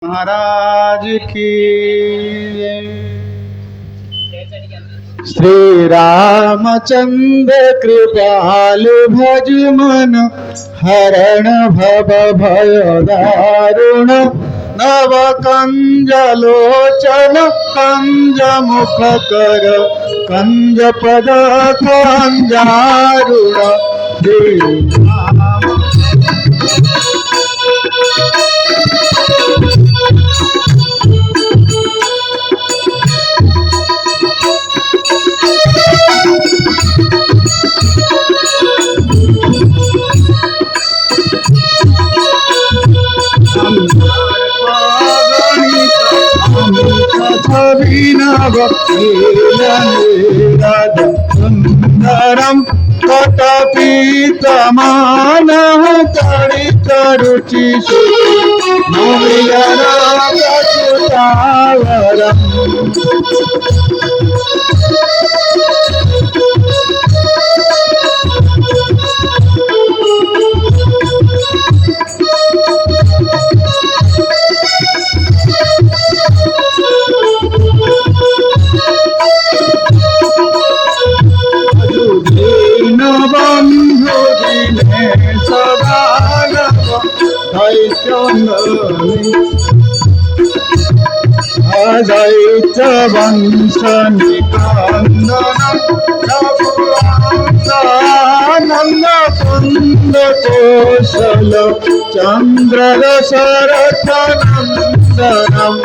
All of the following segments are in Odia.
महाराज की। श्री रामचंद्र कृपालु भज मन, हरण भव भय दारुण। नव कंज लोचन कंज मुख कर, कंज पद कंजारुण। सुंदरम तटपीतमानः तडितरुचि नवीयरागसुतावरम्। दैत्य वंश निकंदनंद कुंद कौशल चंद्र दशरथ नंदनम।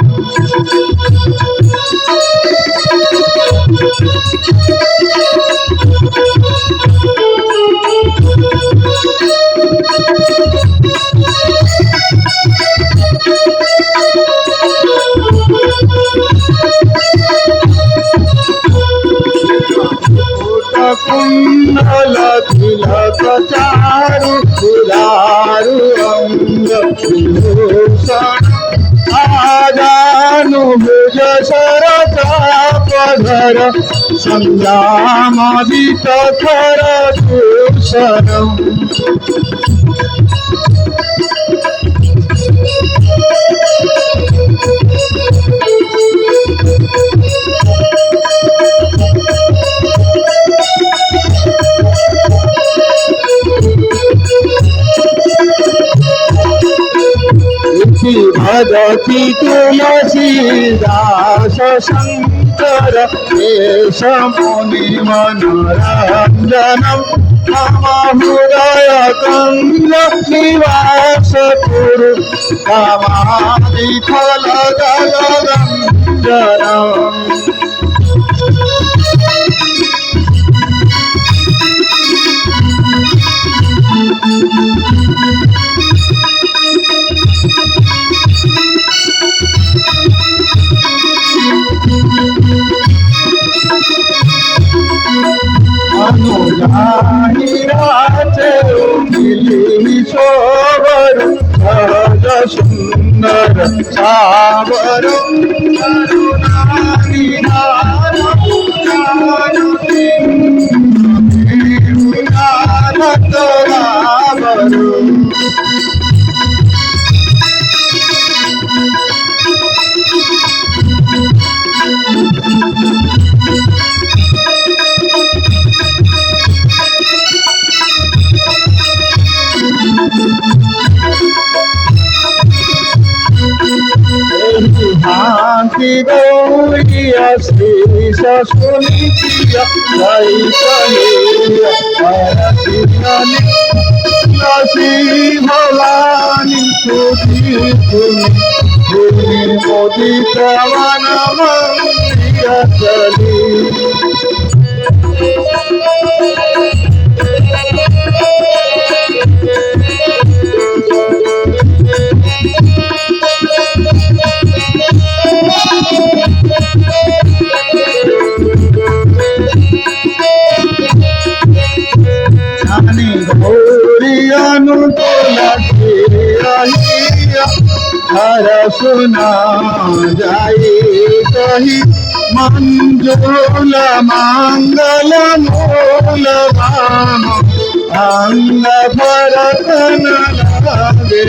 कुंडल तिलक चारु सुधारु अंग विभूषण, आजानुभुज शरचापधर संग्रामदित खर दूषणम्। भजति तुलसीदास शंकर केश मुनि मनोरंजनम। मम हृदय कंज निवास कुरु कामादि फल जलरंजनम। भज सुंदर चावर गौरिया श्री सुनिया भवानी मोदित वन चली। हर सुना जाई कही मंजूल मंगल मूल भाम अंग भरतन लागे।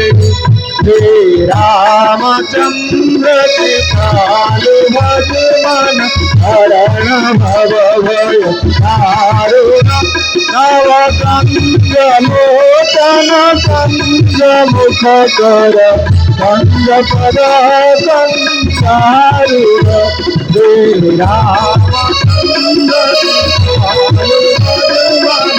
श्री रामचंद्र कृपालु भगवान हरण भव भय दारुण नव कंज लोचन कंज मुख कर कंज पद संसारुण श्री रामचंद्र कृपालु भगवान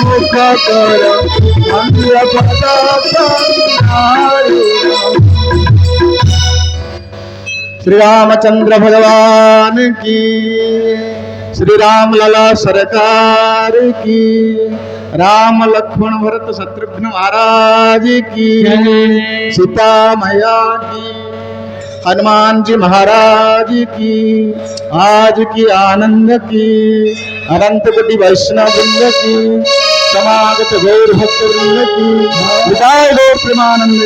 मुख कर श्री रामचंद्र भगवान की, श्री राम लला सरकार की, राम लक्ष्मण भरत शत्रुघ्न महाराज की, सीता मैया की, हनुमान जी महाराज की, आज की आनंद की, अनंत कोटि वैष्णव वृंद की, समागत गौर भक्त वृंद की, विदाय गौर प्रेमानंद।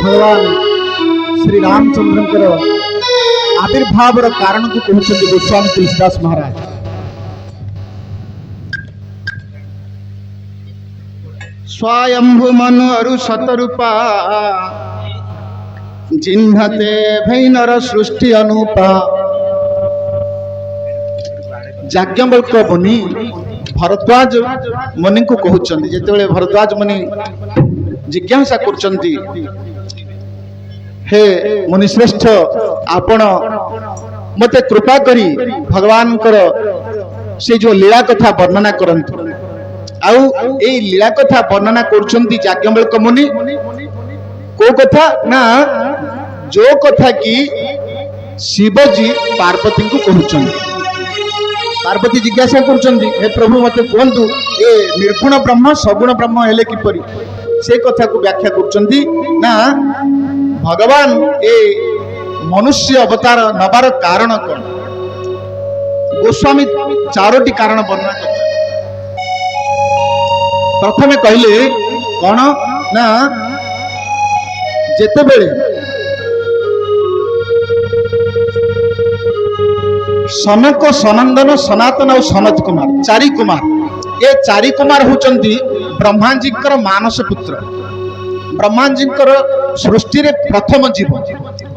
भगवान श्री रामचंद्र आविर्भाव कारण को कहते गोस्वामी तुलसीदास महाराज। स्वयंभु मनु अरु शतरूपा जिन्हते भैनर सृष्टि अनुपा। याज्ञवल्क मुनि भरद्वाज मुनि को कहते जिते भरद्वाज मुनि जिज्ञासा करछंती, हे मुनिश्रेष्ठ आपण मते कृपा करी भगवान से जो लीला कथा वर्णना करंतु। आउ ए लीला कथा वर्णना करछंती याज्ञवल्क मुनि को कथा ना जो कथा की शिवजी पार्वती को कहउछंती। पार्वती जिज्ञासा करछंती, हे प्रभु मते कहंतु ए निर्गुण ब्रह्म सगुण ब्रह्म हेले किपरि, से कथा को व्याख्या करछंती ना भगवान ए मनुष्य अवतार नबार कारण कौन। गोस्वामी चारोटी कारण वर्णना कर। प्रथमे कहले कौन ना जेतेबेले सनक सनंदन सनातन और सनत कुमार चारि कुमार, ये चारि कुमार होचंती ब्रह्माजी मानस पुत्र। ब्रह्माजी सृष्टि रे प्रथम जीव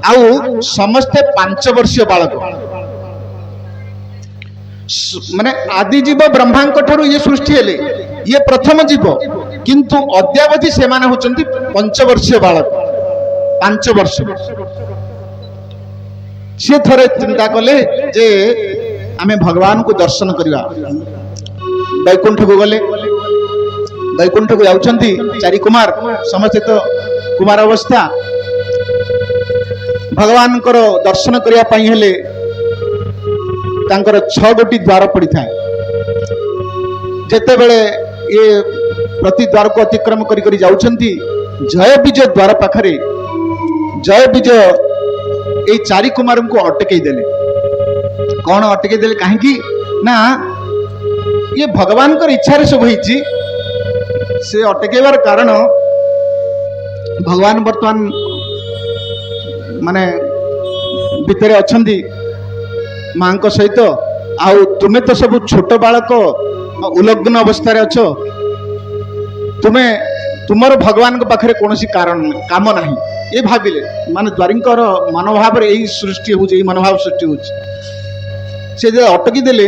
आउ समस्ते 5 वर्षीय बालक माने आदि जीव ब्रह्मा ठारू ये सृष्टि हेले ये प्रथम जीव, किंतु अद्यावधि से माने होचंती 5 वर्षीय बालक 5 वर्ष। से थरे चिंता कले जे आमे भगवान को दर्शन करिवा, वैकुंठ को गले। वैकुंठ को जाउछंती चारि कुमार, समस्त तो कुमार अवस्था। भगवान को दर्शन करिया पई हेले तांकर 6 गोटी द्वार पड़ी था। जेते बेले ये प्रति द्वार को अतिक्रम करी करी जाउछंती जय विजय द्वार पाखरे जय विजय ए चारि कुमार को अटकई देले। कौन अटकई देले काहेकि ना ये भगवान को इच्छा रे सब होईची। से अटकेबार कारण भगवान वर्तमान माने भितरे अछंती मां को सहित। आउ तुमे तो सब छोट बालक उलग्न अवस्था रे अछ, तुमे तुमर भगवान को पाखरे कोनोसी कारण काम नाही ये भाबिले। माने द्वारिंकर मनोभाव रे एही सृष्टि हो जे मनोभाव सृष्टि हो से जे अटकी देले।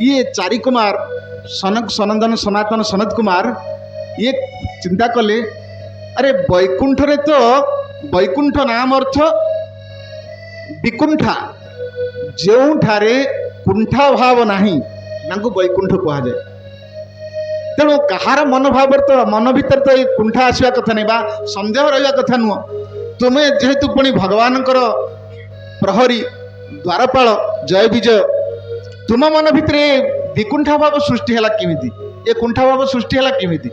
ये चारि कुमार सनक सनंदन सनातन सनत कुमार ये चिंता कले, अरे वैकुंठ रे तो वैकुंठ नाम अर्थ विकुंठा, जो ठारे कुंठा भाव नाही नांको वैकुंठ कहा जाए। तेणु कहार मनोभाव तो मन भीतर तो कुंठा आसवा कथा नहीं बा संदेह रहा कथा नुह। तुम्हें जेहेतु पुणी भगवान प्रहरी द्वारपाल जय विजय, तुम मन भितर विकुंठा भाव सृष्टि है केमिति, ये कुंठा भाव सृष्टि है केमिति।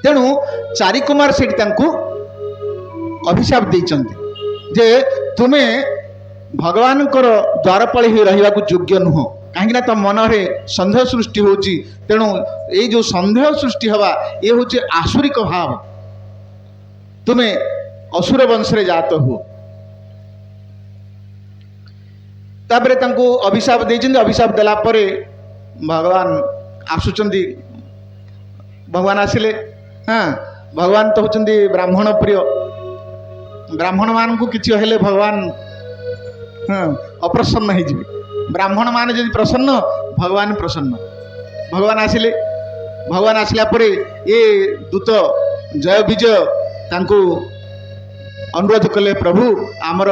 तेणु चारि कुमार से अभिशाप देइचंती जे तुम्हें भगवान द्वारपाल हो रहा योग्य नुह। कहीं तो मनरे सन्देह सृष्टि होची तेणु ये जो सन्देह सृष्टि हवा ये हूँ आसुरिक भाव तुम्हें असुर वंश रे जात हो तापर तांको अभिशाप देइछन्ति अभिशाप देला परे भगवान आसुचंदी भगवान आसिले हाँ भगवान तो होचंदी ब्राह्मण प्रिय ब्राह्मण मान को किछि हेले भगवान हाँ अप्रसन्न हो जिवे ब्राह्मण मान जदि प्रसन्न भगवान प्रसन्न भगवान आसिले भगवान आसिला परे ये दूत जय विजय तांको अनुरोध कले प्रभु आमर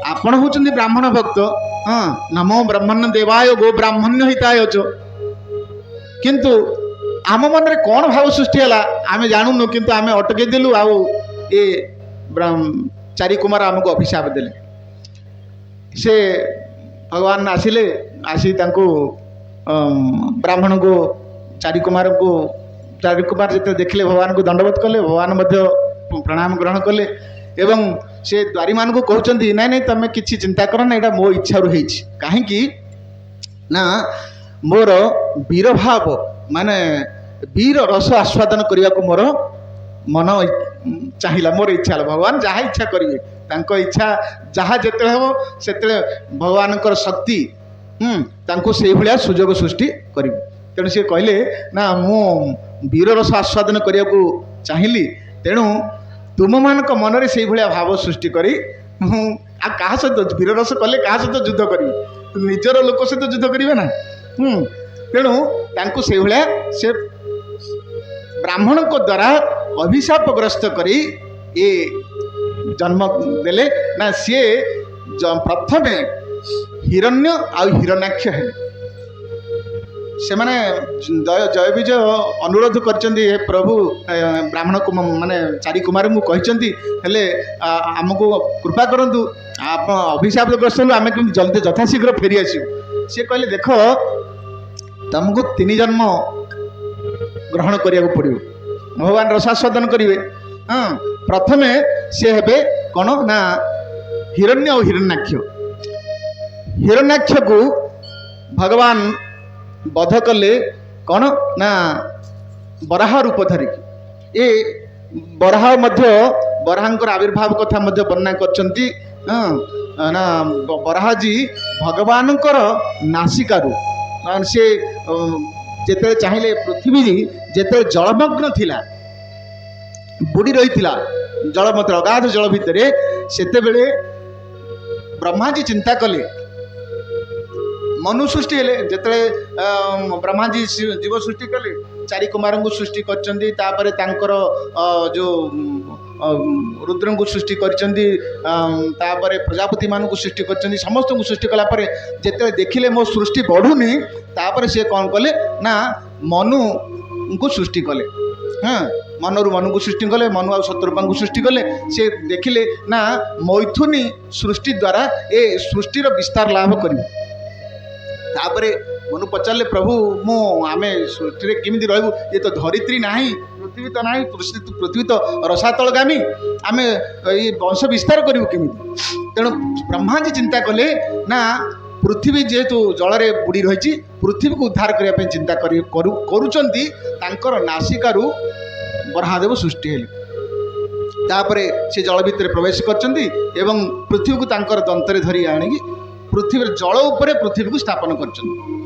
आपण होचंदी ब्राह्मण भक्त हाँ नमो ब्रह्मण्य देवाय गो ब्राह्मण्य हिताय च किंतु आम मन रे कौन भाव सृष्टि है आम जानूनु किंतु आम अटके देलु आउ ये चारि कुमार आमको अभिशाप देले से भगवान आसिले आसी तांको ब्राह्मण को चारि कुमार जिते देखले भगवान को दंडवत कले भगवान मध्य प्रणाम ग्रहण कले एवं से द्वारी मान को कहते नाई नाई तुम किसी चिंता कर ना यहाँ मो इच्छा कहीं ना मोर वीर भाव माने वीर रस आस्वादन करने को मोर मन चाहिला मोर इच्छा भगवान जहाँ इच्छा करेंगे तांको इच्छा जहाँ जिते हम से भगवान शक्ति तांको से भाया सुजोग सृष्टि करेंगे तेणु सी कहले ना मु वीर रस आस्वादन करने को चाहिए तेणु तुम मान मनरे से भाया भाव सृष्टि करी क्या सहित वीर रस कले क्या सहित युद्ध करी निजर लोक सहित युद्ध करेंगे ना तेणु तांको से भाया से ब्राह्मण को द्वारा अभिशापग्रस्त करी ये जन्म देले ना सी प्रथम हिरण्य आ हिरण्याक्ष है से माने जय विजय अनुरोध करचंदी हे प्रभु ब्राह्मण को माने चारि कुमार को कहचंदी हेले हमको कृपा करंतु आप अभिशाप ग्रस्त आम केमि जल्दी यथाशीघ्र फेरी आसू सी कहले देख तुमको 3 जन्म ग्रहण करिया को पड़ियो भगवान रसास्वादन करेंगे हाँ प्रथमे सी हे कौन ना हिरण्य और हिरण्याक्ष हिरण्याक्ष को भगवान बध कले कौन ना बराह रूप धरिकी ये बराह मध्य बराहंकर आविर्भाव कथा मध्य वर्णना करचंती ना बराह जी भगवानकर नासिकारु से जेते चाहिए पृथ्वी जेते जलमग्न थिला बुड़ी रही जल मतलब अगाध जल भितर सेते बेले ब्रह्माजी चिंता कले मनु सृष्टि हेले जेते ब्रह्माजी जीव सृष्टि कले चारि कुमार को सृष्टि करचंदी तापरे तांकर जो रुद्र को सृष्टि करचंदी तापरे प्रजापति मान को सृष्टि करचंदी समस्त को सृष्टि कला परे जेते देखिले मो सृष्टि बढ़ुनी तापरे से कौन कले ना मनु को सृष्टि कले हाँ मनरु मनु को सृष्टि कले मनु आ शत्रुपा को सृष्टि कले से देखिले ना मैथुनी सृष्टि द्वारा ए सृष्टिर विस्तार लाभ करिवे तापरे मनु पचारे प्रभु मु आमे सृष्टि केमिति रहबु ये तो धरित्री नाही पृथ्वी तो नाही पृथ्वी तो रसातलगामी आमे ये वंश विस्तार करिवु केमिति तेणु ब्रह्माजी चिंता कले ना पृथ्वी जेहेतु जल बुड़ी रही पृथ्वी को उद्धार करने चिंता करुचंती तांकर नासिकारु बराहदेव सृष्टि हेले तापरे से जल भितर प्रवेश करचंती एवं पृथ्वी को तांकर दंतरे धरी आनिकी पृथ्वी जल उपरे पृथ्वी को स्थापन करचंती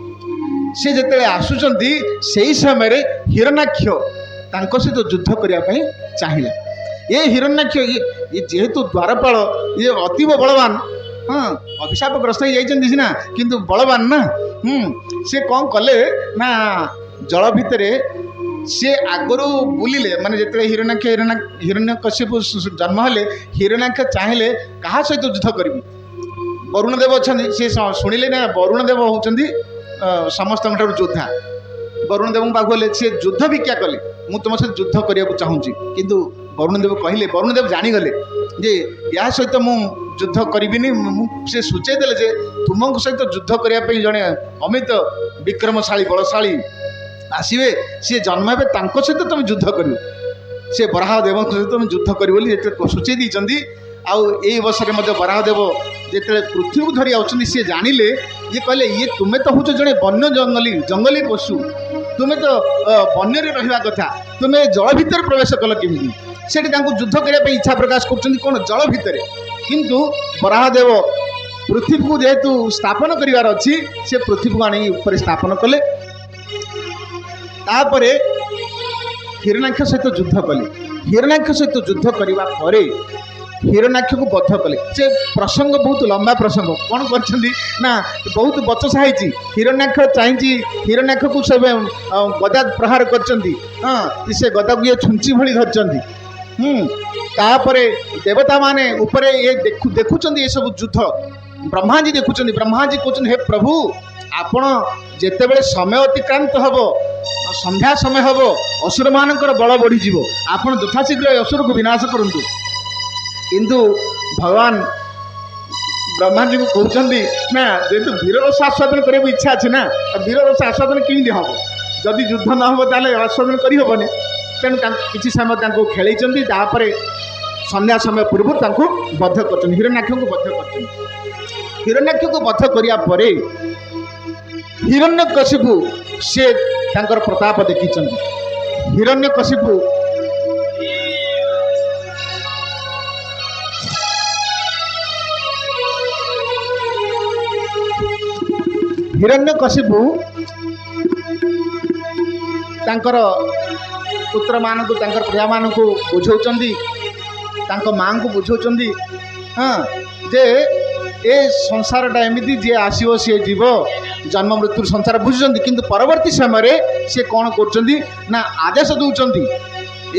से जेते आसुचंती सेही समय हिरण्याक्ष तांको सहित युद्ध करने चाहिए ये हिरण्याक्ष ये जेहेतु द्वारपाल ये अतीव बलवान हाँ अभिशाप ग्रस्त हो सीना किंतु बलवान ना से कौन कले ना जल भितर सी आगु बुलिले माने जिते हिरण्याक्ष हिरण्यकश्यप जन्म हेले हिरण्याक्ष चाहिए क्या सहित युद्ध करी वरुण देव अच्छा सी शुणिले ना वरुण देव होती समस्त योद्धा वरुण देव पाखले सी युद्ध भिक्षा कले मु तुम सहित युद्ध करने को चाहूँगी किंतु वरुण देव कहले वरुण देव जानीगले जे या सहित मु युद्ध करी से सूचई देले जे तुम सहित युद्ध करने जड़े अमित विक्रमशाली बलशाली आसवे सी जन्म हे सहित तुम युद्ध कर से बराह देव सहित तुम युद्ध कर सूचई देती ଆଉ ଏଇ ଅବସରରେ ମଧ୍ୟ ବରାହଦେବ ଯେତେବେଳେ ପୃଥିବୀକୁ ଧରି ଆସୁଛନ୍ତି ସିଏ ଜାଣିଲେ, ଇଏ କହିଲେ ଇଏ ତୁମେ ତ ହେଉଛ ଜଣେ ବନ୍ୟ ଜଙ୍ଗଲୀ ପଶୁ, ତୁମେ ତ ବନ୍ୟରେ ରହିବା କଥା, ତୁମେ ଜଳ ଭିତରେ ପ୍ରବେଶ କଲ କେମିତି? ସେଠି ତାଙ୍କୁ ଯୁଦ୍ଧ କରିବା ପାଇଁ ଇଚ୍ଛା ପ୍ରକାଶ କରୁଛନ୍ତି କ'ଣ ଜଳ ଭିତରେ। କିନ୍ତୁ ବରାହଦେବ ପୃଥିବୀକୁ ଯେହେତୁ ସ୍ଥାପନ କରିବାର ଅଛି ସେ ପୃଥିବୀକୁ ଆଣି ଉପରେ ସ୍ଥାପନ କଲେ। ତାପରେ ହିରଣ୍ୟାକ୍ଷ ସହିତ ଯୁଦ୍ଧ କଲେ। ହିରଣ୍ୟାକ୍ଷ ସହିତ ଯୁଦ୍ଧ କରିବା ପରେ ହିରଣ୍ୟାକ୍ଷକୁ ବଦ୍ଧ କଲେ। ସେ ପ୍ରସଙ୍ଗ ବହୁତ ଲମ୍ବା ପ୍ରସଙ୍ଗ। କ'ଣ କରିଛନ୍ତି ନା ବହୁତ ବଚସା ହେଇଛି। ହିରଣ୍ୟାକ୍ଷ ଚାହିଁଛି, ହିରଣ୍ୟାକ୍ଷକୁ ସେ ଗଦା ପ୍ରହାର କରିଛନ୍ତି। ହଁ, ସେ ଗଦାକୁ ଇଏ ଛୁଞ୍ଚି ଭଳି ଧରିଛନ୍ତି। ତାପରେ ଦେବତାମାନେ ଉପରେ ଇଏ ଦେଖୁଛନ୍ତି ଏସବୁ ଯୁଦ୍ଧ। ବ୍ରହ୍ମାଜୀ ଦେଖୁଛନ୍ତି। ବ୍ରହ୍ମାଜୀ କହୁଛନ୍ତି, ହେ ପ୍ରଭୁ, ଆପଣ ଯେତେବେଳେ ସମୟ ଅତିକ୍ରାନ୍ତ ହେବ, ସନ୍ଧ୍ୟା ସମୟ ହେବ, ଅସୁରମାନଙ୍କର ବଳ ବଢ଼ିଯିବ, ଆପଣ ଯଥାଶୀଘ୍ର ଏ ଅସୁରକୁ ବିନାଶ କରନ୍ତୁ। କିନ୍ତୁ ଭଗବାନ ବ୍ରହ୍ମାଜୀକୁ କହୁଛନ୍ତି, ନା ଯେହେତୁ ବୀରରସ ଆସ୍ୱାଦନ କରିବାକୁ ଇଚ୍ଛା ଅଛି ନା, ବୀରରସ ଆସ୍ୱାଦନ କେମିତି ହେବ? ଯଦି ଯୁଦ୍ଧ ନ ହେବ ତାହେଲେ ଆସ୍ୱାଦନ କରିହେବନି। ତେଣୁ କିଛି ସମୟ ତାଙ୍କୁ ଖେଳେଇଛନ୍ତି। ତାପରେ ସନ୍ଧ୍ୟା ସମୟ ପୂର୍ବରୁ ତାଙ୍କୁ ବଦ୍ଧ କରିଛନ୍ତି, ହିରଣ୍ୟାକ୍ଷଙ୍କୁ ବଦ୍ଧ କରିଛନ୍ତି। ହିରଣ୍ୟାକ୍ଷକୁ ବଦ୍ଧ କରିବା ପରେ ହିରଣ୍ୟକଶିପୁ ସେ ତାଙ୍କର ପ୍ରତାପ ଦେଖିଛନ୍ତି। ହିରଣ୍ୟକଶିପୁ ତାଙ୍କର ପୁତ୍ରମାନଙ୍କୁ, ତାଙ୍କର ପ୍ରଜାମାନଙ୍କୁ ବୁଝାଉଛନ୍ତି, ତାଙ୍କ ମାଆଙ୍କୁ ବୁଝାଉଛନ୍ତି, ହଁ, ଯେ ଏ ସଂସାରଟା ଏମିତି, ଯିଏ ଆସିବ ସିଏ ଯିବ, ଜନ୍ମ ମୃତ୍ୟୁର ସଂସାର ବୁଝୁଛନ୍ତି। କିନ୍ତୁ ପରବର୍ତ୍ତୀ ସମୟରେ ସେ କ'ଣ କରୁଛନ୍ତି ନା ଆଦେଶ ଦେଉଛନ୍ତି,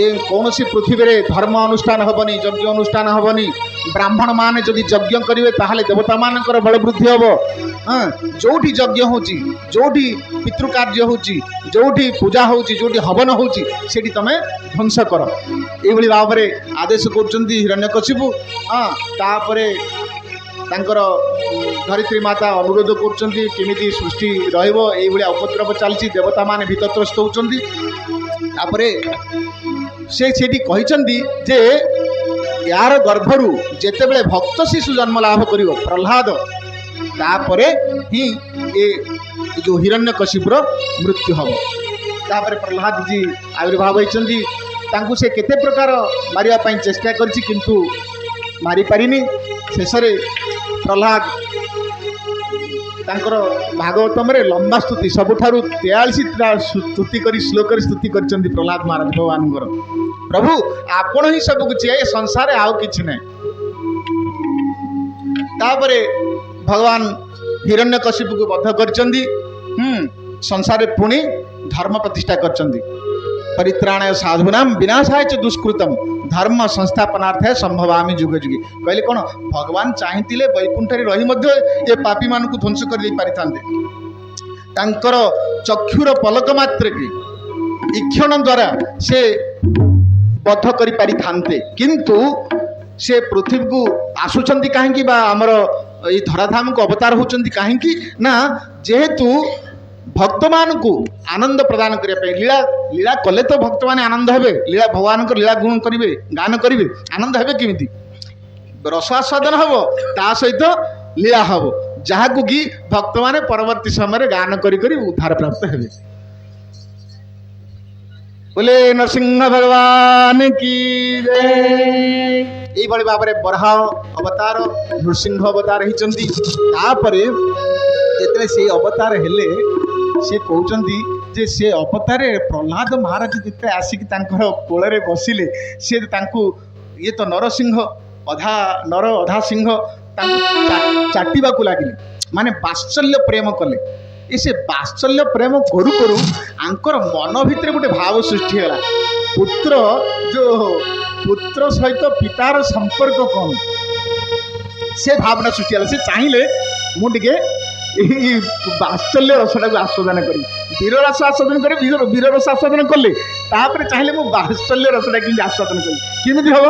ଏ କୌଣସି ପୃଥିବୀରେ ଧର୍ମ ଅନୁଷ୍ଠାନ ହେବନି, ଯଜ୍ଞ ଅନୁଷ୍ଠାନ ହେବନି। ବ୍ରାହ୍ମଣମାନେ ଯଦି ଯଜ୍ଞ କରିବେ ତାହେଲେ ଦେବତାମାନଙ୍କର ବଳ ବୃଦ୍ଧି ହେବ। ହଁ, ଯେଉଁଠି ଯଜ୍ଞ ହେଉଛି, ଯେଉଁଠି ପିତୃକାର୍ଯ୍ୟ ହେଉଛି, ଯେଉଁଠି ପୂଜା ହେଉଛି, ଯେଉଁଠି ହବନ ହେଉଛି, ସେଠି ତମେ ଧ୍ୱଂସ କର। ଏଇଭଳି ଭାବରେ ଆଦେଶ କରୁଛନ୍ତି ହିରଣ୍ୟକଶିପୁ। ହଁ, ତାପରେ ତାଙ୍କର ଧରିତ୍ରୀ ମାତା ଅନୁରୋଧ କରୁଛନ୍ତି କେମିତି ସୃଷ୍ଟି ରହିବ, ଏଇଭଳିଆ ଉପଦ୍ରବ ଚାଲିଛି, ଦେବତାମାନେ ଭୀତତ୍ରସ୍ତ ହେଉଛନ୍ତି। ତାପରେ ସେ ସେଠି କହିଛନ୍ତି ଯେ ୟାର ଗର୍ଭରୁ ଯେତେବେଳେ ଭକ୍ତ ଶିଶୁ ଜନ୍ମ ଲାଭ କରିବ ପ୍ରହ୍ଲାଦ, ତାପରେ ହିଁ ଏ ଯେଉଁ ହିରଣ୍ୟକଶିପୁର ମୃତ୍ୟୁ ହେବ। ତାପରେ ପ୍ରହ୍ଲାଦଜୀ ଆବିର୍ଭାବ ହୋଇଛନ୍ତି। ତାଙ୍କୁ ସେ କେତେ ପ୍ରକାର ମାରିବା ପାଇଁ ଚେଷ୍ଟା କରିଛି, କିନ୍ତୁ ମାରିପାରିନି। ଶେଷରେ ପ୍ରହ୍ଲାଦ ତାଙ୍କର ଭାଗବତମରେ ଲମ୍ବା ସ୍ତୁତି, ସବୁଠାରୁ 43ଟା ସ୍ତୁତି କରି ଶ୍ଲୋକରେ ସ୍ତୁତି କରିଛନ୍ତି ପ୍ରହ୍ଲାଦ ମହାରାଜ ଭଗବାନଙ୍କର। ପ୍ରଭୁ ଆପଣ ହିଁ ସବୁ କିଛି, ଏ ସଂସାରରେ ଆଉ କିଛି ନାହିଁ। ତାପରେ ଭଗବାନ ହିରଣ୍ୟକଶିପୁକୁ ବଦ୍ଧ କରିଛନ୍ତି। ସଂସାରରେ ପୁଣି ଧର୍ମ ପ୍ରତିଷ୍ଠା କରିଛନ୍ତି। ପରିତ୍ରାଣାୟ ସାଧୁନାଂ ବିନାଶାୟ ଚ ଦୁଷ୍କୃତମ୍ ଧର୍ମ ସଂସ୍ଥାପନାର୍ଥାୟ ସମ୍ଭବାମି ଯୁଗେ ଯୁଗେ। କହିଲେ କ'ଣ, ଭଗବାନ ଚାହିଁଥିଲେ ବୈକୁଣ୍ଠରେ ରହି ମଧ୍ୟ ଏ ପାପୀମାନଙ୍କୁ ଧ୍ୱଂସ କରିଦେଇ ପାରିଥାନ୍ତେ। ତାଙ୍କର ଚକ୍ଷୁର ପଲକ ମାତ୍ରକେ, ଇକ୍ଷଣ ଦ୍ୱାରା ସେ ବଦ୍ଧ କରିପାରିଥାନ୍ତେ। କିନ୍ତୁ ସେ ପୃଥିବୀକୁ ଆସୁଛନ୍ତି କାହିଁକି, ବା ଆମର ଏଇ ଧରାଧାମକୁ ଅବତାର ହେଉଛନ୍ତି କାହିଁକି ନା, ଯେହେତୁ ଭକ୍ତମାନଙ୍କୁ ଆନନ୍ଦ ପ୍ରଦାନ କରିବା ପାଇଁ। ଲୀଳା କଲେ ତ ଭକ୍ତମାନେ ଆନନ୍ଦ ହେବେ। ଲୀଳା ଭଗବାନଙ୍କର ଲୀଳା ଗୁଣ କରିବେ, ଗାନ କରିବେ, ଆନନ୍ଦ ହେବେ କେମିତି? ରସ ଆସ୍ୱାଦନ ହେବ, ତା ସହିତ ଲୀଳା ହେବ, ଯାହାକୁ କି ଭକ୍ତମାନେ ପରବର୍ତ୍ତୀ ସମୟରେ ଗାନ କରି କରି ଉଦ୍ଧାର ପ୍ରାପ୍ତ ହେବେ। ବୋଲେ ନରସିଂହ ଭଗବାନ କି ଜୟ। এইভাবে ভাবে বরাহ অবতার, নৃসিংহ অবতার হয়েছেন। তাপরে যেতবে সেই অবতার হেলে, সে কৌଛନ୍ତି যে সে অবতারে প্রহ্লাদ মহারাজ যেতে আসিকি তাঙ্কর কোଳରେ বসিলে, সে তাঙ্কু ইয়ে তো নরসিংহ, অধা নর অধা সিংহ, তাঙ্কু চাটিবাকু লাগিলে, মানে বাৎসল্য প্রেম কলে। ଏ ସେ ବାତ୍ସଲ୍ୟ ପ୍ରେମ କରୁ କରୁ ଆଙ୍କର ମନ ଭିତରେ ଗୋଟେ ଭାବ ସୃଷ୍ଟି ହେଲା। ପୁତ୍ର ସହିତ ପିତାର ସମ୍ପର୍କ କ'ଣ, ସେ ଭାବନା ସୃଷ୍ଟି ହେଲା। ସେ ଚାହିଁଲେ ମୁଁ ଟିକେ ଏହି ବାତ୍ସଲ୍ୟ ରସଟାକୁ ଆସ୍ୱାଦନ କରିବି, ବୀରରସ ଆସ୍ୱାଦନ କରି, ବୀରରସ ଆସ୍ୱାଦନ କଲେ, ତାପରେ ଚାହିଁଲେ ମୁଁ ବାତ୍ସଲ୍ୟ ରସଟା କେମିତି ଆସ୍ୱାଦନ କରିବି। କେମିତି ହେବ?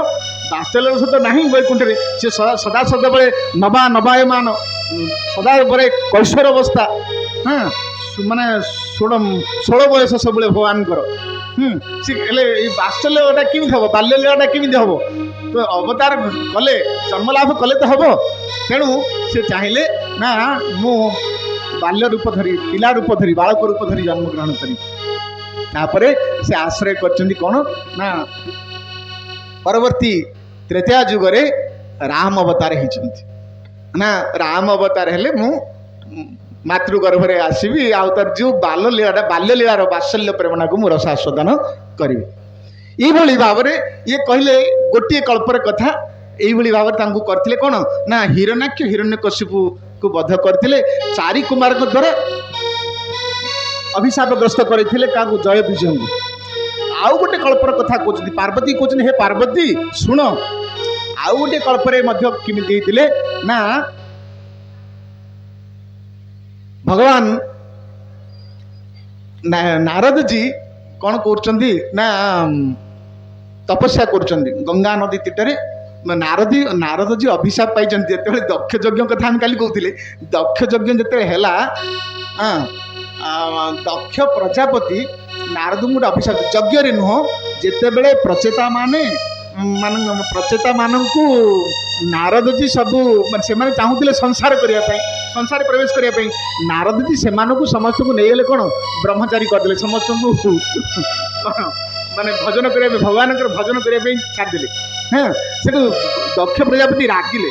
ବାତ୍ସଲ୍ୟ ରସ ତ ନାହିଁ ବୈକୁଣ୍ଠରେ। ସେ ସଦା ସଦାବେଳେ ନବାୟମାନ, ସଦାବେଳେ କୈଶୋର ଅବସ୍ଥା। ମାନେ 16 ବୟସ ସବୁବେଳେ ଭଗବାନଙ୍କର। ସେ ହେଲେ ଏଇ ବାତ୍ସଲ୍ୟଟା କେମିତି ହେବ, ବାଲ୍ୟ ଲୀଳାଟା କେମିତି ହେବ? ତ ତ ଅବତାର କଲେ ଜନ୍ମ ଲାଭ କଲେ ତ ହବ। ତେଣୁ ସେ ଚାହିଁଲେ ନା ମୁଁ ବାଲ୍ୟ ରୂପ ଧରି ପିଲା ରୂପ ଧରି ବାଳକ ରୂପ ଧରି ଜନ୍ମଗ୍ରହଣ କରି ତାପରେ ସେ ଆଶ୍ରୟ କରିଛନ୍ତି କ'ଣ ନା ପରବର୍ତ୍ତୀ ତ୍ରେତୟା ଯୁଗରେ ରାମ ଅବତାର ହେଇଛନ୍ତି। ନା ରାମ ଅବତାର ହେଲେ ମୁଁ ମାତୃଗର୍ଭରେ ଆସିବି ଆଉ ତାର ଯେଉଁ ବାଲ୍ୟଲୀଳାର ବାତ୍ସଲ୍ୟ ପ୍ରେମଣାକୁ ମୁଁ ରସାସ୍ୱାଦନ କରିବି। ଏଇଭଳି ଭାବରେ ଇଏ କହିଲେ ଗୋଟିଏ କଳ୍ପର କଥା। এইভাবে ভাবে তাঁকু করলে কোণ না হিরণ্যাক্ষ হিরণ্যকশিপুকে বধ করলে 4 কুমারଙ୍କ দ্বারা অভিশাপগ্রস্ত করে কাহু জয় বিজয়ଙ୍କୁ। আউ গোটে কল্পর কথা কହୁଛନ୍ତି পার্বতী কହୁଛନ୍ତି হে পার্বতী শুণ আউ গোটে কল্পরে মধ্য কেমিতি হইতিলে না ভগবান নারদজি কোণ করছেন না তপস্যা করছেন গঙ্গা নদী তীরে। ନାରଦଜୀ ଅଭିଶାପ ପାଇଛନ୍ତି ଯେତେବେଳେ ଦକ୍ଷ ଯଜ୍ଞ କଥା ଆମେ କାଲି କହୁଥିଲେ। ଦକ୍ଷ ଯଜ୍ଞ ଯେତେବେଳେ ହେଲା ଦକ୍ଷ ପ୍ରଜାପତି ନାରଦଙ୍କୁ ଗୋଟେ ଅଭିଶାପ ଯଜ୍ଞରେ ନୁହଁ ଯେତେବେଳେ ପ୍ରଚେତାମାନଙ୍କୁ ନାରଦଜୀ ସବୁ ମାନେ ସେମାନେ ଚାହୁଁଥିଲେ ସଂସାର କରିବା ପାଇଁ ସଂସାର ପ୍ରବେଶ କରିବା ପାଇଁ ନାରଦଜୀ ସେମାନଙ୍କୁ ସମସ୍ତଙ୍କୁ ନେଇଗଲେ କ'ଣ ବ୍ରହ୍ମଚାରୀ କରିଦେଲେ ସମସ୍ତଙ୍କୁ କ'ଣ ମାନେ ଭଜନ କରିବା ପାଇଁ ଭଗବାନଙ୍କର ଭଜନ କରିବା ପାଇଁ ଛାଡ଼ିଦେଲେ। হ্যাঁ সেটু দক্ষ প্রজাপতি রাগিলে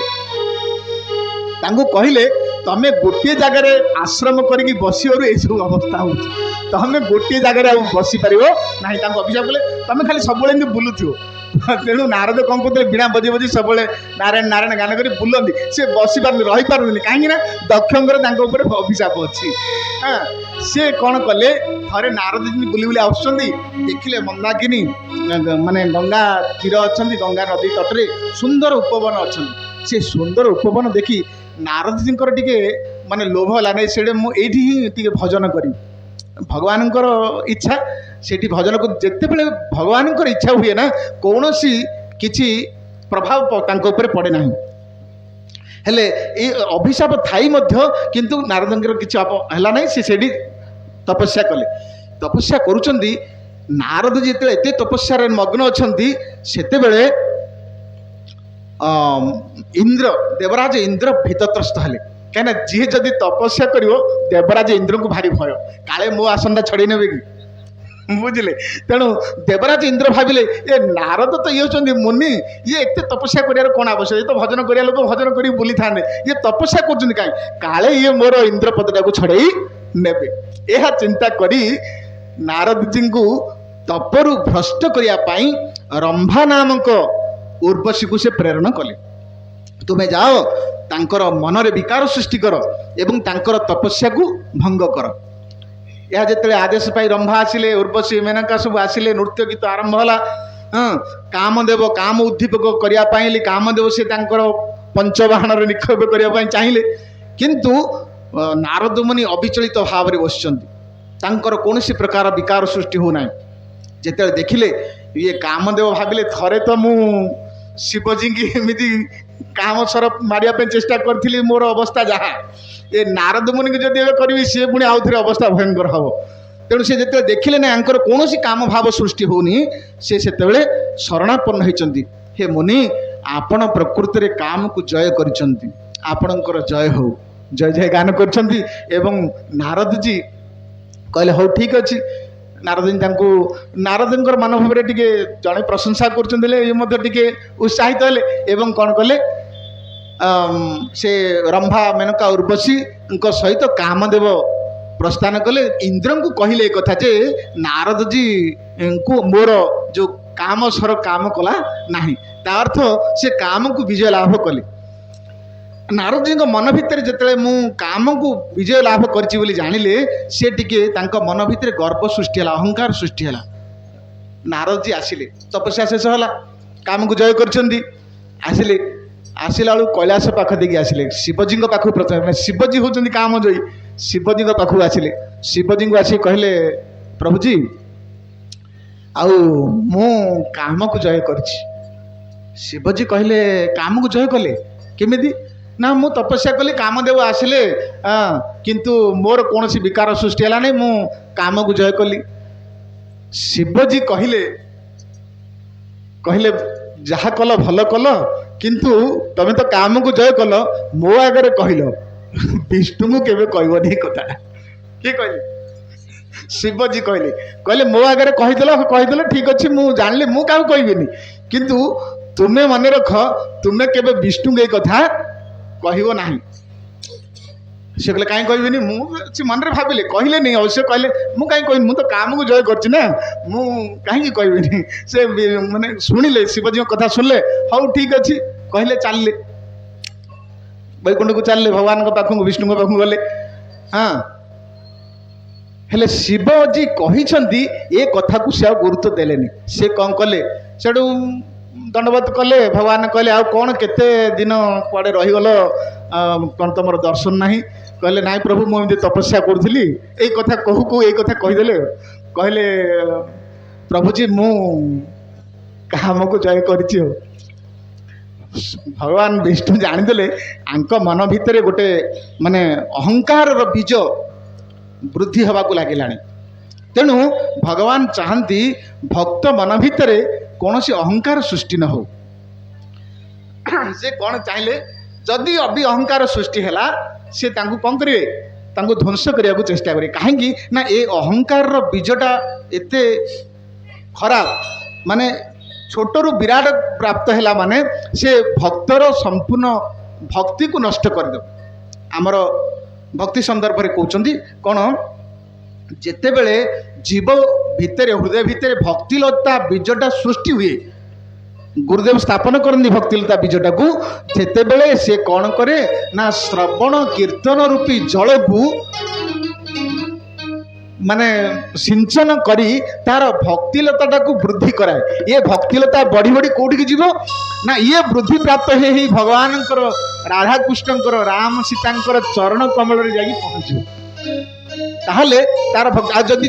তাঁকু কহিলে তুমি গোটিয়ে জায়গায় আশ্রম করিকি বসিবারু এইসব অবস্থা হচ্ছে তুমি গোটিয়ে জায়গায় বসি পারিব না। তাঁকু অভিশাপ কলে তুমি খালি সবুলে এমনি বুলুথিব। তেণু নারদ কম করতে বীণা বজি বজি সবুলে নারায়ণ নারায়ণ গান করে বুলନ୍ତି সে বসি পারুনি রহিপারুনি কাହିଁକି না দক্ষଙ୍କର ତାଙ୍କ ଉପରେ ଅଭିଶାପ ଅଛି। হ্যাঁ সে କ'ଣ କଲେ ଥରେ ନାରଦ ଯେମିତି ବୁଲି ବୁଲି ଆସୁଛନ୍ତି ଦେଖିଲେ ମନ୍ଦାକିନୀ ମାନେ ଗଙ୍ଗା ତୀର ଅଛନ୍ତି ଗଙ୍ଗା ନଦୀ ତଟରେ ସୁନ୍ଦର ଉପବନ ଅଛନ୍ତି। ସେ ସୁନ୍ଦର ଉପବନ ଦେଖି ନାରଦଜୀଙ୍କର ଟିକେ ମାନେ ଲୋଭ ହେଲା ନାହିଁ ସେଠି ମୁଁ ଏଇଠି ହିଁ ଟିକେ ଭଜନ କରିବି। ଭଗବାନଙ୍କର ଇଚ୍ଛା ସେଠି ଭଜନ କରୁ। ଯେତେବେଳେ ଭଗବାନଙ୍କର ଇଚ୍ଛା ହୁଏ ନା କୌଣସି କିଛି ପ୍ରଭାବ ତାଙ୍କ ଉପରେ ପଡ଼େ ନାହିଁ। ହେଲେ ଏଇ ଅଭିଶାପ ଥାଇ ମଧ୍ୟ କିନ୍ତୁ ନାରଦଙ୍କର କିଛି ହେଲା ନାହିଁ। ସେ ସେଠି ତପସ୍ୟା କଲେ। ତପସ୍ୟା କରୁଛନ୍ତି ନାରଦ ଯେତେବେଳେ ଏତେ ତପସ୍ୟାରେ ମଗ୍ନ ଅଛନ୍ତି ସେତେବେଳେ ଇନ୍ଦ୍ର ଦେବରାଜ ଇନ୍ଦ୍ର ଭୀତତ୍ରସ୍ତ ହେଲେ। କାହିଁକିନା ଯିଏ ଯଦି ତପସ୍ୟା କରିବ ଦେବରାଜ ଇନ୍ଦ୍ରଙ୍କୁ ଭାରି ଭୟ କାଳେ ମୋ ଆସନଟା ଛଡ଼େଇ ନେବେ କି ବୁଝିଲେ। ତେଣୁ ଦେବରାଜ ଇନ୍ଦ୍ର ଭାବିଲେ ଏ ନାରଦ ତ ଇଏ ହେଉଛନ୍ତି ମୁନି ଇଏ ଏତେ ତପସ୍ୟା କରିବାର କ'ଣ ଆବଶ୍ୟକ ଇଏ ତ ଭଜନ କରିବା ଲୋକ ଭଜନ କରିକି ବୁଲିଥାନ୍ତେ ଇଏ ତପସ୍ୟା କରୁଛନ୍ତି କାହିଁ କାଳେ ଇଏ ମୋର ଇନ୍ଦ୍ରପଦଟାକୁ ଛଡ଼େଇ ନେବେ। ଏହା ଚିନ୍ତା କରି ନାରଦଜୀଙ୍କୁ ତପରୁ ଭ୍ରଷ୍ଟ କରିବା ପାଇଁ ରମ୍ଭା ନାମକ ଉର୍ବଶୀକୁ ସେ ପ୍ରେରଣ କଲେ। ତୁମେ ଯାଅ ତାଙ୍କର ମନରେ ବିକାର ସୃଷ୍ଟି କର ଏବଂ ତାଙ୍କର ତପସ୍ୟାକୁ ଭଙ୍ଗ କର। ଏହା ଯେତେବେଳେ ଆଦେଶ ପାଇ ରମ୍ଭା ଆସିଲେ ଉର୍ବଶୀ ମେନକା ସବୁ ଆସିଲେ ନୃତ୍ୟ ଗୀତ ଆରମ୍ଭ ହେଲା। କାମଦେବ କାମ ଉଦ୍ଦୀପକ କରିବା ପାଇଁ ହେଲେ କାମଦେବ ସେ ତାଙ୍କର ପଞ୍ଚବାହନରେ ନିକ୍ଷେପ କରିବା ପାଇଁ ଚାହିଁଲେ କିନ୍ତୁ ନାରଦ ମୁନି ଅବିଚଳିତ ଭାବରେ ବସିଛନ୍ତି ତାଙ୍କର କୌଣସି ପ୍ରକାର ବିକାର ସୃଷ୍ଟି ହେଉନାହିଁ। ଯେତେବେଳେ ଦେଖିଲେ ଇଏ କାମଦେବ ଭାବିଲେ ଥରେ ତ ମୁଁ ଶିବଜୀଙ୍କି ଏମିତି କାମ ସର ମାରିବା ପାଇଁ ଚେଷ୍ଟା କରିଥିଲି ମୋର ଅବସ୍ଥା ଯାହା ଏ ନାରଦ ମୁନିକି ଯଦି ଏବେ କରିବି ସିଏ ପୁଣି ଆଉଥରେ ଅବସ୍ଥା ଭୟଙ୍କର ହେବ। ତେଣୁ ସେ ଯେତେବେଳେ ଦେଖିଲେ ନା ୟାଙ୍କର କୌଣସି କାମ ଭାବ ସୃଷ୍ଟି ହେଉନି ସେ ସେତେବେଳେ ଶରଣାପନ୍ନ ହୋଇଛନ୍ତି। ହେ ମୁନି ଆପଣ ପ୍ରକୃତରେ କାମକୁ ଜୟ କରିଛନ୍ତି ଆପଣଙ୍କର ଜୟ ହେଉ ଜୟ ଜୟ ଗାନ କରିଛନ୍ତି। ଏବଂ ନାରଦଜୀ କହିଲେ ହଉ ଠିକ୍ ଅଛି। ନାରଦଜୀ ତାଙ୍କୁ ନାରଦଙ୍କର ମନୋଭାବରେ ଟିକେ ଜଣେ ପ୍ରଶଂସା କରୁଛନ୍ତି ହେଲେ ଇଏ ମଧ୍ୟ ଟିକେ ଉତ୍ସାହିତ ହେଲେ ଏବଂ କ'ଣ କଲେ ସେ ରମ୍ଭା ମେନକା ଉର୍ବଶୀଙ୍କ ସହିତ କାମଦେବ ପ୍ରସ୍ଥାନ କଲେ। ଇନ୍ଦ୍ରଙ୍କୁ କହିଲେ ଏ କଥା ଯେ ନାରଦଜୀଙ୍କୁ ମୋର ଯେଉଁ କାମ ସର କାମ କଲା ନାହିଁ ତା ଅର୍ଥ ସେ କାମକୁ ବିଜୟ ଲାଭ କଲେ। ନାରଦଜୀଙ୍କ ମନ ଭିତରେ ଯେତେବେଳେ ମୁଁ କାମକୁ ବିଜୟ ଲାଭ କରିଛି ବୋଲି ଜାଣିଲେ ସେ ଟିକେ ତାଙ୍କ ମନ ଭିତରେ ଗର୍ବ ସୃଷ୍ଟି ହେଲା ଅହଙ୍କାର ସୃଷ୍ଟି ହେଲା। ନାରଦଜୀ ଆସିଲେ ତପସ୍ୟା ଶେଷ ହେଲା କାମକୁ ଜୟ କରିଛନ୍ତି ଆସିଲେ ଆସିଲା ବେଳକୁ କୈଳାସ ପାଖ ଦେଇକି ଆସିଲେ ଶିବଜୀଙ୍କ ପାଖକୁ ପ୍ରଥମେ ଶିବଜୀ ହେଉଛନ୍ତି କାମଜୟୀ ଶିବଜୀଙ୍କ ପାଖକୁ ଆସିଲେ ଶିବଜୀଙ୍କୁ ଆସିକି କହିଲେ ପ୍ରଭୁଜୀ ଆଉ ମୁଁ କାମକୁ ଜୟ କରିଛି। ଶିବଜୀ କହିଲେ କାମକୁ ଜୟ କଲେ କେମିତି ନା ମୁଁ ତପସ୍ୟା କଲି କାମଦେବ ଆସିଲେ କିନ୍ତୁ ମୋର କୌଣସି ବିକାର ସୃଷ୍ଟି ହେଲା ନାହିଁ ମୁଁ କାମକୁ ଜୟ କଲି। ଶିବଜୀ କହିଲେ କହିଲେ ଯାହା କଲ ଭଲ କଲ, କିନ୍ତୁ ତମେ ତ କାମକୁ ଜୟ କଲ, ମୋ ଆଗରେ କହିଲ, ବିଷ୍ଣୁଙ୍କୁ କେବେ କହିବନି ଏ କଥା। କିଏ କହିଲେ? ଶିବଜୀ କହିଲେ। କହିଲେ ମୋ ଆଗରେ କହିଦେଲ ଠିକ ଅଛି, ମୁଁ ଜାଣିଲି, ମୁଁ କାହାକୁ କହିବିନି, କିନ୍ତୁ ତୁମେ ମନେ ରଖ, ତୁମେ କେବେ ବିଷ୍ଣୁଙ୍କୁ ଏ କଥା କହିବ ନାହିଁ। ସେ କହିଲେ କାହିଁ କହିବିନି? ମୁଁ ମନରେ ଭାବିଲେ, କହିଲେନି ଅବଶ୍ୟ, କହିଲେ ମୁଁ କାହିଁ କହିବି, ମୁଁ ତ କାମକୁ ଜୟ କରିଛି ନା, ମୁଁ କାହିଁକି କହିବିନି। ସେ ମାନେ ଶୁଣିଲେ, ଶିବଜୀଙ୍କ କଥା ଶୁଣିଲେ, ହଉ ଠିକ ଅଛି କହିଲେ, ଚାଲିଲେ ବୈକୁଣ୍ଠକୁ, ଚାଲିଲେ ଭଗବାନଙ୍କ ପାଖକୁ, ବିଷ୍ଣୁଙ୍କ ପାଖକୁ ଗଲେ। ହଁ, ହେଲେ ଶିବଜୀ କହିଛନ୍ତି ଏ କଥାକୁ ସେ ଆଉ ଗୁରୁତ୍ୱ ଦେଲେନି। ସେ କ'ଣ କଲେ, ସେଠୁ ଦଣ୍ଡବତ କଲେ। ଭଗବାନ କହିଲେ ଆଉ କ'ଣ କେତେ ଦିନ କୁଆଡ଼େ ରହିଗଲ, କ'ଣ ତମର ଦର୍ଶନ ନାହିଁ? କହିଲେ ନାଇଁ ପ୍ରଭୁ, ମୁଁ ଏମିତି ତପସ୍ୟା କରୁଥିଲି। ଏଇ କଥା କହୁ କହୁ ଏଇ କଥା କହିଦେଲେ। କହିଲେ ପ୍ରଭୁଜୀ, ମୁଁ କାମକୁ ଜୟ କରିଛି। ଆଉ ଭଗବାନ ବିଷ୍ଣୁ ଜାଣିଦେଲେ ଆଙ୍କ ମନ ଭିତରେ ଗୋଟେ ମାନେ ଅହଙ୍କାରର ବୀଜ ବୃଦ୍ଧି ହେବାକୁ ଲାଗିଲାଣି। ତେଣୁ ଭଗବାନ ଚାହାନ୍ତି ଭକ୍ତ ମନ ଭିତରେ କୌଣସି ଅହଙ୍କାର ସୃଷ୍ଟି ନ ହଉ। ସେ କ'ଣ ଚାହିଁଲେ, ଯଦି ଅହଙ୍କାର ସୃଷ୍ଟି ହେଲା, ସେ ତାଙ୍କୁ କ'ଣ କରିବେ, ତାଙ୍କୁ ଧ୍ୱଂସ କରିବାକୁ ଚେଷ୍ଟା କରିବେ। କାହିଁକି ନା ଏ ଅହଙ୍କାରର ବୀଜଟା ଏତେ ଖରାପ, ମାନେ ଛୋଟରୁ ବିରାଟ ପ୍ରାପ୍ତ ହେଲା ମାନେ ସେ ଭକ୍ତର ସମ୍ପୂର୍ଣ୍ଣ ଭକ୍ତିକୁ ନଷ୍ଟ କରିଦେବ। ଆମର ଭକ୍ତି ସନ୍ଦର୍ଭରେ କହୁଛନ୍ତି କ'ଣ, ଯେତେବେଳେ ଜୀବ ଭିତରେ, ହୃଦୟ ଭିତରେ ଭକ୍ତିଲତା ବୀଜଟା ସୃଷ୍ଟି ହୁଏ, ଗୁରୁଦେବ ସ୍ଥାପନ କରନ୍ତି ଭକ୍ତିଲତା ବୀଜଟାକୁ, ସେତେବେଳେ ସେ କ'ଣ କରେ ନା ଶ୍ରବଣ କୀର୍ତ୍ତନ ରୂପୀ ଜଳକୁ ମାନେ ସିଞ୍ଚନ କରି ତାର ଭକ୍ତିଲତାଟାକୁ ବୃଦ୍ଧି କରାଏ। ଇଏ ଭକ୍ତିଲତା ବଢ଼ି ବଢ଼ି କୋଉଠିକି ଯିବ ନା, ଇଏ ବୃଦ୍ଧି ପ୍ରାପ୍ତ ହେଇ ଭଗବାନଙ୍କର, ରାଧାକୃଷ୍ଣଙ୍କର, ରାମ ସୀତାଙ୍କର ଚରଣ କମଳରେ ଯାଇକି ପହଞ୍ଚିବ। ତାହେଲେ ତାର ଆଉ ଯଦି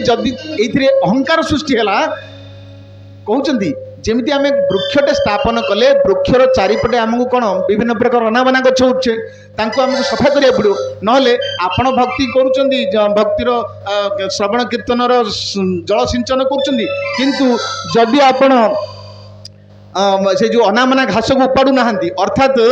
ଏଇଥିରେ ଅହଙ୍କାର ସୃଷ୍ଟି ହେଲା, କହୁଛନ୍ତି ଯେମିତି ଆମେ ବୃକ୍ଷଟେ ସ୍ଥାପନ କଲେ, ବୃକ୍ଷର ଚାରିପଟେ ଆମକୁ କ'ଣ ବିଭିନ୍ନ ପ୍ରକାର ଅନାବନା ଗଛ ଉଠେ, ତାଙ୍କୁ ଆମକୁ ସଫା କରିବାକୁ ପଡ଼ିବ। ନହେଲେ ଆପଣ ଭକ୍ତି କରୁଛନ୍ତି, ଭକ୍ତିର ଶ୍ରବଣ କୀର୍ତ୍ତନର ଜଳ ସିଞ୍ଚନ କରୁଛନ୍ତି, କିନ୍ତୁ ଯଦି ଆପଣ ସେ ଯେଉଁ ଅନାବନା ଘାସକୁ ଉପାଡ଼ୁ ନାହାନ୍ତି, ଅର୍ଥାତ୍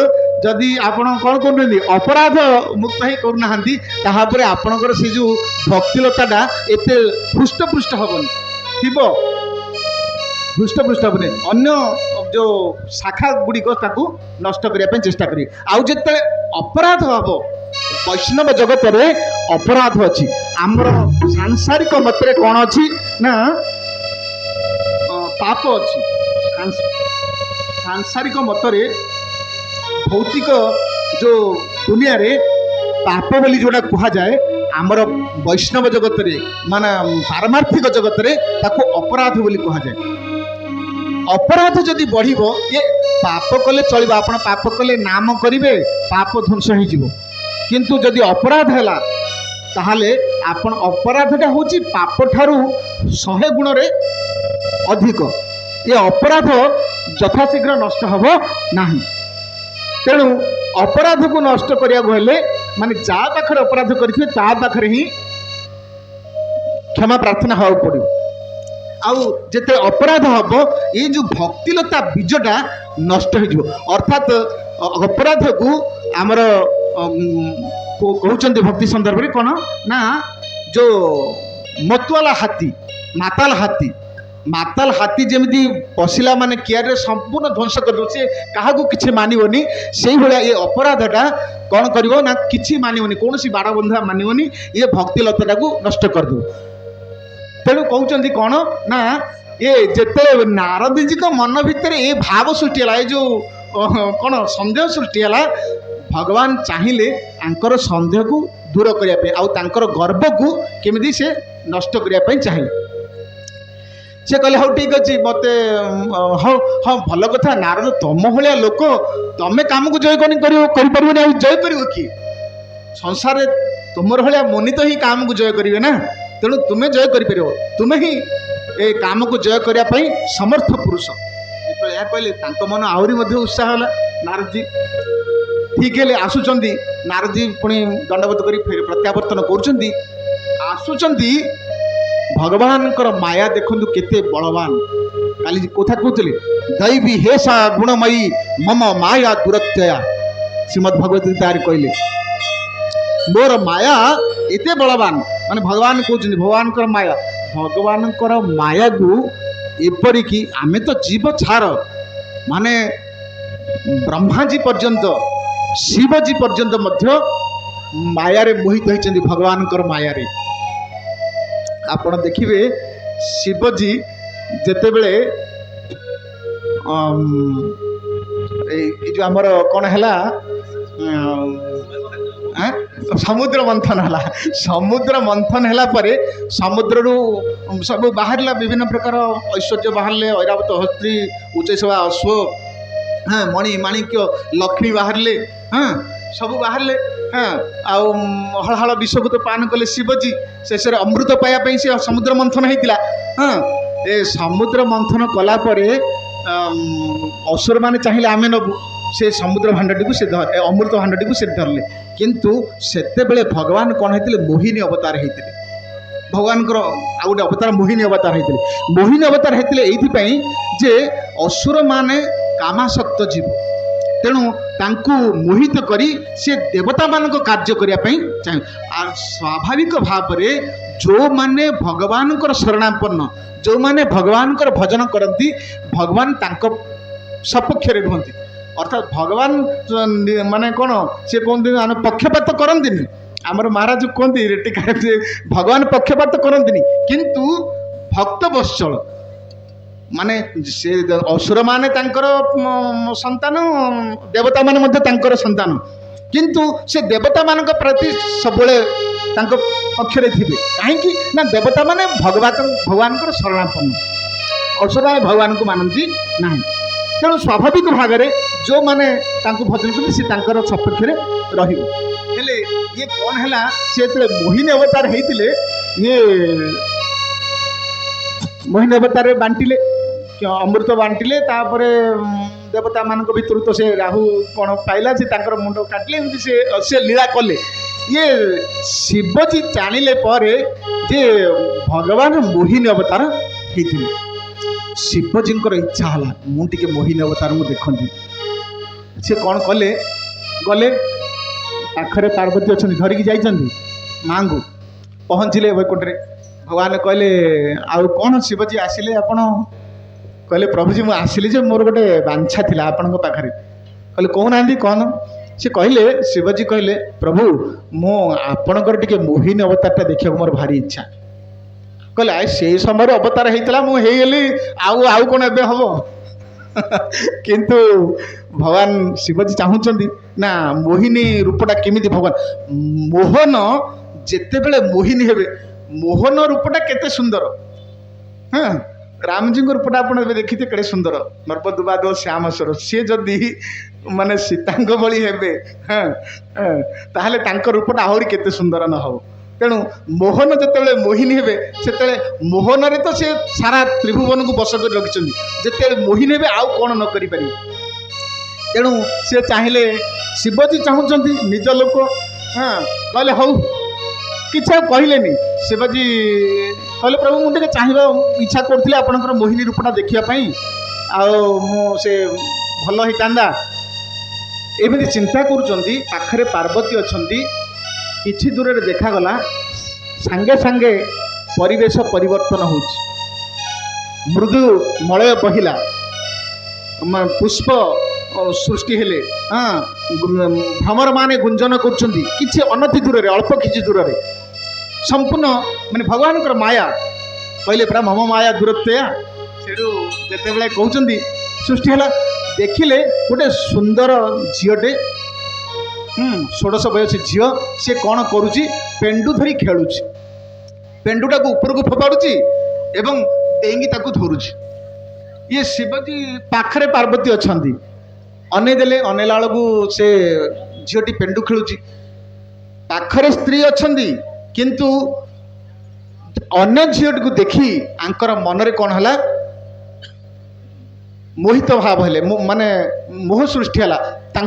ଯଦି ଆପଣ କ'ଣ କରୁନାହାନ୍ତି, ଅପରାଧ ମୁକ୍ତ ହିଁ କରୁନାହାନ୍ତି, ତାହାପରେ ଆପଣଙ୍କର ସେ ଯେଉଁ ଭକ୍ତିଲତାଟା ଏତେ ହୃଷ୍ଟପୃଷ୍ଟ ହେବନି, ଥିବ ହୃଷ୍ଟପୃଷ୍ଟ ହେବନି, ଅନ୍ୟ ଯେଉଁ ଶାଖା ଗୁଡ଼ିକ ତାକୁ ନଷ୍ଟ କରିବା ପାଇଁ ଚେଷ୍ଟା କରିବେ। ଆଉ ଯେତେବେଳେ ଅପରାଧ ହେବ, ବୈଷ୍ଣବ ଜଗତରେ ଅପରାଧ ଅଛି। ଆମର ସାଂସାରିକ ମତରେ କ'ଣ ଅଛି ନା ପାପ ଅଛି। ସାଂସାରିକ ମତରେ, ଭୌତିକ ଯେଉଁ ଦୁନିଆରେ ପାପ ବୋଲି ଯେଉଁଟା କୁହାଯାଏ, ଆମର ବୈଷ୍ଣବ ଜଗତରେ ମାନେ ପାରମାର୍ଥିକ ଜଗତରେ ତାକୁ ଅପରାଧ ବୋଲି କୁହାଯାଏ। ଅପରାଧ ଯଦି ବଢ଼ିବ, ଏ ପାପ କଲେ ଚଳିବ, ଆପଣ ପାପ କଲେ ନାମ କରିବେ, ପାପ ଧ୍ୱଂସ ହେଇଯିବ। କିନ୍ତୁ ଯଦି ଅପରାଧ ହେଲା, ତାହେଲେ ଆପଣ, ଅପରାଧଟା ହେଉଛି ପାପଠାରୁ 100 ଗୁଣରେ ଅଧିକ। ଏ ଅପରାଧ ଯଥାଶୀଘ୍ର ନଷ୍ଟ ହେବ ନାହିଁ। ତେଣୁ ଅପରାଧକୁ ନଷ୍ଟ କରିବାକୁ ହେଲେ, ମାନେ ଯାହା ପାଖରେ ଅପରାଧ କରିଥିବେ ତା ପାଖରେ ହିଁ କ୍ଷମା ପ୍ରାର୍ଥନା ହେବାକୁ ପଡ଼ିବ। ଆଉ ଯେତେ ଅପରାଧ ହେବ, ଏଇ ଯେଉଁ ଭକ୍ତିଲତା ବୀଜଟା ନଷ୍ଟ ହେଇଯିବ। ଅର୍ଥାତ୍ ଅପରାଧକୁ ଆମର କହୁଛନ୍ତି ଭକ୍ତି ସନ୍ଦର୍ଭରେ କ'ଣ ନା, ଯେଉଁ ମତୁଆଲା ହାତୀ, ମାତାଲ ହାତୀ ଯେମିତି ପଶିଲା ମାନେ କିଆରିରେ ସମ୍ପୂର୍ଣ୍ଣ ଧ୍ୱଂସ କରିଦେବ, ସେ କାହାକୁ କିଛି ମାନିବନି। ସେଇଭଳିଆ ଏ ଅପରାଧଟା କ'ଣ କରିବ ନା, କିଛି ମାନିବନି, କୌଣସି ବାଡ଼ ବନ୍ଧା ମାନିବନି, ଇଏ ଭକ୍ତିଲତାଟାକୁ ନଷ୍ଟ କରିଦେବ। ତେଣୁ କହୁଛନ୍ତି କ'ଣ ନା, ଏ ଯେତେ ନାରଦଜୀଙ୍କ ମନ ଭିତରେ ଏ ଭାବ ସୃଷ୍ଟି ହେଲା, ଏ ଯେଉଁ କ'ଣ ସନ୍ଦେହ ସୃଷ୍ଟି ହେଲା, ଭଗବାନ ଚାହିଁଲେ ତାଙ୍କର ସନ୍ଦେହକୁ ଦୂର କରିବା ପାଇଁ, ଆଉ ତାଙ୍କର ଗର୍ବକୁ କେମିତି ସେ ନଷ୍ଟ କରିବା ପାଇଁ ଚାହିଁଲେ। ସେ କହିଲେ ହଉ ଠିକ୍ ଅଛି, ମୋତେ ହଁ ଭଲ କଥା, ନାରଦ ତମ ଭଳିଆ ଲୋକ, ତମେ କାମକୁ ଜୟ କରିପାରିବନି, ଆଉ ଜୟ କରିବ କି? ସଂସାରରେ ତୁମର ଭଳିଆ ମୁନି ତ ହିଁ କାମକୁ ଜୟ କରିବେ ନା, ତେଣୁ ତୁମେ ଜୟ କରିପାରିବ, ତୁମେ ହିଁ ଏ କାମକୁ ଜୟ କରିବା ପାଇଁ ସମର୍ଥ ପୁରୁଷ। ଯେତେବେଳେ ଏହା କହିଲେ, ତାଙ୍କ ମନ ଆହୁରି ମଧ୍ୟ ଉତ୍ସାହ ହେଲା। ନାରଦଜୀ ଠିକ୍ ହେଲେ ଆସୁଛନ୍ତି, ନାରଦଜୀ ପୁଣି ଦଣ୍ଡବତ କରି ପ୍ରତ୍ୟାବର୍ତ୍ତନ କରୁଛନ୍ତି। ଆସୁଛନ୍ତି, ଭଗବାନଙ୍କର ମାୟା ଦେଖନ୍ତୁ କେତେ ବଳବାନ। କାଲି କଥା କହୁଥିଲେ, दैवी हेषा गुणमयी मम माया दुरत्यया। श्रीमद् भगवत गीतार कहले मोर माया एते बलवान माने भगवान कहते भगवान माया भगवान माया को एपरिकी आमे तो जीव छार माने ब्रह्माजी पर्यंत शिवजी पर्यंत मध्य मायारे मोहित होइछन्ति भगवान मायारे। आपण देखिबे शिवजी जेतेबेले जो आमर कौन है समुद्र मंथन है समुद्र मंथन है समुद्र सब बाहर विभिन्न प्रकार ऐश्वर्य बाहर ऐरावत हस्त्री उच्चैसभा अश्व हाँ मणि माणिक्य लक्ष्मी बाहर हाँ सब बाहर हाँ आउ हलहल विष को तो पान कले शिवजी शेष अमृत पाइबापी से समुद्र मंथन होता हाँ ए समुद्र मंथन कलापर असुर मैंने चाहिए आम नबू से समुद्र भाण्डी को अमृत भाण्डी को धरले किंतु सेते बेले भगवान कौन होते मोहिनी अवतार होते भगवान आ गए अवतार मोहिनी अवतार होते मोहिनी अवतार होते ये जे असुर माने कामासक्त जीव तेणु तांकु मोहित करी से देवता मान कार्य करने चाहे स्वाभाविक भाव में जो माने भगवान शरणापन्न जो माने भगवान भजन करती भगवान तांको सपक्ष रुहति अर्थात भगवान माने कौन से कहते पक्षपात करती आमर महाराज कहते टीका भगवान पक्षपात करती किंतु भक्त वत्सल माने से असुर माने तांकर संतान देवता माने मध्य तांकर संतान किंतु से देवता मान प्रति सब पक्षरे थे कहीं ना देवता माने भगवान शरणापन्न असुर माने भगवान को मानती ना तेणु स्वाभाविक भाग में जो मैंने भजन करते सी सपक्ष रे ये कौन है सी मोहिनी अवतार होते ये मोहिनी अवतार बांटिले अमृत बांटिले तापर देवता मान भितर तो से राहु कौन पाइला से मुंड काटिले से लीला कले ये शिवजी जानिले जे भगवान मोहिनी अवतार होते शिवजी इच्छा है मुझे मोहिनी अवतार मुझे देखती सी कौन कले गले पाखरे पार्वती अच्छा धरिकी जाइंट माँ को पहुँचले वैकुंठे भगवान कहले आउ कौन शिवजी आसिले आपण कहले प्रभुजी मुझे आसिली जे मोर गोटे बांछा थिला आपण पाखरे कहले कहना कौन से कहले शिवजी कहले प्रभु मो आपणकर टिके मोहिनी अवतारटा देखा मोर भारी इच्छा कहले आए से समय अवतार होता मुझे आउ आउ कौन एबे हम किंतु भगवान शिवजी चाहूँगी ना मोहिनी रूपटा केमिति भगवान मोहन जेते बेले मोहिनी हेबे मोहन रूपटा केते सुंदर हाँ रामजी रूपटा आप देखते केड़े सुंदर नर्बदुबाद श्याम स्वर सी जदि माने सीतांग भली हेबे हाँ ताहले तांको रूपटा आहरी केते सुंदर न हो तेणु मोहन जिते मोहिनी हेबे से मोहन रे तो से सारा त्रिभुवन को बस कर रखिंट जिते मोहिनी हेबे आउ कौन न करि पारि तेणु से चाहिए शिवजी चाहूँगी निज लोक हाँ कहले हौ किसी कहले शिवजी कहले प्रभु मुझे चाहिए इच्छा करुँगी आपंकर मोहिनी रूपटा देखापी से भल होता एमती चिंता करुँच पाखरे पार्वती अच्छा किछि दूर देखागला सांगे सांगे परिवेश परिवर्तन हो मृदु मलय बहिला पुष्प सृष्टि हेले हाँ भ्रमर माने गुंजन कर अनति दूर अल्प किछि दूर संपूर्ण माने भगवान माया कहले पूरा मम माया दूरत्वया सेठू जिते कहते सृष्टि है देखिले गोटे सुंदर झीटे 16 बयस झील सी कौन करुच्ची पेंडु धरी खेलुची पेंडुटा को ऊपर को फोपाड़ुची एवं डेंगी ताकू धरुची ये शिवजी पाखरे पार्वती अच्छा अनेदेले अनेला बेलू से झीटी पेंडु खेलुची पाखरे स्त्री अच्छा किंतु अन्य झीटी को देखी आंकर मनरे कौन है मोहित भाव हेले माने मोह सृष्टि है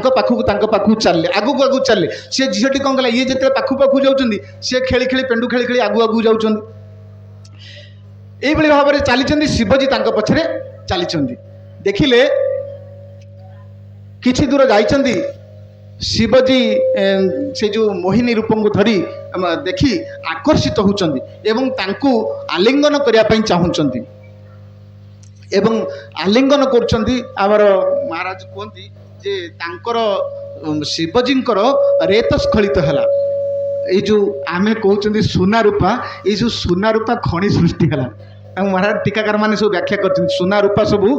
पाखु चलले आगू आगू चलले सी झीटी कौन कला ये जिते पाखु पाखु जाऊँगी सी खेली खेली पेंडु खेली खेली आगू आगू जाऊँगी भाव में चली शिवजी पछरे चली ଦେଖିଲେ କିଛି ଦୂର ଯାଇଛନ୍ତି ଶିବଜୀ ସେ ଯେଉଁ ମୋହିନୀ ରୂପଙ୍କୁ ଧରି ଦେଖି ଆକର୍ଷିତ ହେଉଛନ୍ତି ଏବଂ ତାଙ୍କୁ ଆଲିଙ୍ଗନ କରିବା ପାଇଁ ଚାହୁଁଛନ୍ତି ଏବଂ ଆଲିଙ୍ଗନ କରୁଛନ୍ତି। ଆମର ମହାରାଜ କୁହନ୍ତି ଯେ ତାଙ୍କର ଶିବଜୀଙ୍କର ରେତ ସ୍ଖଳିତ ହେଲା। ଏଇ ଯେଉଁ ଆମେ କହୁଛନ୍ତି ସୁନା ରୂପା, ଏଇ ଯେଉଁ ସୁନା ରୂପା ଖଣି ସୃଷ୍ଟି ହେଲା। ତାଙ୍କୁ ମହାରାଜ ଟୀକାକାର ମାନେ ସବୁ ବ୍ୟାଖ୍ୟା କରିଛନ୍ତି ସୁନା ରୂପା ସବୁ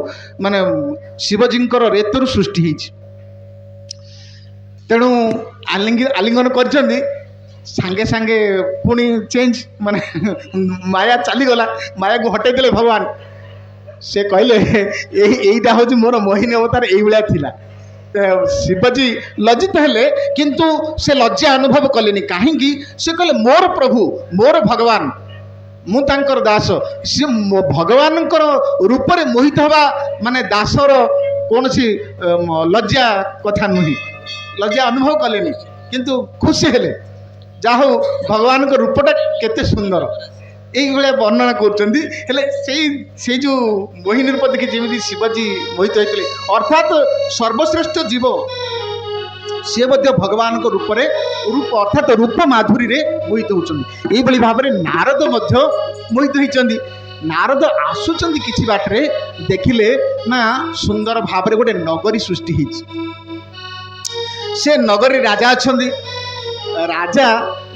ମାନେ ଶିବଜୀଙ୍କର ରେତରୁ ସୃଷ୍ଟି ହେଇଛି। ତେଣୁ ଆଲିଙ୍ଗନ କରିଛନ୍ତି, ସାଙ୍ଗେ ସାଙ୍ଗେ ପୁଣି ଚେଞ୍ଜ ମାନେ ମାୟା ଚାଲିଗଲା, ମାୟାକୁ ହଟେଇ ଦେଲେ ଭଗବାନ। ସେ କହିଲେ ଏଇଟା ହେଉଛି ମୋର ମୋହିନୀ ଅବତାର, ଏଇଭଳିଆ ଥିଲା। ଶିବଜୀ ଲଜ୍ଜିତ ହେଲେ କିନ୍ତୁ ସେ ଲଜ୍ଜା ଅନୁଭବ କଲେନି। କାହିଁକି? ସେ କହିଲେ ମୋର ପ୍ରଭୁ, ମୋର ଭଗବାନ, ମୁଁ ତାଙ୍କର ଦାସ। ସେ ଭଗବାନଙ୍କର ରୂପରେ ମୋହିତ ହେବା ମାନେ ଦାସର କୌଣସି ଲଜ୍ଜା କଥା ନୁହେଁ। ଲଜ୍ଜା ଅନୁଭବ କଲେନି କିନ୍ତୁ ଖୁସି ହେଲେ, ଯାହା ହଉ ଭଗବାନଙ୍କ ରୂପଟା କେତେ ସୁନ୍ଦର, এইভাবে বর্ণনা করছেন। হলে সেই যে মোহিনী রূপ দেখি যেমি শিবজী মোহিত হয়েছিল, অর্থাৎ সর্বশ্রেষ্ঠ জীব সে ভগবান রূপরে রূপ অর্থাৎ রূপ মাধুরী মোহিত হচ্ছেন। এইভাবে ভাবে নারদ মোহিত হয়েছেন। নারদ আসুচার কিছু বাটরে দেখিলে না সুন্দর ভাবে গোটে নগরী সৃষ্টি হয়েছে। সে নগরী রাজা অনেক। রাজা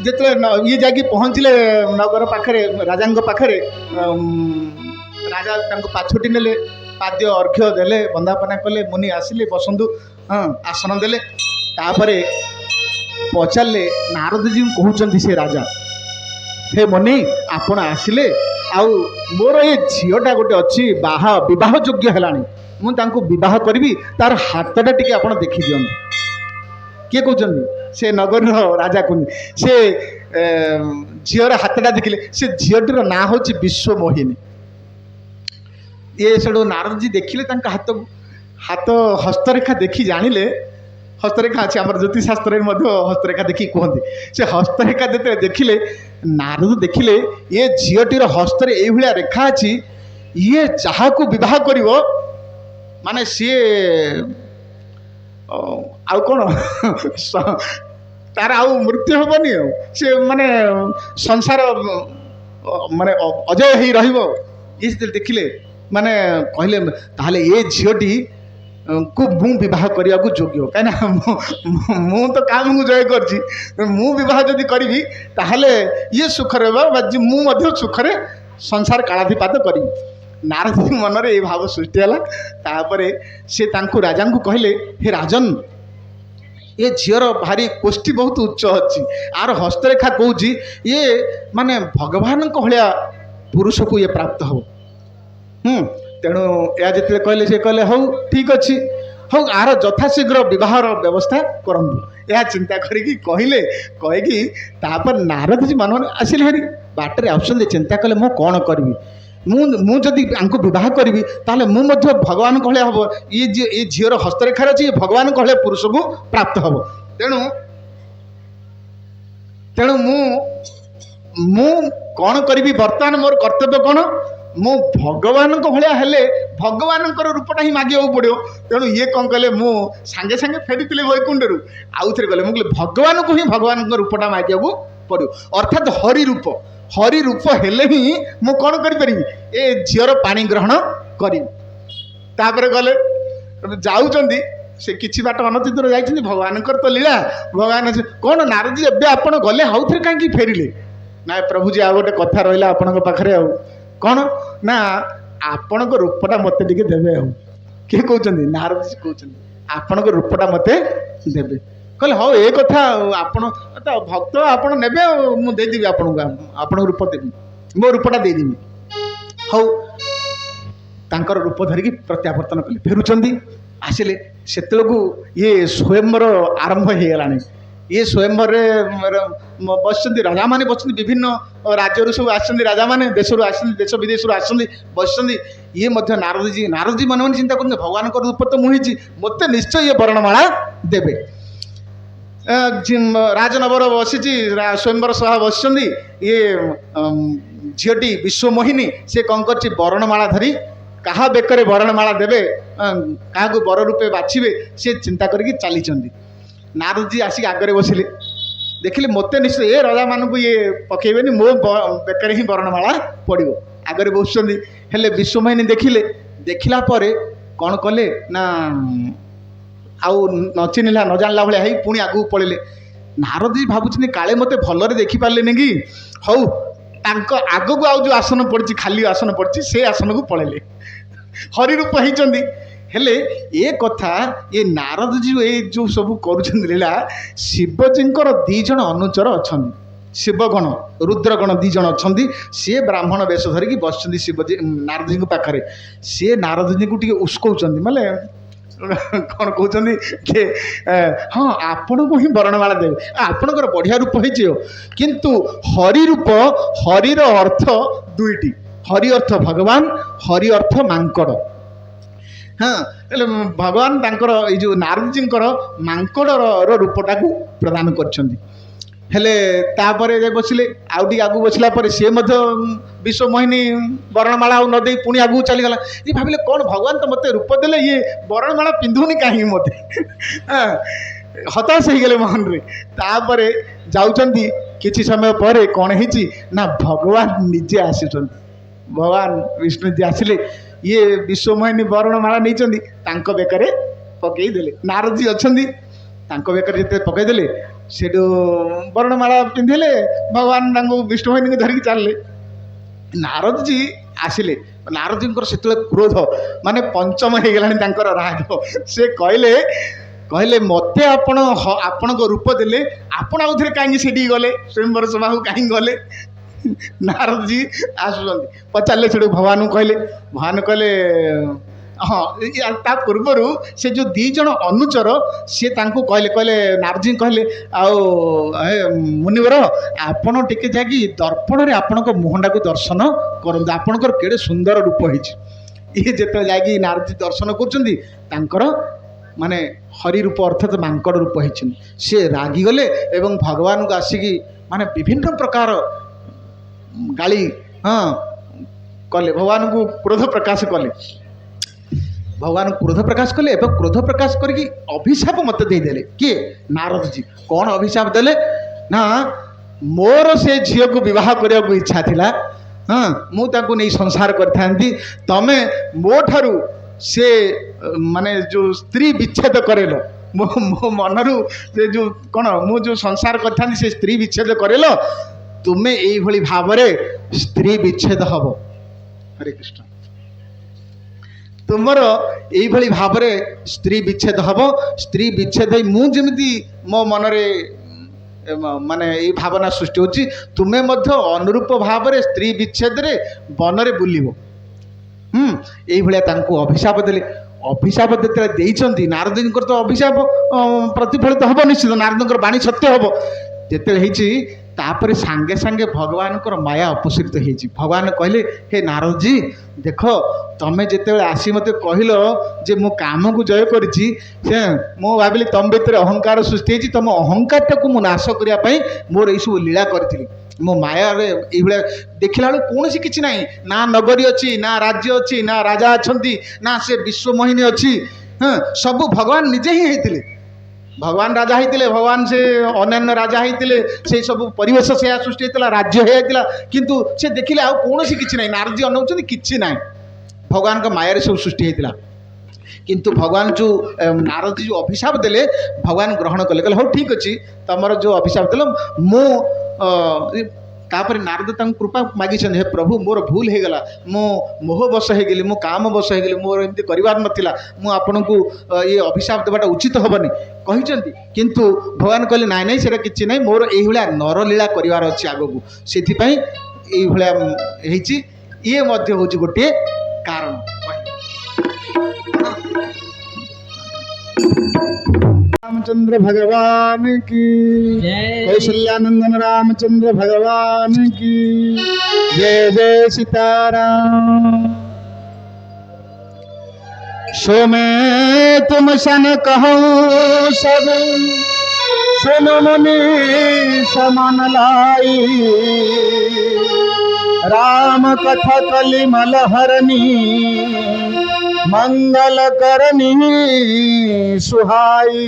যেতে ইয়ে যাই পৌঁছলে নগর পাখে রাজাঙ্ক পাখে, রাজা তাঁকু পাছুটি নেলে, পাদ্ୟ অর্ঘ্য দেলে, বন্দাপনা কলে, মুনি আসলে বসন্তু, আসন দেলে। তাপরে পচারে নারদজী কହୁଛନ୍ତି সে রাজা, হে মুনি আপন আসলে, আউ মোর এ ঝিওটা গোটে অছি বিবাহ যোগ্য হেলানি, মু তাঁকু বিবাহ করিবি, তার হাতটা টিকে আপন দেখি দিয়ন্তু। কিଏ କହୁଛନ୍ତି? ସେ ନଗରୀର ରାଜା କୁହନ୍ତି। ସେ ଝିଅର ହାତଟା ଦେଖିଲେ, ସେ ଝିଅଟିର ନାଁ ହେଉଛି ବିଶ୍ୱମୋହିନୀ। ଇଏ ସେଠୁ ନାରଦଜୀ ଦେଖିଲେ ତାଙ୍କ ହାତକୁ, ହାତ ହସ୍ତରେଖା ଦେଖି ଜାଣିଲେ, ହସ୍ତରେଖା ଅଛି ଆମର ଜ୍ୟୋତିଷଶାସ୍ତ୍ରରେ ମଧ୍ୟ ହସ୍ତରେଖା ଦେଖି କୁହନ୍ତି। ସେ ହସ୍ତରେଖା ଯେତେବେଳେ ଦେଖିଲେ, ନାରଦ ଦେଖିଲେ ଏ ଝିଅଟିର ହସ୍ତରେ ଏଇଭଳିଆ ରେଖା ଅଛି, ଇଏ ଯାହାକୁ ବିବାହ କରିବ ମାନେ ସିଏ ଆଉ କ'ଣ ତାର ଆଉ ମୃତ୍ୟୁ ହେବନି, ଆଉ ସେ ମାନେ ସଂସାର ମାନେ ଅଜୟ ହେଇ ରହିବ। ଇଏ ଯେତେବେଳେ ଦେଖିଲେ ମାନେ କହିଲେ ତାହେଲେ ଏ ଝିଅଟି କୁ ମୁଁ ବିବାହ କରିବାକୁ ଯୋଗ୍ୟ, କାହିଁକିନା ମୁଁ ତ କାମକୁ ଜୟ କରିଛି, ମୁଁ ବିବାହ ଯଦି କରିବି ତାହେଲେ ଇଏ ସୁଖରେ ରହିବ, ମୁଁ ମଧ୍ୟ ସୁଖରେ ସଂସାର କାଳାଧିପାତ କରିବି। ନାରଦଙ୍କ ମନରେ ଏ ଭାବ ସୃଷ୍ଟି ହେଲା। ତାପରେ ସେ ତାଙ୍କୁ ରାଜାଙ୍କୁ କହିଲେ, ହେ ରାଜନ, ଏ ଝିଅର ଭାରି କୋଷ୍ଠୀ ବହୁତ ଉଚ୍ଚ ଅଛି, ଆର ହସ୍ତରେଖା କହୁଛି ଇଏ ମାନେ ଭଗବାନଙ୍କ ଭଳିଆ ପୁରୁଷକୁ ଇଏ ପ୍ରାପ୍ତ ହେବ। ତେଣୁ ଏହା ଯେତେବେଳେ କହିଲେ, ସେ କହିଲେ ହଉ ଠିକ୍ ଅଛି, ହଉ ଆର ଯଥାଶୀଘ୍ର ବିବାହର ବ୍ୟବସ୍ଥା କରନ୍ତୁ। ଏହା ଚିନ୍ତା କରିକି କହିକି ତାପରେ ନାରଦଜୀ ମନେ ମନେ ଆସିଲେ ହେରି। ବାଟରେ ଆସୁଛନ୍ତି, ଚିନ୍ତା କଲେ ମୁଁ କ'ଣ କରିବି, ମୁଁ ଯଦି ଆଙ୍କୁ ବିବାହ କରିବି ତାହେଲେ ମୁଁ ମଧ୍ୟ ଭଗବାନଙ୍କ ଭଳିଆ ହେବ। ଏ ଝିଅର ହସ୍ତରେଖାରେ ଅଛି, ଭଗବାନଙ୍କ ଭଳିଆ ପୁରୁଷକୁ ପ୍ରାପ୍ତ ହେବ। ତେଣୁ ମୁଁ କ'ଣ କରିବି? ବର୍ତ୍ତମାନ ମୋର କର୍ତ୍ତବ୍ୟ କ'ଣ? ମୁଁ ଭଗବାନଙ୍କ ଭଳିଆ ହେଲେ ଭଗବାନଙ୍କର ରୂପଟା ହିଁ ମାଗିବାକୁ ପଡ଼ିବ। ତେଣୁ ଇଏ କ'ଣ କଲେ, ମୁଁ ସାଙ୍ଗେ ସାଙ୍ଗେ ଫେରିଥିଲେ ବୈକୁଣ୍ଠରୁ, ଆଉଥରେ ଗଲେ। ମୁଁ କହିଲି ଭଗବାନଙ୍କୁ ହିଁ ଭଗବାନଙ୍କ ରୂପଟା ମାଗିବାକୁ ପଡ଼ିବ, ଅର୍ଥାତ୍ ହରି ରୂପ ହେଲେ ହିଁ ମୁଁ କ'ଣ କରିପାରିବି? ଏ ଝିଅର ପାଣି ଗ୍ରହଣ କରିବି। ତାପରେ ଗଲେ, ଯାଉଛନ୍ତି, ସେ କିଛି ବାଟ ଅନତିଦୂର ଯାଇଛନ୍ତି। ଭଗବାନଙ୍କର ତ ଲୀଳା, ଭଗବାନ କ'ଣ ନାରଦଜୀ ଏବେ ଆପଣ ଗଲେ, ଆଉଥରେ କାହିଁକି ଫେରିଲେ? ନା ପ୍ରଭୁଜୀ ଆଉ ଗୋଟେ କଥା ରହିଲା ଆପଣଙ୍କ ପାଖରେ। ଆଉ କ'ଣ ନା ଆପଣଙ୍କ ରୂପଟା ମୋତେ ଟିକେ ଦେବେ। ଆଉ କିଏ କହୁଛନ୍ତି? ନାରଦଜୀ କହୁଛନ୍ତି ଆପଣଙ୍କ ରୂପଟା ମୋତେ ଦେବେ। କହିଲେ ହଉ ଏ କଥା, ଆଉ ଆପଣ ତ ଭକ୍ତ, ଆପଣ ନେବେ, ଆଉ ମୁଁ ଦେଇଦେବି ଆପଣଙ୍କୁ, ଆପଣଙ୍କ ରୂପ ଦେବି, ମୋ ରୂପଟା ଦେଇଦେବି। ହଉ, ତାଙ୍କର ରୂପ ଧରିକି ପ୍ରତ୍ୟାବର୍ତ୍ତନ କଲେ, ଫେରୁଛନ୍ତି। ଆସିଲେ, ସେତେବେଳକୁ ଇଏ ସ୍ୱୟଂବର ଆରମ୍ଭ ହେଇଗଲାଣି। ଇଏ ସ୍ୱୟଂବରରେ ବସିଛନ୍ତି, ରାଜାମାନେ ବସିଛନ୍ତି, ବିଭିନ୍ନ ରାଜ୍ୟରୁ ସବୁ ଆସିଛନ୍ତି, ରାଜାମାନେ ଦେଶରୁ ଆସିଛନ୍ତି, ଦେଶ ବିଦେଶରୁ ଆସିଛନ୍ତି, ବସିଛନ୍ତି। ଇଏ ମଧ୍ୟ ନାରଦଜୀ ମନେ ମନେ ଚିନ୍ତା କରୁଛନ୍ତି, ଭଗବାନଙ୍କ ରୂପ ତ ମୁଁ ହେଇଛି, ମୋତେ ନିଶ୍ଚୟ ଇଏ ବରଣମାଳା ଦେବେ। ରାଜନବର ବସିଛି, ସ୍ୱୟଂବର ସଭା ବସିଛନ୍ତି। ଇଏ ଝିଅଟି ବିଶ୍ୱମୋହିନୀ, ସେ କ'ଣ କରିଛି? ବରଣମାଳା ଧରି କାହା ବେକରେ ବରଣମାଳା ଦେବେ, କାହାକୁ ବର ରୂପେ ବାଛିବେ, ସେ ଚିନ୍ତା କରିକି ଚାଲିଛନ୍ତି। ନାରଦଜୀ ଆସିକି ଆଗରେ ବସିଲେ, ଦେଖିଲେ ମୋତେ ନିଶ୍ଚୟ ଏ ରାଜାମାନଙ୍କୁ ଇଏ ପକେଇବେନି, ମୋ ବେକରେ ହିଁ ବରଣମାଳା ପଡ଼ିବ। ଆଗରେ ବସୁଛନ୍ତି। ହେଲେ ବିଶ୍ୱମୋହିନୀ ଦେଖିଲା ପରେ କ'ଣ କଲେ ନା ଆଉ ନ ଚିହ୍ନିଲା ନ ଜାଣିଲା ଭଳିଆ ହେଇ ପୁଣି ଆଗକୁ ପଳେଇଲେ। ନାରଦଜୀ ଭାବୁଛନ୍ତି କାଳେ ମୋତେ ଭଲରେ ଦେଖିପାରିଲେନି କି, ହଉ ତାଙ୍କ ଆଗକୁ ଆଉ ଯେଉଁ ଆସନ ପଡ଼ିଛି, ଖାଲି ଆସନ ପଡ଼ିଛି, ସେ ଆସନକୁ ପଳେଇଲେ। ହରିରୂପ ହେଇଛନ୍ତି। ହେଲେ ଏ କଥା ଏ ନାରଦଜୀ ଏ ଯେଉଁ ସବୁ କରୁଛନ୍ତି ଲୀଳା, ଶିବଜୀଙ୍କର 2 ଜଣ ଅନୁଚର ଅଛନ୍ତି, ଶିବଗଣ ରୁଦ୍ରଗଣ 2 ଜଣ ଅଛନ୍ତି। ସିଏ ବ୍ରାହ୍ମଣ ବେଶ ଧରିକି ବସିଛନ୍ତି ଶିବଜୀ ନାରଦଜୀଙ୍କ ପାଖରେ। ସିଏ ନାରଦଜୀଙ୍କୁ ଟିକେ ଉସ୍କଉଛନ୍ତି, ମାନେ କ'ଣ କହୁଛନ୍ତି ଯେ ହଁ ଆପଣଙ୍କୁ ହିଁ ବରଣମାଳା ଦେବେ, ଆପଣଙ୍କର ବଢ଼ିଆ ରୂପ ହେଇଛି। କିନ୍ତୁ ହରି ରୂପ, ହରିର ଅର୍ଥ 2ଟି। ହରି ଅର୍ଥ ଭଗବାନ, ହରି ଅର୍ଥ ମାଙ୍କଡ଼। ହଁ, ହେଲେ ଭଗବାନ ତାଙ୍କର ଏଇ ଯେଉଁ ନାରଦଜୀଙ୍କର ମାଙ୍କଡ଼ର ରୂପଟାକୁ ପ୍ରଦାନ କରିଛନ୍ତି। ହେଲେ ତାପରେ ବସିଲେ, ଆଉ ଟିକେ ଆଗକୁ ବସିଲା ପରେ ସିଏ ମଧ୍ୟ ବିଶ୍ୱମୋହିନୀ ବରଣମାଳା ଆଉ ନ ଦେଇ ପୁଣି ଆଗକୁ ଚାଲିଗଲା। ଇଏ ଭାବିଲେ କ'ଣ ଭଗବାନ ତ ମୋତେ ରୂପ ଦେଲେ, ଇଏ ବରଣମାଳା ପିନ୍ଧୁନି କାହିଁକି ମୋତେ, ହତାଶ ହେଇଗଲେ ମନରେ। ତାପରେ ଯାଉଛନ୍ତି, କିଛି ସମୟ ପରେ କ'ଣ ହେଇଛି ନା ଭଗବାନ ନିଜେ ଆସିଛନ୍ତି। ଭଗବାନ ବିଷ୍ଣୁଜୀ ଆସିଲେ, ଇଏ ବିଶ୍ୱମୋହିନୀ ବରଣମାଳା ନେଇଛନ୍ତି, ତାଙ୍କ ବେକରେ ପକେଇଦେଲେ। ନାରଦଜୀ ଅଛନ୍ତି, ତାଙ୍କ ବେକରେ ଯେତେବେଳେ ପକେଇଦେଲେ, ସେଠୁ ବରଣମାଳା ପିନ୍ଧିଲେ। ଭଗବାନ ତାଙ୍କୁ ବିଷ୍ଣୁମୋହିନୀଙ୍କୁ ଧରିକି ଚାଲିଲେ। ନାରଦଜୀ ଆସିଲେ, ନାରଦଜୀଙ୍କର ସେତେବେଳେ କ୍ରୋଧ ମାନେ ପଞ୍ଚମ ହେଇଗଲାଣି ତାଙ୍କର ରାଗ। ସେ କହିଲେ ମୋତେ ଆପଣଙ୍କ ରୂପ ଦେଲେ, ଆପଣ ଆଉଥରେ କାହିଁକି ସେଠିକି ଗଲେ, ସ୍ୱୟଂବର ସଭାକୁ କାହିଁକି ଗଲେ? ନାରଦଜୀ ଆସୁଛନ୍ତି, ପଚାରିଲେ। ସେଠୁ ଭଗବାନଙ୍କୁ କହିଲେ, ଭଗବାନ କହିଲେ ହଁ। ତା ପୂର୍ବରୁ ସେ ଯେଉଁ 2 ଜଣ ଅନୁଚର ସିଏ ତାଙ୍କୁ କହିଲେ ନାରଦଜୀ କହିଲେ, ଆଉ ମୁନିବର ଆପଣ ଟିକେ ଯାଇକି ଦର୍ପଣରେ ଆପଣଙ୍କ ମୁହଁଟାକୁ ଦର୍ଶନ କରନ୍ତୁ, ଆପଣଙ୍କର କେଡ଼େ ସୁନ୍ଦର ରୂପ ହେଇଛି। ଇଏ ଯେତେବେଳେ ଯାଇକି ନାରଦଜୀ ଦର୍ଶନ କରୁଛନ୍ତି, ତାଙ୍କର ମାନେ ହରି ରୂପ ଅର୍ଥାତ୍ ମାଙ୍କଡ଼ ରୂପ ହେଇଛନ୍ତି। ସେ ରାଗିଗଲେ ଏବଂ ଭଗବାନଙ୍କୁ ଆସିକି ମାନେ ବିଭିନ୍ନ ପ୍ରକାର ଗାଳି କଲେ, ଭଗବାନଙ୍କୁ କ୍ରୋଧ ପ୍ରକାଶ କଲେ। ଏବଂ କ୍ରୋଧ ପ୍ରକାଶ କରିକି ଅଭିଶାପ ମୋତେ ଦେଇଦେଲେ। କିଏ? ନାରଦଜୀ। କ'ଣ ଅଭିଶାପ ଦେଲେ ନା ମୋର ସେ ଝିଅକୁ ବିବାହ କରିବାକୁ ଇଚ୍ଛା ଥିଲା, ମୁଁ ତାକୁ ନେଇ ସଂସାର କରିଥାନ୍ତି, ତମେ ମୋ ଠାରୁ ସେ ମାନେ ଯେଉଁ ସ୍ତ୍ରୀ ବିଚ୍ଛେଦ କରେଇଲ, ମୋ ମନରୁ ସେ ଯେଉଁ କ'ଣ ମୁଁ ଯେଉଁ ସଂସାର କରିଥାନ୍ତି ସେ ସ୍ତ୍ରୀ ବିଚ୍ଛେଦ କରେଇଲ, ତୁମେ ଏଇଭଳି ଭାବରେ ସ୍ତ୍ରୀ ବିଚ୍ଛେଦ ହବ। ହରେ କୃଷ୍ଣ। ତୁମର ଏଇଭଳି ଭାବରେ ସ୍ତ୍ରୀ ବିଚ୍ଛେଦ ହବ। ସ୍ତ୍ରୀ ବିଚ୍ଛେଦ ହେଇ ମୁଁ ଯେମିତି ମୋ ମନରେ ମାନେ ଏଇ ଭାବନା ସୃଷ୍ଟି ହେଉଛି, ତୁମେ ମଧ୍ୟ ଅନୁରୂପ ଭାବରେ ସ୍ତ୍ରୀ ବିଚ୍ଛେଦରେ ବନରେ ବୁଲିବ। ଏଇଭଳିଆ ତାଙ୍କୁ ଅଭିଶାପ ଦେଲେ। ଅଭିଶାପ ଯେତେବେଳେ ଦେଇଛନ୍ତି, ନାରଦଙ୍କର ତ ଅଭିଶାପ ପ୍ରତିଫଳିତ ହେବ ନିଶ୍ଚିତ, ନାରଦଙ୍କର ବାଣୀ ସତ୍ୟ ହେବ। ଯେତେବେଳେ ହେଇଛି, ତାପରେ ସାଙ୍ଗେ ସାଙ୍ଗେ ଭଗବାନଙ୍କର ମାୟା ଅପସୃତ ହେଇଛି। ଭଗବାନ କହିଲେ, ହେ ନାରଦଜୀ ଦେଖ, ତମେ ଯେତେବେଳେ ଆସି ମୋତେ କହିଲ ଯେ ମୁଁ କାମକୁ ଜୟ କରିଛି, ମୁଁ ଭାବିଲି ତମ ଭିତରେ ଅହଙ୍କାର ସୃଷ୍ଟି ହେଇଛି, ତମ ଅହଙ୍କାରଟାକୁ ମୁଁ ନାଶ କରିବା ପାଇଁ ମୋର ଏଇସବୁ ଲୀଳା କରିଥିଲି। ମୋ ମାୟାରେ ଏଇଭଳିଆ ଦେଖିଲା ବେଳକୁ କୌଣସି କିଛି ନାହିଁ, ନା ନଗରୀ ଅଛି, ନା ରାଜ୍ୟ ଅଛି, ନା ରାଜା ଅଛନ୍ତି, ନା ସେ ବିଶ୍ୱମୋହିନୀ ଅଛି। ସବୁ ଭଗବାନ ନିଜେ ହିଁ ହେଇଥିଲେ। ଭଗବାନ ରାଜା ହେଇଥିଲେ, ଭଗବାନ ସେ ଅନ୍ୟାନ୍ୟ ରାଜା ହେଇଥିଲେ, ସେଇ ସବୁ ପରିବେଶ ସେୟା ସୃଷ୍ଟି ହେଇଥିଲା, ରାଜ୍ୟ ହେଇଯାଇଥିଲା। କିନ୍ତୁ ସେ ଦେଖିଲେ ଆଉ କୌଣସି କିଛି ନାହିଁ, ନାରଦଜୀ ଅନଉଛନ୍ତି କିଛି ନାହିଁ, ଭଗବାନଙ୍କ ମାୟାରେ ସବୁ ସୃଷ୍ଟି ହେଇଥିଲା। କିନ୍ତୁ ଭଗବାନ ଯେଉଁ ନାରଦଜୀ ଯେଉଁ ଅଭିଶାପ ଦେଲେ, ଭଗବାନ ଗ୍ରହଣ କଲେ, କହିଲେ ହଉ ଠିକ୍ ଅଛି, ତମର ଯେଉଁ ଅଭିଶାପ ଦେଲ ମୁଁ ତାପରେ ନାରଦ ତାଙ୍କୁ କୃପା ମାଗିଛନ୍ତି, ହେ ପ୍ରଭୁ ମୋର ଭୁଲ ହେଇଗଲା, ମୁଁ ମୋହବଶ ହେଇଗଲି, ମୁଁ କାମବଶ ହେଇଗଲି, ମୋର ଏମିତି କରିବାର ନଥିଲା, ମୁଁ ଆପଣଙ୍କୁ ଏ ଅଭିଶାପ ଦେବାଟା ଉଚିତ ହେବନି କହିଛନ୍ତି। କିନ୍ତୁ ଭଗବାନ କହିଲେ ନାଇଁ ନାଇଁ ସେଇଟା କିଛି ନାହିଁ, ମୋର ଏଇଭଳିଆ ନରଲୀଳା କରିବାର ଅଛି ଆଗକୁ, ସେଥିପାଇଁ ଏଇଭଳିଆ ହେଇଛି। ଇଏ ମଧ୍ୟ ହେଉଛି ଗୋଟିଏ କାରଣ। रामचंद्र भगवान की कौशल्यानंदन रामचंद्र भगवान की जय जय सीताराम। सो मैं तुम सन कहो सब सुन मुनि समान लाई, राम कथा कलि मलहरणी मंगल करनी सुहाई।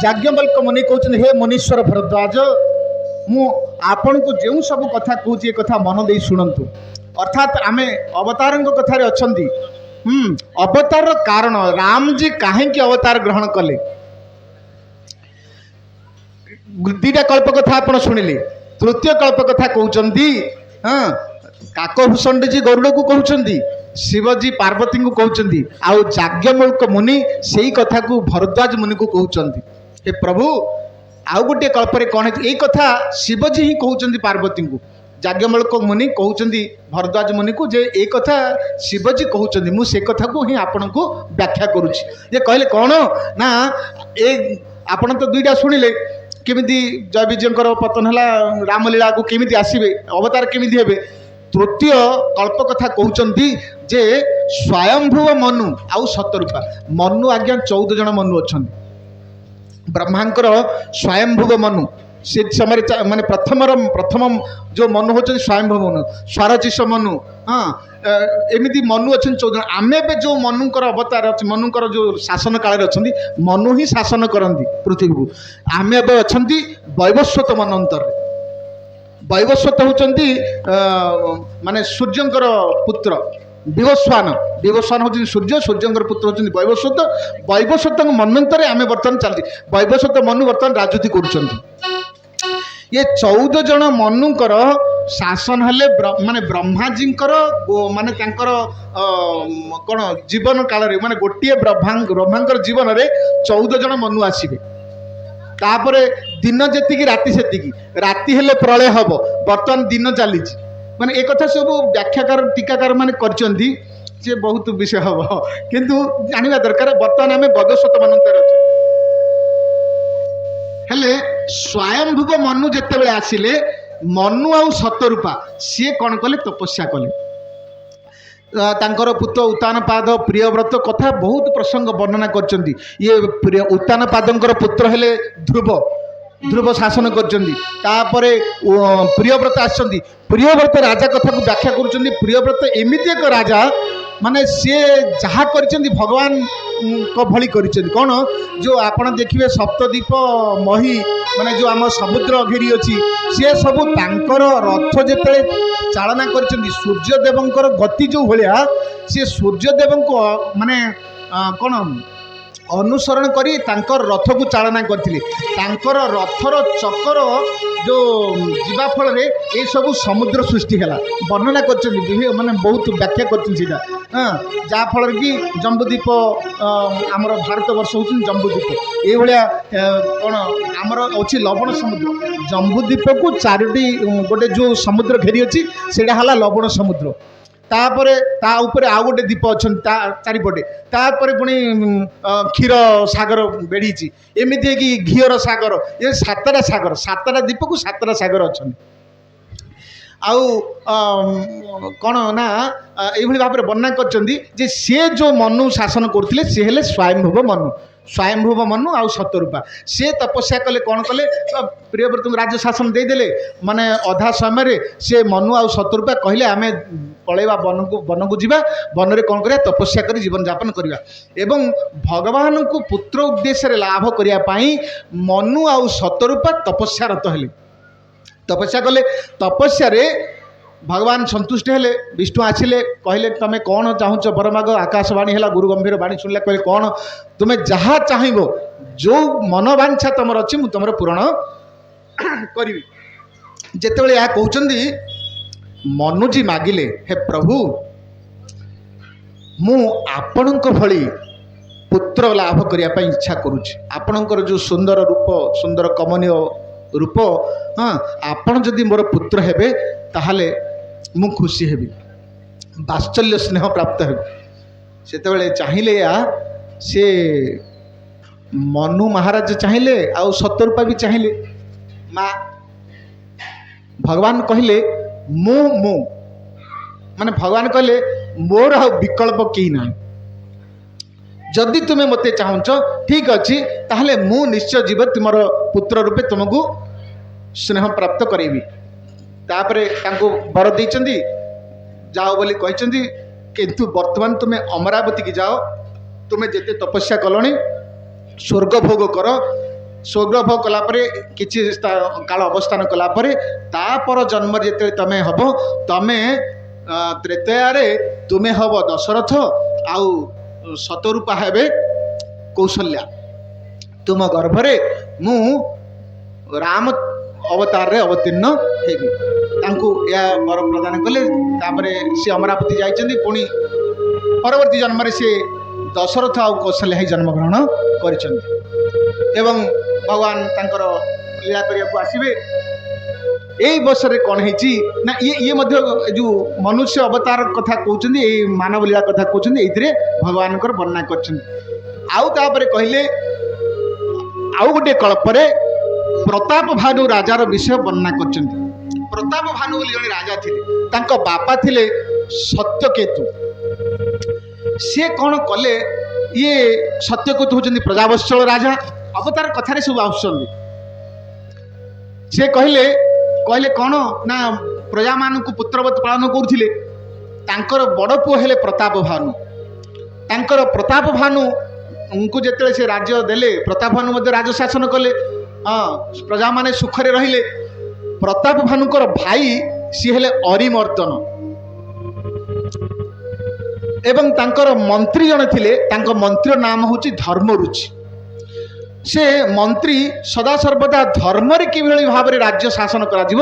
याज्ञवल्क्य मुनि कहते हे मुनीश्वर भरद्वाज मु आपण को जो सब कथा कहूँ ए कथा मन दे शुणु। अर्थात आमे अवतार कथार अच्छा अवतार कारण राम जी कहीं अवतार ग्रहण कले दीटा कल्प कथा आप शुणिले। तृतीय कल्प कथा कहते हाँ काकभूषण जी गरुड़ को कहते शिवजी पार्वती को कहते आउ याज्ञवल्क्य मुनि से कथा को भरद्वाज मुनि को कहते हे प्रभु आउ गोटे कल्परे कौन है ये कथा शिवजी ही कहते पार्वती को। याज्ञवल्क्य मुनि कहते भरद्वाज मुनि को जे एक कथा शिवजी कहते मुझे कथा को ही आपण को व्याख्या करुच्ची। ये कहले कौन ना ए आपण तो दुईटा शुणिले केमिति जय विजयकर पतन है रामलीला को केमिति आसबे अवतार केमिति हेबे। तृतीय कल्प कथा कहते जे स्वयंभुव मनु आउ शतरूपा मनु आज्ञा 14 जन मनु अच्छा ब्रह्मांकर स्वयंभुव मनु से समय माने प्रथम जो मनु होचन स्वयंभुव मनु स्वरचिष मनु हाँ एमती मनु अच्छा 14 आमे बे जो मनुकर अवतार अच्छे मनुकर जो शासन काल अच्छा मनु ही शासन करती पृथ्वी को। आमे ए अच्छा वैवस्वत मनंतर वैवस्वत होती माने सूर्यंकर पुत्र विवस्वान विवस्वान होती सूर्य सूर्यंकर पुत्र होती वैवस्वत वैवस्वत मनंतर आम बर्तमान चलती वैवस्वत मनु बर्तमान राजनीति कर ये 14 जन मनुकर शासन हेले माने ब्रह्माजी माने कौन जीवन काल माने गोटे ब्रह्मांकर जीवन में 14 जन मनु आसबे तापर दिन जी राति से राति हेले प्रलय हम बर्तमान दिन चली माने एक कथा सब व्याख्याकार टीकाकार माने करचंदी जे बहुत विषय हम किंतु जानिबा दरकार बर्तमान आम वैवस्वत मनंतर अच्छा हेले स्वयंभुव मनु जिते बड़े आसिले मनु आउ शतरूपा सी कौन कले तपस्या कले तांकर पुत्र उत्तानपाद प्रियव्रत कथा बहुत प्रसंग वर्णना करचंदी। ये उत्तानपादंकर पुत्र हेले ध्रुव ध्रुव शासन करचंदी तापरे प्रियव्रत आछंदी प्रियव्रत राजा कथा को व्याख्या करुचंदी। प्रियव्रत एमिति एक राजा माने सी जहाँ करचंदी भगवान को भली करचंदी कौन जो आपण देखिए सप्तद्वीप मही माने जो आम समुद्र घेरी अच्छी सी सब तांकर रथ जिते चालना करचंदी सूर्यदेवंकर गति जो भाया सी सूर्यदेव को माने कौन अनुसरण करी तांकर रथ को चालना करथिले तांकर रथर चक्कर जो जीवा फल रे ए सब समुद्र सृष्टि है वर्णना करछन माने बहुत व्याख्या करछन हाँ जहाँ फल कि जम्बूद्वीप आमर भारत वर्ष हूँ जम्बूद्वीप ये भाया कौन आमर अच्छी लवण समुद्र जम्बूद्वीप को चारोटी गोटे जो समुद्र घेरी अच्छी से लवण समुद्र तापरे ता ऊपर आउ गोटे द्वीप अच्छा चारिपटे तापर पुणी क्षीर सागर बेढ़ी एमती कि घीर सागर ये सातटा द्वीप को सातटा सागर अच्छा आउ कौन ना ये भाव में वर्णना कर सी जो मनु शासन करते सी हेले स्वयंभुव मनु आउ शतरूपा सी तपस्या कले कौन कले प्रियव्रत राज्य शासन देदेले माने अधा समय सी मनु आउ शतरूपा कहले आमे पलैबा वन को जीवा वन में कौन करिया तपस्या कर जीवन यापन करवा एवं भगवान को पुत्र उद्देश्य लाभ करने मनु आउ शतरूपा तपस्यारत हेले तपस्या कले तपस्या भगवान संतुष्ट हेले विष्णु आसिले कहले तमें कौन चाहूच बरमाग आकाशवाणी है गुरु गंभीर वाणी शुणिला कहले कौन तुम्हें जहाँ चाहब जो मनोवांछा तुम अच्छी मुझे तुम पूरण करी जिते यह कहते मनुजी मागिले हे प्रभु मु आपण भली पुत्र लाभ करने इच्छा करुच्ची आपणकर जो सुंदर रूप सुंदर कमनीय रूप हाँ आपण जदि मोर पुत्र हेबे ताहले मु खुशी हेबी वात्सल्य स्नेह प्राप्त हेबी से चाहिए या से मनु महाराज चाहिए आउ शतरूपा भी चाहिए माँ भगवान कहले मु मु माने भगवान कहले मोर आ विकल्प कहीं ना जदि तुम्हें मत चाहूच ठीक अच्छी ताहले मु निश्चय जीव तुम पुत्र रूपे तुमको ସ୍ନେହ ପ୍ରାପ୍ତ କରେଇବି। ତାପରେ ତାଙ୍କୁ ବର ଦେଇଛନ୍ତି, ଯାଅ ବୋଲି କହିଛନ୍ତି। କିନ୍ତୁ ବର୍ତ୍ତମାନ ତୁମେ ଅମରାବତୀ କି ଯାଅ, ତୁମେ ଯେତେ ତପସ୍ୟା କଲଣି ସ୍ୱର୍ଗ ଭୋଗ କର। ସ୍ୱର୍ଗ ଭୋଗ କଲା ପରେ କିଛି କାଳ ଅବସ୍ଥାନ କଲା ପରେ ତାପର ଜନ୍ମରେ ଯେତେବେଳେ ତମେ ହବ, ତମେ ତ୍ରେତୟାରେ ତୁମେ ହବ ଦଶରଥ, ଆଉ ଶତରୂପା ହେବେ କୌଶଲ୍ୟା। ତୁମ ଗର୍ଭରେ ମୁଁ ରାମ ଅବତାରରେ ଅବତୀର୍ଣ୍ଣ ହେବି। ତାଙ୍କୁ ଏହା ବର ପ୍ରଦାନ କଲେ। ତାପରେ ସେ ଅମରାବତୀ ଯାଇଛନ୍ତି। ପୁଣି ପରବର୍ତ୍ତୀ ଜନ୍ମରେ ସେ ଦଶରଥ ଆଉ କୌଶଲ୍ୟା ହିଁ ଜନ୍ମଗ୍ରହଣ କରିଛନ୍ତି। ଏବଂ ଭଗବାନ ତାଙ୍କର ଲୀଳା କରିବାକୁ ଆସିବେ। ଏଇ ବର୍ଷରେ କ'ଣ ହେଇଛି ନା, ଇଏ ମଧ୍ୟ ଯେଉଁ ମନୁଷ୍ୟ ଅବତାର କଥା କହୁଛନ୍ତି, ଏଇ ମାନବ ଲୀଳା କଥା କହୁଛନ୍ତି, ଏଇଥିରେ ଭଗବାନଙ୍କର ବର୍ଣ୍ଣନା କରିଛନ୍ତି। ଆଉ ତାପରେ କହିଲେ ଆଉ ଗୋଟିଏ କଳ୍ପରେ ପ୍ରତାପ ଭାନୁ ରାଜାର ବିଷୟ ବର୍ଣ୍ଣନା କରିଛନ୍ତି। ପ୍ରତାପ ଭାନୁ ବୋଲି ଜଣେ ରାଜା ଥିଲେ, ତାଙ୍କ ବାପା ଥିଲେ ସତ୍ୟକେତୁ। ସିଏ କ'ଣ କଲେ, ଇଏ ସତ୍ୟକେତୁ ହେଉଛନ୍ତି ପ୍ରଜାବତ୍ସଳ ରାଜା, ଅବତାର କଥାରେ ସବୁ ଆସୁଛନ୍ତି। ସେ କହିଲେ କ'ଣ ନା, ପ୍ରଜାମାନଙ୍କୁ ପୁତ୍ରବତ ପାଳନ କରୁଥିଲେ। ତାଙ୍କର ବଡ଼ ପୁଅ ହେଲେ ପ୍ରତାପ ଭାନୁ। ତାଙ୍କର ପ୍ରତାପ ଭାନୁଙ୍କୁ ଯେତେବେଳେ ସେ ରାଜ୍ୟ ଦେଲେ, ପ୍ରତାପ ଭାନୁ ମଧ୍ୟ ରାଜ ଶାସନ କଲେ। ପ୍ରଜାମାନେ ସୁଖରେ ରହିଲେ। ପ୍ରତାପ ଭାନୁଙ୍କର ଭାଇ ସିଏ ହେଲେ ଅରିମର୍ଦ୍ଦନ, ଏବଂ ତାଙ୍କର ମନ୍ତ୍ରୀ ଜଣେ ଥିଲେ, ତାଙ୍କ ମନ୍ତ୍ରୀର ନାମ ହେଉଛି ଧର୍ମରୁଚି। ସେ ମନ୍ତ୍ରୀ ସଦାସର୍ବଦା ଧର୍ମରେ କିଭଳି ଭାବରେ ରାଜ୍ୟ ଶାସନ କରାଯିବ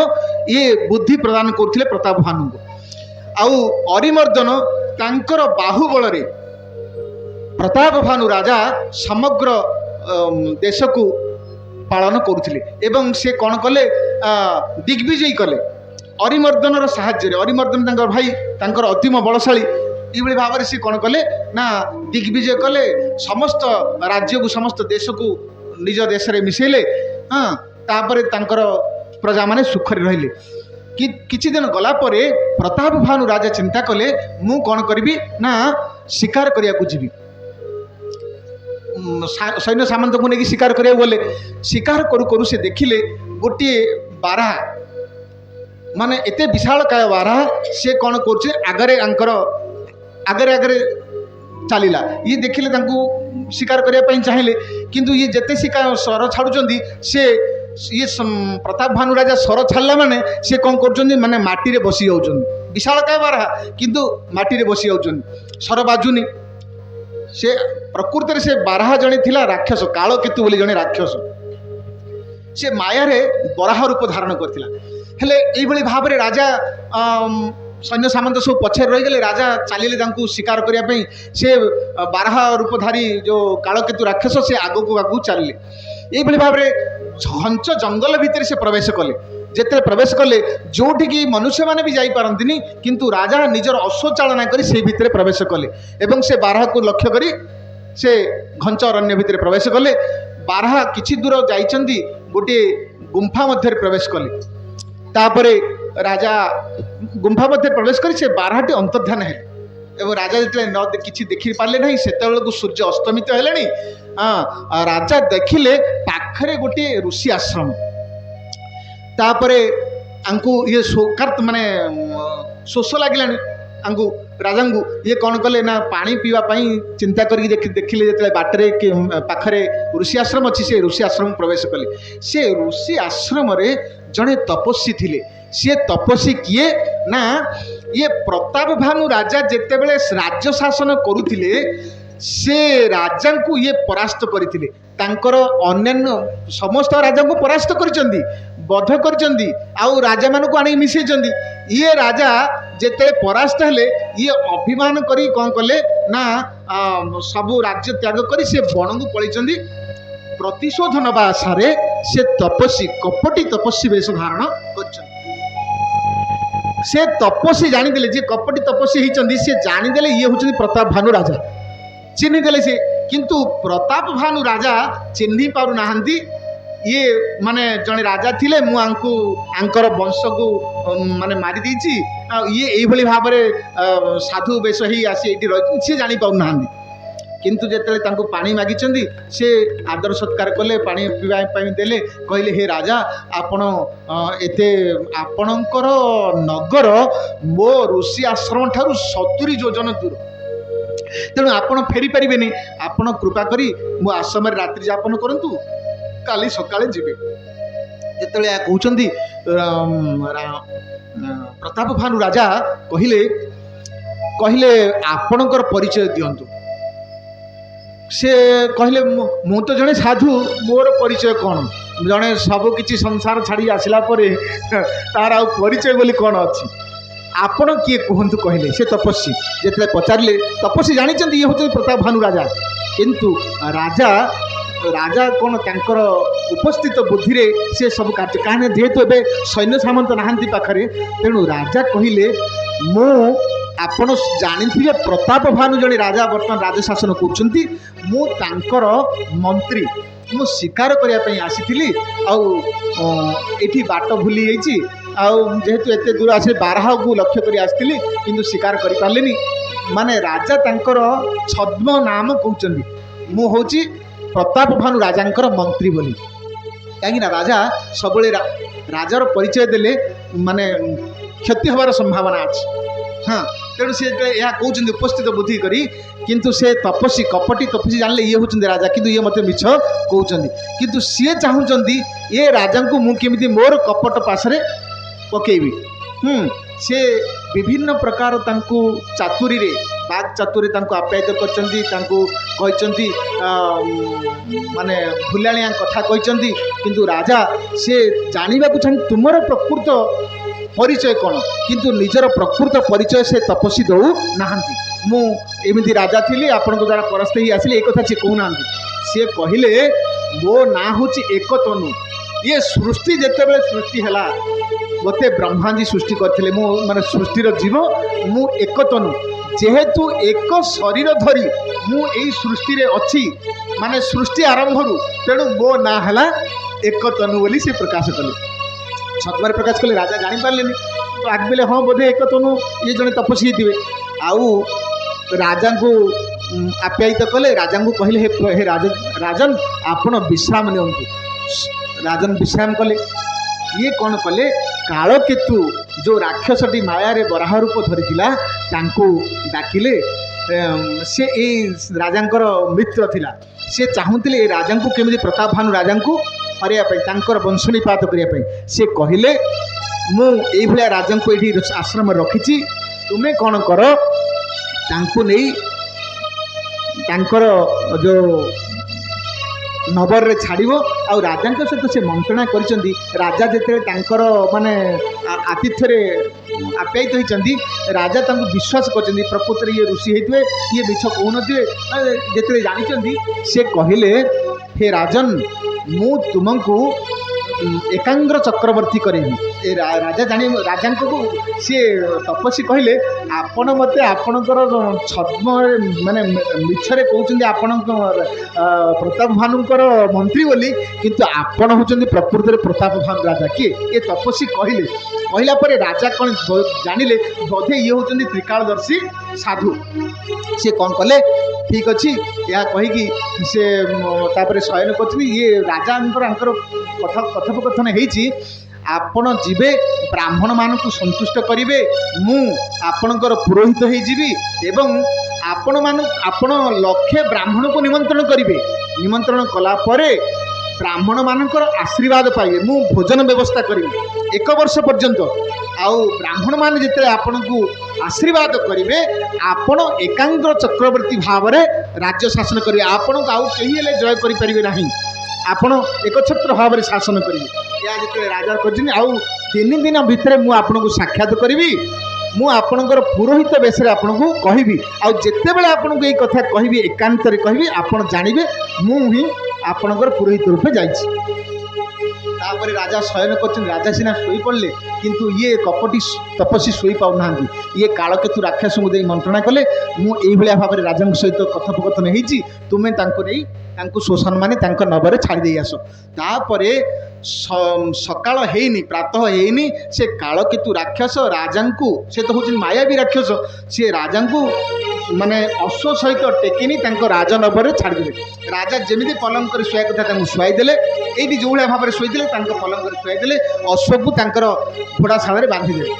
ଇଏ ବୁଦ୍ଧି ପ୍ରଦାନ କରୁଥିଲେ ପ୍ରତାପ ଭାନୁଙ୍କୁ। ଆଉ ଅରିମର୍ଦ୍ଦନ ତାଙ୍କର ବାହୁବଳରେ ପ୍ରତାପ ଭାନୁ ରାଜା ସମଗ୍ର ଦେଶକୁ ପାଳନ କରୁଥିଲେ। ଏବଂ ସେ କ'ଣ କଲେ, ଦିଗ୍ବିଜୟୀ କଲେ ଅରିମର୍ଦ୍ଦନର ସାହାଯ୍ୟରେ। ଅରିମର୍ଦ୍ଦନ ତାଙ୍କର ଭାଇ, ତାଙ୍କର ଅତିମ ବଳଶାଳୀ। ଏଇଭଳି ଭାବରେ ସେ କ'ଣ କଲେ ନା, ଦିଗ୍ବିଜୟ କଲେ, ସମସ୍ତ ରାଜ୍ୟକୁ ସମସ୍ତ ଦେଶକୁ ନିଜ ଦେଶରେ ମିଶାଇଲେ। ତାପରେ ତାଙ୍କର ପ୍ରଜାମାନେ ସୁଖରେ ରହିଲେ। କିଛି ଦିନ ଗଲା ପରେ ପ୍ରତାପ ଭାନୁ ରାଜା ଚିନ୍ତା କଲେ, ମୁଁ କ'ଣ କରିବି ନା ଶିକାର କରିବାକୁ ଯିବି। ସୈନ୍ୟ ସାମନ୍ତକୁ ନେଇକି ଶିକାର କରିବାକୁ ଗଲେ। ଶିକାର କରୁ କରୁ ସେ ଦେଖିଲେ ଗୋଟିଏ ବାରାହା, ମାନେ ଏତେ ବିଶାଳକାୟ ବାରାହା। ସେ କ'ଣ କରୁଛି, ଆଗରେ ଆଗରେ ଚାଲିଲା। ଇଏ ଦେଖିଲେ, ତାଙ୍କୁ ଶିକାର କରିବା ପାଇଁ ଚାହିଁଲେ। କିନ୍ତୁ ଇଏ ଯେତେ ଶିକାର ସ୍ୱର ଛାଡ଼ୁଛନ୍ତି, ଇଏ ପ୍ରତାପ ଭାନୁ ରାଜା ସ୍ୱର ଛାଡ଼ିଲା ମାନେ ସେ କ'ଣ କରୁଛନ୍ତି, ମାନେ ମାଟିରେ ବସି ଯାଉଛନ୍ତି। ବିଶାଳକାୟ ବାରାହା କିନ୍ତୁ ମାଟିରେ ବସି ଯାଉଛନ୍ତି, ସ୍ୱର ବାଜୁନି। ସେ ପ୍ରକୃତରେ ସେ ବାରାହା ଜଣେ ଥିଲା ରାକ୍ଷସ, କାଳକେତୁ ବୋଲି ଜଣେ ରାକ୍ଷସ। ସେ ମାୟାରେ ବରାହ ରୂପ ଧାରଣ କରିଥିଲା। ହେଲେ ଏଇଭଳି ଭାବରେ ରାଜା ସୈନ୍ୟ ସାମନ୍ତ ସବୁ ପଛରେ ରହିଗଲେ। ରାଜା ଚାଲିଲେ ତାଙ୍କୁ ଶିକାର କରିବା ପାଇଁ। ସେ ବାରାହ ରୂପଧାରୀ ଯେଉଁ କାଳକେତୁ ରାକ୍ଷସ, ସେ ଆଗକୁ ଚାଲିଲେ। ଏଇଭଳି ଭାବରେ ଘଞ୍ଚ ଜଙ୍ଗଲ ଭିତରେ ସେ ପ୍ରବେଶ କଲେ। ଯେତେବେଳେ ପ୍ରବେଶ କଲେ, ଯେଉଁଠିକି ମନୁଷ୍ୟମାନେ ବି ଯାଇପାରନ୍ତିନି, କିନ୍ତୁ ରାଜା ନିଜର ଅଶ୍ୱଚାଳନା କରି ସେଇ ଭିତରେ ପ୍ରବେଶ କଲେ। ଏବଂ ସେ ବାରାହକୁ ଲକ୍ଷ୍ୟ କରି ସେ ଘଞ୍ଚ ଅରଣ୍ୟ ଭିତରେ ପ୍ରବେଶ କଲେ। ବାରାହା କିଛି ଦୂର ଯାଇଛନ୍ତି, ଗୋଟିଏ ଗୁମ୍ଫା ମଧ୍ୟରେ ପ୍ରବେଶ କଲେ। ତାପରେ ରାଜା ଗୁମ୍ଫା ମଧ୍ୟରେ ପ୍ରବେଶ କରି ସେ ବାରାହାଟି ଅନ୍ତର୍ଧ୍ୟାନ ହେଲେ। ଏବଂ ରାଜା ଯେତେବେଳେ କିଛି ଦେଖିପାରିଲେ ନାହିଁ, ସେତେବେଳକୁ ସୂର୍ଯ୍ୟ ଅସ୍ତମିତ ହେଲେଣି। ରାଜା ଦେଖିଲେ ପାଖରେ ଗୋଟିଏ ଋଷି ଆଶ୍ରମ। ତାପରେ ଆଙ୍କୁ ଇଏ ମାନେ ଶୋଷ ଲାଗିଲାଣି ଆଙ୍କୁ, ରାଜାଙ୍କୁ। ଇଏ କ'ଣ କଲେ ନା, ପାଣି ପିଇବା ପାଇଁ ଚିନ୍ତା କରିକି ଦେଖିଲେ ଯେତେବେଳେ ବାଟରେ ପାଖରେ ଋଷି ଆଶ୍ରମ ଅଛି, ସେ ଋଷି ଆଶ୍ରମ ପ୍ରବେଶ କଲେ। ସେ ଋଷି ଆଶ୍ରମରେ ଜଣେ ତପସ୍ୱୀ ଥିଲେ। ସିଏ ତପସ୍ୱୀ କିଏ ନା, ଇଏ ପ୍ରତାପ ଭାନୁ ରାଜା ଯେତେବେଳେ ରାଜ୍ୟ ଶାସନ କରୁଥିଲେ, ସେ ରାଜାଙ୍କୁ ଇଏ ପରାସ୍ତ କରିଥିଲେ। ତାଙ୍କର ଅନ୍ୟାନ୍ୟ ସମସ୍ତ ରାଜାଙ୍କୁ ପରାସ୍ତ କରିଛନ୍ତି, ବଧ କରିଛନ୍ତି, ଆଉ ରାଜାମାନଙ୍କୁ ଆଣିକି ମିଶାଇଛନ୍ତି। ଇଏ ରାଜା ଯେତେବେଳେ ପରାସ୍ତ ହେଲେ, ଇଏ ଅଭିମାନ କରି କ'ଣ କଲେ ନା, ସବୁ ରାଜ୍ୟ ତ୍ୟାଗ କରି ସେ ବଣକୁ ପଳାଇଛନ୍ତି। ପ୍ରତିଶୋଧ ନେବା ଆଶାରେ ସେ ତପସ୍ୱୀ, କପଟି ତପସ୍ୱୀ ବେଶ ଧାରଣ କରିଛନ୍ତି। ସେ ତପସ୍ୱୀ ଜାଣିଦେଲେ, ଯେ କପଟି ତପସ୍ୱୀ ହେଇଛନ୍ତି, ସେ ଜାଣିଦେଲେ ଇଏ ହେଉଛନ୍ତି ପ୍ରତାପ ଭାନୁ ରାଜା। ଚିହ୍ନିଦେଲେ ସେ। କିନ୍ତୁ ପ୍ରତାପ ଭାନୁ ରାଜା ଚିହ୍ନି ପାରୁନାହାନ୍ତି, ଇଏ ମାନେ ଜଣେ ରାଜା ଥିଲେ, ମୁଁ ଆଙ୍କର ବଂଶକୁ ମାନେ ମାରି ଦେଇଛି, ଆଉ ଇଏ ଏଇଭଳି ଭାବରେ ସାଧୁ ବେଶ ହେଇ ଆସି ଏଇଠି ରହିଛନ୍ତି, ସିଏ ଜାଣିପାରୁନାହାନ୍ତି। କିନ୍ତୁ ଯେତେବେଳେ ତାଙ୍କୁ ପାଣି ମାଗିଛନ୍ତି ସେ ଆଦର ସତ୍କାର କଲେ, ପାଣି ପିଇବା ପାଇଁ ଦେଲେ। କହିଲେ ହେ ରାଜା, ଆପଣ ଏତେ ଆପଣଙ୍କର ନଗର ମୋ ଋଷି ଆଶ୍ରମ ଠାରୁ 70 ଯୋଜନ ଦୂର, ତେଣୁ ଆପଣ ଫେରିପାରିବେନି। ଆପଣ କୃପା କରି ମୋ ଆଶ୍ରମରେ ରାତ୍ରି ଯାପନ କରନ୍ତୁ, କାଲି ସକାଳେ ଯିବେ। ଯେତେବେଳେ ଏହା କହୁଛନ୍ତି ପ୍ରତାପ ଭାନୁ ରାଜା କହିଲେ ଆପଣଙ୍କର ପରିଚୟ ଦିଅନ୍ତୁ। ସେ କହିଲେ ମୁଁ ତ ଜଣେ ସାଧୁ, ମୋର ପରିଚୟ କ'ଣ? ଜଣେ ସବୁ କିଛି ସଂସାର ଛାଡ଼ି ଆସିଲା ପରେ ତାର ଆଉ ପରିଚୟ ବୋଲି କ'ଣ ଅଛି? ଆପଣ କିଏ କୁହନ୍ତୁ କହିଲେ। ସେ ତପସ୍ୱୀ ଯେତେବେଳେ ପଚାରିଲେ, ତପସ୍ୱୀ ଜାଣିଛନ୍ତି ଇଏ ହେଉଛନ୍ତି ପ୍ରତାପ ଭାନୁ ରାଜା। କିନ୍ତୁ ରାଜା କ'ଣ ତାଙ୍କର ଉପସ୍ଥିତ ବୁଦ୍ଧିରେ ସେ ସବୁ କାର୍ଯ୍ୟ, କାହିଁକି ଯେହେତୁ ଏବେ ସୈନ୍ୟ ସାମନ୍ତ ନାହାନ୍ତି ପାଖରେ, ତେଣୁ ରାଜା କହିଲେ ଆପଣ ଜାଣିଥିବେ ପ୍ରତାପ ଭାନୁ ଜଣେ ରାଜା ବର୍ତ୍ତମାନ ରାଜ୍ୟ ଶାସନ କରୁଛନ୍ତି, ମୁଁ ତାଙ୍କର ମନ୍ତ୍ରୀ। ମୁଁ ଶିକାର କରିବା ପାଇଁ ଆସିଥିଲି, ଆଉ ଏଠି ବାଟ ଭୁଲି ଯାଇଛି, ଆଉ ଯେହେତୁ ଏତେ ଦୂର ଆସି ବାରାହକୁ ଲକ୍ଷ୍ୟ କରି ଆସିଥିଲି, କିନ୍ତୁ ଶିକାର କରିପାରିଲିନି। ମାନେ ରାଜା ତାଙ୍କର ଛଦ୍ମ ନାମ କହୁଛନ୍ତି, ମୁଁ ହେଉଛି ପ୍ରତାପ ଭାନୁ ରାଜାଙ୍କର ମନ୍ତ୍ରୀ ବୋଲି। କାହିଁକିନା ରାଜା ସବୁବେଳେ ରାଜାର ପରିଚୟ ଦେଲେ ମାନେ କ୍ଷତି ହେବାର ସମ୍ଭାବନା ଅଛି। ହଁ, ତେଣୁ ସେ ଯେତେବେଳେ ଏହା କହୁଛନ୍ତି ଉପସ୍ଥିତ ବୁଦ୍ଧି କରି, କିନ୍ତୁ ସେ ତପସ୍ୱୀ କପଟି ତପସ୍ୱୀ ଜାଣିଲେ ଇଏ ହେଉଛନ୍ତି ରାଜା, କିନ୍ତୁ ଇଏ ମୋତେ ମିଛ କହୁଛନ୍ତି। କିନ୍ତୁ ସିଏ ଚାହୁଁଛନ୍ତି ଏ ରାଜାଙ୍କୁ ମୁଁ କେମିତି ମୋର କପଟ ପାଶରେ ପକେଇବି। ସେ ବିଭିନ୍ନ ପ୍ରକାର ତାଙ୍କୁ ଚାତୁରୀରେ, ବାକ୍ ଚାତୁରୀ ତାଙ୍କୁ ଆପ୍ୟାୟିତ କରିଛନ୍ତି, ତାଙ୍କୁ କହିଛନ୍ତି ମାନେ ଭୁଲାଣିଆ କଥା କହିଛନ୍ତି। କିନ୍ତୁ ରାଜା ସେ ଜାଣିବାକୁ ଚାହାନ୍ତି ତୁମର ପ୍ରକୃତ ପରିଚୟ କ'ଣ, କିନ୍ତୁ ନିଜର ପ୍ରକୃତ ପରିଚୟ ସେ ତପସ୍ୱୀ ଦେଉନାହାନ୍ତି। ମୁଁ ଏମିତି ରାଜା ଥିଲି, ଆପଣଙ୍କ ଦ୍ୱାରା ପରାସ୍ତ ହେଇ ଆସିଲି, ଏ କଥା ସେ କହୁନାହାନ୍ତି। ସିଏ କହିଲେ ମୋ ନାଁ ହେଉଛି ଏକତନୁ। ଇଏ ସୃଷ୍ଟି ଯେତେବେଳେ ସୃଷ୍ଟି ହେଲା, ମୋତେ ବ୍ରହ୍ମାଜୀ ସୃଷ୍ଟି କରିଥିଲେ, ମୁଁ ମାନେ ସୃଷ୍ଟିର ଜୀବ, ମୁଁ ଏକତନୁ। ଯେହେତୁ ଏକ ଶରୀର ଧରି ମୁଁ ଏଇ ସୃଷ୍ଟିରେ ଅଛି, ମାନେ ସୃଷ୍ଟି ଆରମ୍ଭରୁ, ତେଣୁ ମୋ ନାଁ ହେଲା ଏକତନୁ ବୋଲି ସେ ପ୍ରକାଶ କଲେ। ଛଦ୍ମରେ ପ୍ରକାଶ କଲେ। ରାଜା ଜାଣିପାରିଲେନି, ଭାବିଲେ ହଁ ବୋଧେ ଏକତନୁ ଇଏ ଜଣେ ତପସ୍ୱୀ ହେଇଥିବେ। ଆଉ ରାଜାଙ୍କୁ ଆପ୍ୟାୟିତ କଲେ। ରାଜାଙ୍କୁ କହିଲେ ହେ ରାଜନ ଆପଣ ବିଶ୍ରାମ ନିଅନ୍ତୁ। ରାଜନ ବିଶ୍ରାମ କଲେ। ଇଏ କ'ଣ କଲେ, କାଳକେତୁ ଯେଉଁ ରାକ୍ଷସଟି ମାୟାରେ ବରାହ ରୂପ ଧରିଥିଲା ତାଙ୍କୁ ଡାକିଲେ। ସେ ଏଇ ରାଜାଙ୍କର ମିତ୍ର ଥିଲା। ସେ ଚାହୁଁଥିଲେ ଏ ରାଜାଙ୍କୁ କେମିତି ପ୍ରତାପ ଭାନୁ ରାଜାଙ୍କୁ ହରାଇବା ପାଇଁ, ତାଙ୍କର ବଂଶନିପାତ କରିବା ପାଇଁ। ସେ କହିଲେ ମୁଁ ଏଇଭଳିଆ ରାଜାଙ୍କୁ ଏଇଠି ଆଶ୍ରମରେ ରଖିଛି, ତୁମେ କ'ଣ କର, ତାଙ୍କୁ ନେଇ ତାଙ୍କର ଯେଉଁ ନବରରେ ଛାଡ଼ିବ। ଆଉ ରାଜାଙ୍କ ସହିତ ସେ ମନ୍ତ୍ରଣା କରିଛନ୍ତି। ରାଜା ଯେତେବେଳେ ତାଙ୍କର ମାନେ ଆତିଥ୍ୟରେ ଆପ୍ୟାୟିତ ହୋଇଛନ୍ତି, ରାଜା ତାଙ୍କୁ ବିଶ୍ୱାସ କରିଛନ୍ତି ପ୍ରକୃତରେ ଇଏ ଋଷି ହେଇଥିବେ, ଇଏ ମିଛ କହୁନଥିବେ। ଯେତେବେଳେ ଜାଣିଛନ୍ତି, ସେ କହିଲେ ହେ ରାଜନ, ମୁଁ ତୁମକୁ ଏକାଗ୍ର ଚକ୍ରବର୍ତ୍ତୀ କରେଇବି। ଏ ରାଜା ରାଜାଙ୍କୁ ସିଏ ତପସ୍ୱୀ କହିଲେ ଆପଣ ମୋତେ ଆପଣଙ୍କର ଛଦ୍ମ ମାନେ ମିଛରେ କହୁଛନ୍ତି ଆପଣଙ୍କ ପ୍ରତାପ ଭାନୁଙ୍କର ମନ୍ତ୍ରୀ ବୋଲି, କିନ୍ତୁ ଆପଣ ହେଉଛନ୍ତି ପ୍ରକୃତରେ ପ୍ରତାପ ଭାନୁ ରାଜା। କିଏ? ଏ ତପସ୍ୱୀ କହିଲା ପରେ ରାଜା କ'ଣ ଜାଣିଲେ, ବୋଧେ ଇଏ ହେଉଛନ୍ତି ତ୍ରିକାଳଦର୍ଶୀ ସାଧୁ। ସେ କ'ଣ କଲେ, ଠିକ୍ ଅଛି ଏହା କହିକି ସେ ତାପରେ ଶୟନ କରୁଛନ୍ତି। ଇଏ ରାଜାଙ୍କର କଥୋପକଥନ ହେଇଛି, ଆପଣ ଯିବେ ବ୍ରାହ୍ମଣମାନଙ୍କୁ ସନ୍ତୁଷ୍ଟ କରିବେ, ମୁଁ ଆପଣଙ୍କର ପୁରୋହିତ ହେଇଯିବି ଏବଂ ଆପଣ ଲକ୍ଷେ ବ୍ରାହ୍ମଣକୁ ନିମନ୍ତ୍ରଣ କରିବେ। ନିମନ୍ତ୍ରଣ କଲା ପରେ ବ୍ରାହ୍ମଣମାନଙ୍କର ଆଶୀର୍ବାଦ ପାଇବେ। ମୁଁ ଭୋଜନ ବ୍ୟବସ୍ଥା କରିବି 1 ବର୍ଷ ପର୍ଯ୍ୟନ୍ତ। ଆଉ ବ୍ରାହ୍ମଣମାନେ ଯେତେବେଳେ ଆପଣଙ୍କୁ ଆଶୀର୍ବାଦ କରିବେ, ଆପଣ ଏକାଗ୍ର ଚକ୍ରବର୍ତ୍ତୀ ଭାବରେ ରାଜ୍ୟ ଶାସନ କରିବେ। ଆପଣଙ୍କୁ ଆଉ କେହି ହେଲେ ଜୟ କରିପାରିବେ ନାହିଁ। ଆପଣ ଏକଛତ୍ର ଭାବରେ ଶାସନ କରିବେ। ଏହା ଯେତେବେଳେ ରାଜା କହିଛନ୍ତି, ଆଉ 3 ଦିନ ଭିତରେ ମୁଁ ଆପଣଙ୍କୁ ସାକ୍ଷାତ କରିବି, ମୁଁ ଆପଣଙ୍କର ପୁରୋହିତ ବେଶରେ ଆପଣଙ୍କୁ କହିବି। ଆଉ ଯେତେବେଳେ ଆପଣଙ୍କୁ ଏଇ କଥା କହିବି, ଏକାନ୍ତରେ କହିବି, ଆପଣ ଜାଣିବେ ମୁଁ ହିଁ ଆପଣଙ୍କର ପୁରୋହିତ ରୂପେ ଯାଇଛି। ତାପରେ ରାଜା ଶୟନ କରୁଛନ୍ତି। ରାଜା ସିନା ଶୋଇପଡ଼ିଲେ, କିନ୍ତୁ ଇଏ କପଟି ତପସ୍ୱୀ ଶୋଇପାରୁନାହାନ୍ତି। ଇଏ କାଳକେତୁ ରାକ୍ଷସଙ୍କୁ ଦେଇ ମନ୍ତ୍ରଣା କଲେ, ମୁଁ ଏଇଭଳିଆ ଭାବରେ ରାଜାଙ୍କ ସହିତ କଥୋପକଥନ ହେଇଛି, ତୁମେ ତାଙ୍କୁ ନେଇ ତାଙ୍କୁ ଶୋଷଣ ମାନେ ତାଙ୍କ ନବରେ ଛାଡ଼ି ଦେଇ ଆସ। ତାପରେ ସକାଳ ହେଇନି, ପ୍ରାତଃ ହେଇନି, ସେ କାଳକେତୁ ରାକ୍ଷସ ରାଜାଙ୍କୁ, ସେ ତ ହେଉଛନ୍ତି ମାୟାବୀ ରାକ୍ଷସ, ସେ ରାଜାଙ୍କୁ ମାନେ ଅଶ୍ଵ ସହିତ ଟେକିନି ତାଙ୍କ ରାଜନବରେ ଛାଡ଼ିଦେଲେ। ରାଜା ଯେମିତି ପଲଙ୍କରେ ଶୁଆ କଥା ତାଙ୍କୁ ଶୁଆଇଦେଲେ, ଏଇଠି ଯେଉଁଭଳିଆ ଭାବରେ ଶୋଇଥିଲେ ତାଙ୍କ ପଲଙ୍କରେ ଶୁଆଇଦେଲେ, ଅଶ୍ୱକୁ ତାଙ୍କର ଘୋଡ଼ାଶାଳରେ ବାନ୍ଧିଦେଲେ।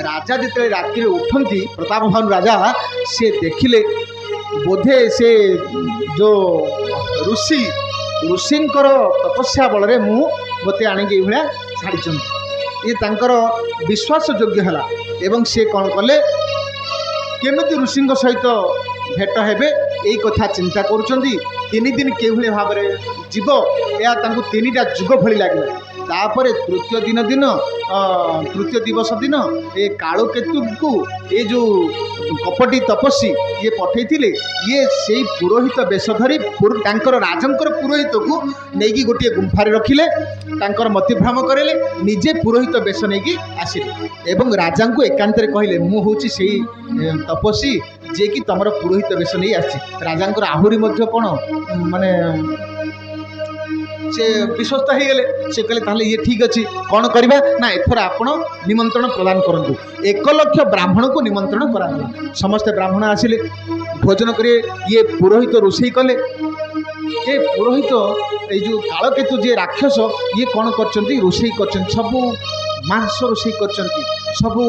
ରାଜା ଯେତେବେଳେ ରାତିରେ ଉଠନ୍ତି, ପ୍ରତାପ ଭାନୁ ରାଜା ସେ ଦେଖିଲେ ବୋଧେ ସେ ଯେଉଁ ଋଷିଙ୍କର ତପସ୍ୟା ବଳରେ ମୋତେ ଆଣିକି ଏଇଭଳିଆ ଛାଡ଼ିଛନ୍ତି, ଇଏ ତାଙ୍କର ବିଶ୍ୱାସ ଯୋଗ୍ୟ ହେଲା। ଏବଂ ସେ କ'ଣ କଲେ, କେମିତି ଋଷିଙ୍କ ସହିତ ଭେଟ ହେବେ ଏଇ କଥା ଚିନ୍ତା କରୁଛନ୍ତି। 3 ଦିନ କେଉଁଭଳି ଭାବରେ ଯିବ, ଏହା ତାଙ୍କୁ 3ଟା ଯୁଗ ଭଳି ଲାଗିଲା। ତାପରେ ତୃତୀୟ ଦିବସ ଦିନ ଏ କାଳକେତୁଙ୍କୁ ଏ ଯେଉଁ କପଟି ତପସ୍ୱୀ ଇଏ ପଠେଇଥିଲେ, ଇଏ ସେଇ ପୁରୋହିତ ବେଶ ଧରି ତାଙ୍କର ରାଜାଙ୍କର ପୁରୋହିତକୁ ନେଇକି ଗୋଟିଏ ଗୁମ୍ଫାରେ ରଖିଲେ, ତାଙ୍କର ମତିଭ୍ରମ କରାଇଲେ, ନିଜେ ପୁରୋହିତ ବେଶ ନେଇକି ଆସିଲେ ଏବଂ ରାଜାଙ୍କୁ ଏକାନ୍ତରେ କହିଲେ, ମୁଁ ହେଉଛି ସେଇ ତପସ୍ୱୀ ଯିଏକି ତମର ପୁରୋହିତ ବେଶ ନେଇ ଆସିଛି। ରାଜାଙ୍କର ଆହୁରି ମଧ୍ୟ କ'ଣ ମାନେ ସେ ବିଶ୍ୱସ୍ତ ହେଇଗଲେ। ସେ କହିଲେ ତାହେଲେ ଇଏ ଠିକ୍ ଅଛି, କ'ଣ କରିବା ନା ଏଥର ଆପଣ ନିମନ୍ତ୍ରଣ ପ୍ରଦାନ କରନ୍ତୁ। 1 ଲକ୍ଷ ବ୍ରାହ୍ମଣକୁ ନିମନ୍ତ୍ରଣ କରାଗଲା। ସମସ୍ତେ ବ୍ରାହ୍ମଣ ଆସିଲେ, ଭୋଜନ କରି ଇଏ ପୁରୋହିତ ରୋଷେଇ କଲେ। ଏ ପୁରୋହିତ ଏଇ ଯେଉଁ କାଳକେତୁ ଯିଏ ରାକ୍ଷସ, ଇଏ କ'ଣ କରିଛନ୍ତି, ରୋଷେଇ କରିଛନ୍ତି, ସବୁ ମାଂସ ରୋଷେଇ କରିଛନ୍ତି, ସବୁ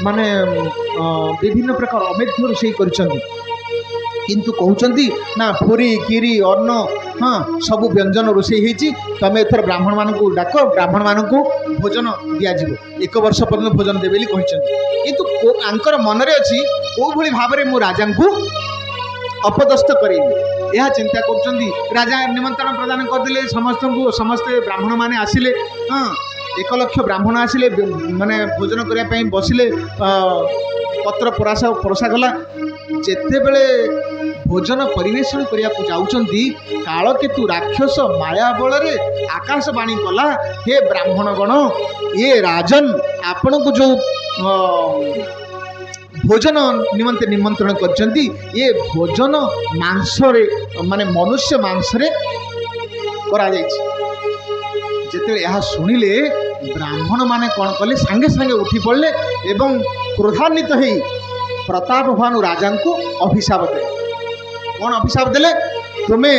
ମାନେ ବିଭିନ୍ନ ପ୍ରକାର ଅମେଧ୍ୟ ରୋଷେଇ କରିଛନ୍ତି। କିନ୍ତୁ କହୁଛନ୍ତି ନା ପୁରୀ କ୍ଷୀରି ଅନ୍ନ ସବୁ ବ୍ୟଞ୍ଜନ ରୋଷେଇ ହେଇଛି, ତମେ ଏଥର ବ୍ରାହ୍ମଣମାନଙ୍କୁ ଡାକ, ବ୍ରାହ୍ମଣମାନଙ୍କୁ ଭୋଜନ ଦିଆଯିବ, 1 ବର୍ଷ ପର୍ଯ୍ୟନ୍ତ ଭୋଜନ ଦେବେ ବୋଲି କହିଛନ୍ତି। କିନ୍ତୁ ଆଙ୍କର ମନରେ ଅଛି କେଉଁଭଳି ଭାବରେ ମୁଁ ରାଜାଙ୍କୁ ଅପଦସ୍ଥ କରେଇବି, ଏହା ଚିନ୍ତା କରୁଛନ୍ତି। ରାଜା ନିମନ୍ତ୍ରଣ ପ୍ରଦାନ କରିଦେଲେ ସମସ୍ତଙ୍କୁ, ସମସ୍ତେ ବ୍ରାହ୍ମଣମାନେ ଆସିଲେ। 1 ଲକ୍ଷ ବ୍ରାହ୍ମଣ ଆସିଲେ, ମାନେ ଭୋଜନ କରିବା ପାଇଁ ବସିଲେ, ପତ୍ର ପରସା ଗଲା। ଯେତେବେଳେ ଭୋଜନ ପରିବେଷଣ କରିବାକୁ ଯାଉଛନ୍ତି, କାଳକେତୁ ରାକ୍ଷସ ମାୟା ବଳରେ ଆକାଶବାଣୀ କଲା, ହେ ବ୍ରାହ୍ମଣଗଣ, ଏ ରାଜନ ଆପଣଙ୍କୁ ଯେଉଁ ଭୋଜନ ନିମନ୍ତେ ନିମନ୍ତ୍ରଣ କରିଛନ୍ତି, ଏ ଭୋଜନ ମାଂସରେ ମାନେ ମନୁଷ୍ୟ ମାଂସରେ କରାଯାଇଛି। ଯେତେବେଳେ ଏହା ଶୁଣିଲେ ବ୍ରାହ୍ମଣମାନେ କ'ଣ କଲେ, ସାଙ୍ଗେ ସାଙ୍ଗେ ଉଠି ପଡ଼ିଲେ ଏବଂ କ୍ରୋଧାନ୍ୱିତ ହେଇ ପ୍ରତାପ ଭାନୁ ରାଜାଙ୍କୁ ଅଭିଶାପ ଦେଲେ। କ'ଣ ଅଭିଶାପ ଦେଲେ, ତୁମେ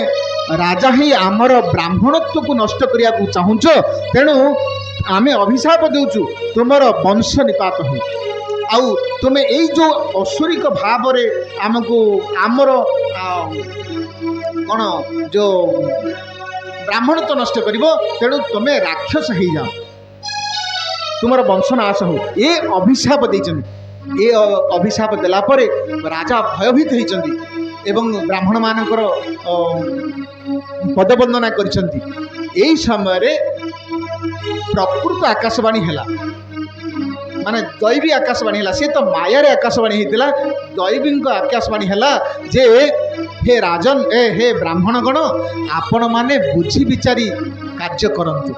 ରାଜା ହେଇ ଆମର ବ୍ରାହ୍ମଣତ୍ୱକୁ ନଷ୍ଟ କରିବାକୁ ଚାହୁଁଛ, ତେଣୁ ଆମେ ଅଭିଶାପ ଦେଉଛୁ ତୁମର ବଂଶ ନିପାତ ହଉ। ଆଉ ତୁମେ ଏଇ ଯେଉଁ ଅସୁରିକ ଭାବରେ ଆମର କ'ଣ ଯେଉଁ ବ୍ରାହ୍ମଣତ୍ୱ ନଷ୍ଟ କରିବ, ତେଣୁ ତୁମେ ରାକ୍ଷସ ହେଇଯାଅ, ତୁମର ବଂଶ ନାଶ ହଉ, ଏ ଅଭିଶାପ ଦେଇଛନ୍ତି। ଏ ଅଭିଶାପ ଦେଲା ପରେ ରାଜା ଭୟଭୀତ ହେଇଛନ୍ତି ଏବଂ ବ୍ରାହ୍ମଣମାନଙ୍କର ପଦବନ୍ଦନା କରିଛନ୍ତି। ଏହି ସମୟରେ ପ୍ରକୃତ ଆକାଶବାଣୀ ହେଲା, ମାନେ ଦୈବୀ ଆକାଶବାଣୀ ହେଲା। ସେ ତ ମାୟାରେ ଆକାଶବାଣୀ ହେଇଥିଲା, ଦୈବୀଙ୍କ ଆକାଶବାଣୀ ହେଲା ଯେ ହେ ରାଜନ, ହେ ବ୍ରାହ୍ମଣଗଣ, ଆପଣମାନେ ବୁଝି ବିଚାରି କାର୍ଯ୍ୟ କରନ୍ତୁ।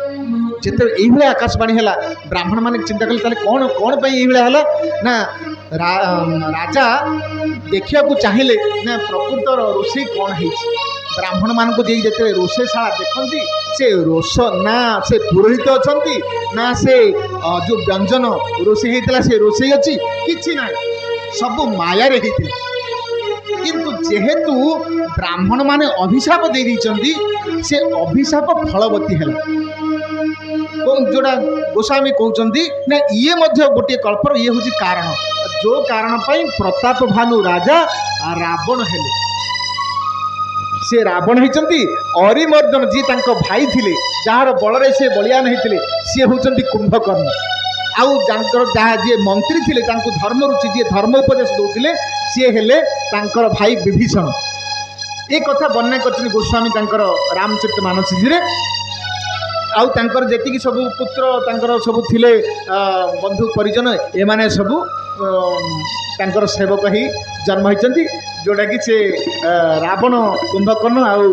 ଯେତେବେଳେ ଏଇଭଳିଆ ଆକାଶବାଣୀ ହେଲା, ବ୍ରାହ୍ମଣମାନେ ଚିନ୍ତା କଲେ ତାହେଲେ କ'ଣ ପାଇଁ ଏଇଭଳିଆ ହେଲା ନା ରାଜା ଦେଖିବାକୁ ଚାହିଁଲେ ନା ପ୍ରକୃତର ରୋଷେଇ କ'ଣ ହେଇଛି। ବ୍ରାହ୍ମଣମାନଙ୍କୁ ଯାଇ ଯେତେବେଳେ ରୋଷେଇଶାଳା ଦେଖନ୍ତି, ସେ ନା ସେ ପୁରୋହିତ ଅଛନ୍ତି, ନା ସେ ଯେଉଁ ବ୍ୟଞ୍ଜନ ରୋଷେଇ ହେଇଥିଲା ସେ ରୋଷେଇ ଅଛି, କିଛି ନାହିଁ, ସବୁ ମାୟାରେ ହେଇଥିଲା। କିନ୍ତୁ ଯେହେତୁ ବ୍ରାହ୍ମଣମାନେ ଅଭିଶାପ ଦେଇଛନ୍ତି, ସେ ଅଭିଶାପ ଫଳବତୀ ହେଲା। ଯେଉଁଟା ଗୋସ୍ୱାମୀ କହୁଛନ୍ତି ନା ଇଏ ମଧ୍ୟ ଗୋଟିଏ କଳ୍ପର, ଇଏ ହେଉଛି କାରଣ, ଯେଉଁ କାରଣ ପାଇଁ ପ୍ରତାପ ଭାନୁ ରାଜା ରାବଣ ହେଲେ। ସେ ରାବଣ ହେଇଛନ୍ତି। ଅରିମର୍ଦ୍ଦନ ଯିଏ ତାଙ୍କ ଭାଇ ଥିଲେ, ଯାହାର ବଳରେ ସେ ବଳିୟାନ ହେଇଥିଲେ, ସିଏ ହେଉଛନ୍ତି କୁମ୍ଭକର୍ଣ୍ଣ। ଆଉ ଯାହା ଯିଏ ମନ୍ତ୍ରୀ ଥିଲେ, ତାଙ୍କୁ ଧର୍ମରୁଚି ଯିଏ ଧର୍ମ ଉପଦେଶ ଦେଉଥିଲେ, ସିଏ ହେଲେ ତାଙ୍କର ଭାଇ ବିଭୀଷଣ। ଏ କଥା ବର୍ଣ୍ଣନା କରିଛନ୍ତି ଗୋସ୍ୱାମୀ ତାଙ୍କର ରାମଚରିତମାନସୀରେ। ଆଉ ତାଙ୍କର ଯେତିକି ସବୁ ପୁତ୍ର ତାଙ୍କର ସବୁ ଥିଲେ ବନ୍ଧୁ ପରିଜନ, ଏମାନେ ସବୁ ତାଙ୍କର ସେବକ ହେଇ ଜନ୍ମ ହୋଇଛନ୍ତି, ଯେଉଁଟାକି ସେ ରାବଣ, କୁମ୍ଭକର୍ଣ୍ଣ ଆଉ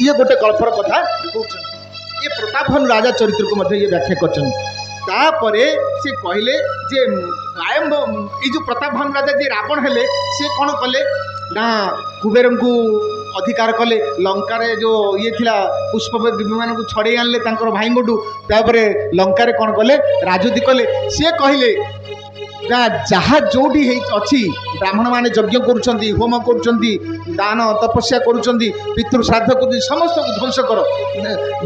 ଇଏ ଗୋଟେ କଳ୍ପର କଥା କହୁଛନ୍ତି। ଇଏ ପ୍ରତାପ ଭାନୁ ରାଜା ଚରିତ୍ରକୁ ମଧ୍ୟ ଇଏ ବ୍ୟାଖ୍ୟା କରିଛନ୍ତି। ତାପରେ ସେ କହିଲେ ଯେ ଏଇ ଯେଉଁ ପ୍ରତାପ ଭାନୁ ରାଜା ଯିଏ ରାବଣ ହେଲେ, ସେ କ'ଣ କଲେ ନା କୁବେରଙ୍କୁ ଅଧିକାର କଲେ। ଲଙ୍କାରେ ଯେଉଁ ଇଏ ଥିଲା ପୁଷ୍ପମାନଙ୍କୁ ଛଡ଼େଇ ଆଣିଲେ ତାଙ୍କର ଭାଇଙ୍କଠୁ। ତାପରେ ଲଙ୍କାରେ କ'ଣ କଲେ, ରାଜୁତି କଲେ। ସିଏ କହିଲେ ନା ଯାହା ଯେଉଁଠି ଅଛି, ବ୍ରାହ୍ମଣମାନେ ଯଜ୍ଞ କରୁଛନ୍ତି, ହୋମ କରୁଛନ୍ତି, ଦାନ ତପସ୍ୟା କରୁଛନ୍ତି, ପିତୃ ଶ୍ରାଦ୍ଧ କରୁଛନ୍ତି, ସମସ୍ତଙ୍କୁ ଧ୍ୱଂସ କର।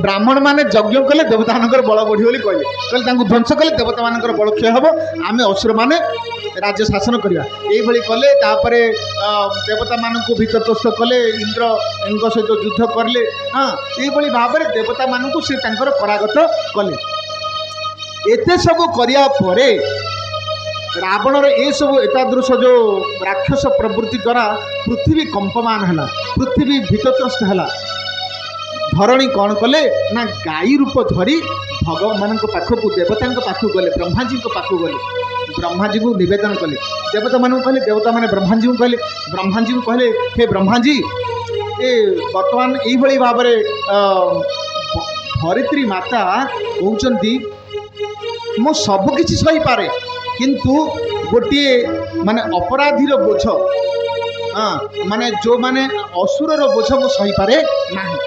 ବ୍ରାହ୍ମଣମାନେ ଯଜ୍ଞ କଲେ ଦେବତାମାନଙ୍କର ବଳ ବଢ଼ିବ ବୋଲି କହିଲେ। ତାଙ୍କୁ ଧ୍ୱଂସ କଲେ ଦେବତାମାନଙ୍କର ବଳ କ୍ଷୟ ହେବ, ଆମେ ଅସୁରମାନେ ରାଜ୍ୟ ଶାସନ କରିବା। ଏଇଭଳି କଲେ। ତାପରେ ଦେବତାମାନଙ୍କୁ ଭିତରସ୍ଥ କଲେ, ଇନ୍ଦ୍ରଙ୍କ ସହିତ ଯୁଦ୍ଧ କଲେ। ଏଇଭଳି ଭାବରେ ଦେବତାମାନଙ୍କୁ ସେ ତାଙ୍କର କରାଗତ କଲେ। ଏତେ ସବୁ କରିବା ପରେ ରାବଣର ଏସବୁ ଏତାଦୃଶ ଯେଉଁ ରାକ୍ଷସ ପ୍ରବୃତ୍ତି ଦ୍ୱାରା ପୃଥିବୀ କମ୍ପମାନ ହେଲା, ପୃଥିବୀ ଭୀତତ୍ରସ୍ତ ହେଲା। ଧରଣୀ କ'ଣ କଲେ ନା ଗାଈ ରୂପ ଧରି ଭଗବାନଙ୍କ ପାଖକୁ, ଦେବତାଙ୍କ ପାଖକୁ ଗଲେ, ବ୍ରହ୍ମାଜୀଙ୍କ ପାଖକୁ ଗଲେ। ବ୍ରହ୍ମାଜୀଙ୍କୁ ନିବେଦନ କଲେ। ଦେବତାମାନଙ୍କୁ କହିଲେ, ଦେବତାମାନେ ବ୍ରହ୍ମାଜୀଙ୍କୁ କହିଲେ। ବ୍ରହ୍ମାଜୀଙ୍କୁ କହିଲେ, ହେ ବ୍ରହ୍ମାଜୀ, ଏ ବର୍ତ୍ତମାନ ଏଇଭଳି ଭାବରେ ଧରିତ୍ରୀ ମାତା କହୁଛନ୍ତି ମୁଁ ସବୁକିଛି ସହିପାରେ, କିନ୍ତୁ ଗୋଟିଏ ମାନେ ଅପରାଧୀର ବୋଝ, ମାନେ ଯେଉଁମାନେ ଅସୁରର ବୋଝ ମୁଁ ସହିପାରେ ନାହିଁ।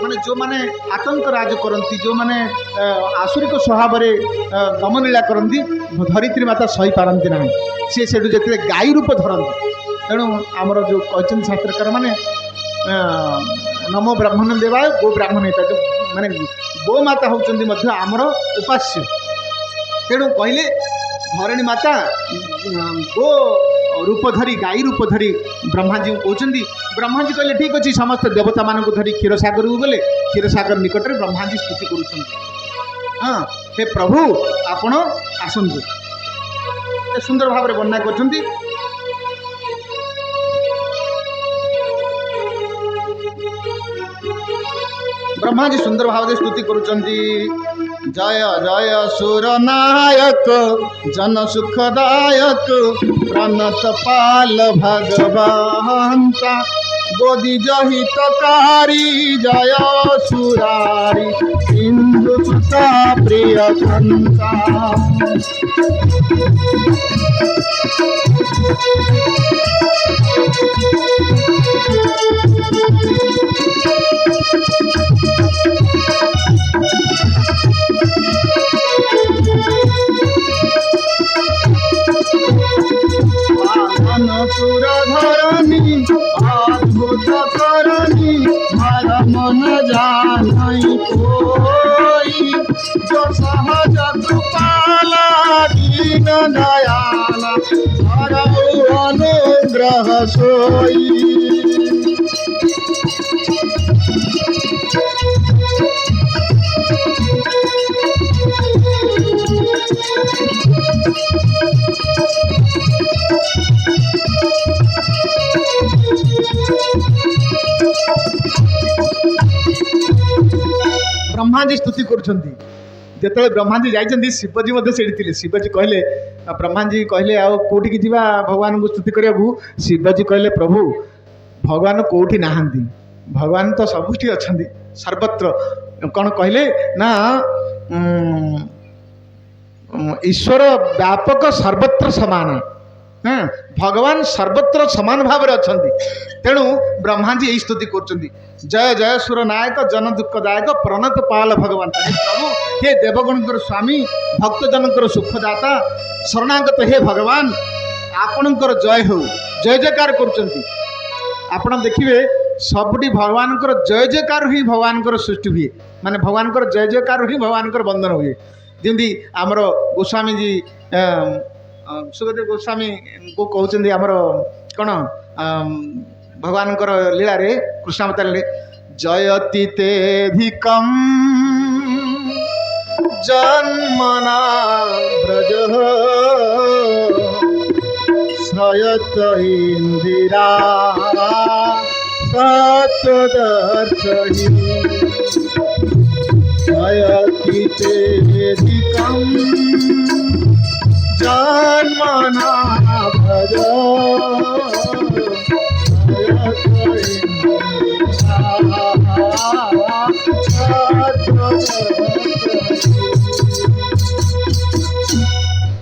ମାନେ ଯେଉଁମାନେ ଆତଙ୍କ ରାଜ କରନ୍ତି, ଯେଉଁମାନେ ଆସୁରିକ ସ୍ୱଭାବରେ ଦମନୀଳା କରନ୍ତି, ଧରିତ୍ରୀ ମାତା ସହିପାରନ୍ତି ନାହିଁ। ସିଏ ସେଠୁ ଯେତେବେଳେ ଗାଈ ରୂପ ଧରନ୍ତି, ତେଣୁ ଆମର ଯେଉଁ କହିଛନ୍ତି ଶାସ୍ତ୍ରକାର ମାନେ ନମୋ ବ୍ରାହ୍ମଣ ଦେବାୟ ଗୋ ବ୍ରାହ୍ମଣ ହେଇଥାଏ, ମାନେ ଗୋମାତା ହେଉଛନ୍ତି ମଧ୍ୟ ଆମର ଉପାସ୍ୟ। ତେଣୁ କହିଲେ ଧରଣୀ ମାତା ଗୋ ରୂପ ଧରି, ଗାଈ ରୂପ ଧରି ବ୍ରହ୍ମାଜୀଙ୍କୁ କହୁଛନ୍ତି। ବ୍ରହ୍ମାଜୀ କହିଲେ ଠିକ୍ ଅଛି। ସମସ୍ତେ ଦେବତାମାନଙ୍କୁ ଧରି କ୍ଷୀରସାଗରକୁ ଗଲେ। କ୍ଷୀରସାଗର ନିକଟରେ ବ୍ରହ୍ମାଜୀ ସ୍ତୁତି କରୁଛନ୍ତି, ହେ ପ୍ରଭୁ ଆପଣ ଆସନ୍ତୁ। ସୁନ୍ଦର ଭାବରେ ବର୍ଣ୍ଣନା କରୁଛନ୍ତି। ବ୍ରହ୍ମାଜୀ ସୁନ୍ଦର ଭାବରେ ସ୍ତୁତି କରୁଛନ୍ତି। ଜୟ ଜୟ ସୁର ନାୟକ ଜନ ସୁଖଦାୟକ ପ୍ରାଣତ ପାଲ ଭଗବାନ୍ତା ବୋଧି ଜହିତକାରୀ ଜୟ ସୁରାରୀ ସିନ୍ଧୁ ସୁତା ପ୍ରିୟ କନ୍ତା। সুর ধরণী অদ্ভুত করণী মার মন জানাই কই সহজ কৃপালা দীন দয়ালা ধরৌ অনুগ্রহ সই। ବ୍ରହ୍ମାଜୀ ସ୍ତୁତି କରୁଛନ୍ତି। ଯେତେବେଳେ ବ୍ରହ୍ମାଜୀ ଯାଇଛନ୍ତି, ଶିବଜୀ ମଧ୍ୟ ସେଠି ଥିଲେ। ଶିବଜୀ କହିଲେ, ବ୍ରହ୍ମାଜୀ କହିଲେ ଆଉ କେଉଁଠିକି ଯିବା ଭଗବାନଙ୍କୁ ସ୍ତୁତି କରିବାକୁ? ଶିବଜୀ କହିଲେ, ପ୍ରଭୁ ଭଗବାନ କେଉଁଠି ନାହାନ୍ତି, ଭଗବାନ ତ ସବୁଠି ଅଛନ୍ତି, ସର୍ବତ୍ର। କ'ଣ କହିଲେ ନା ଈଶ୍ୱର ବ୍ୟାପକ ସର୍ବତ୍ର ସମାନ। ଭଗବାନ ସର୍ବତ୍ର ସମାନ ଭାବରେ ଅଛନ୍ତି। ତେଣୁ ବ୍ରହ୍ମାଜୀ ଏହି ସ୍ତୁତି କରୁଛନ୍ତି। ଜୟ ଜୟ ସୁର ନାୟକ ଜନ ଦୁଃଖଦାୟକ ପ୍ରଣତ ପାଲ ଭଗବାନ। ହେ ପ୍ରଭୁ, ହେ ଦେବଗଣଙ୍କର ସ୍ୱାମୀ, ଭକ୍ତଜନଙ୍କର ସୁଖଦାତା, ଶରଣାଗତ ହେ ଭଗବାନ, ଆପଣଙ୍କର ଜୟ ହେଉ। ଜୟ ଜୟକାର କରୁଛନ୍ତି। ଆପଣ ଦେଖିବେ ସବୁଠି ଭଗବାନଙ୍କର ଜୟ ଜୟକାର ହିଁ ଭଗବାନଙ୍କର ସୃଷ୍ଟି ହୁଏ। ମାନେ ଭଗବାନଙ୍କର ଜୟ ଜୟକାର ହିଁ ଭଗବାନଙ୍କର ବନ୍ଦନ ହୁଏ। ଯେମିତି ଆମର ଗୋସ୍ୱାମୀଜୀ ସୁଖଦେବ ଗୋସ୍ୱାମୀଙ୍କୁ କହୁଛନ୍ତି ଆମର କ'ଣ ଭଗବାନଙ୍କର ଲୀଳାରେ, କୃଷ୍ଣାବତାରରେ, ଜୟତି ତେଧିକମ୍ ଜନ୍ମନା ବ୍ରଜ ଶ୍ରୟତ ଇନ୍ଦିରା ସତ୍ୟଦର୍ଶନୀ জয়তি তেধিকম জন্মনা ভজ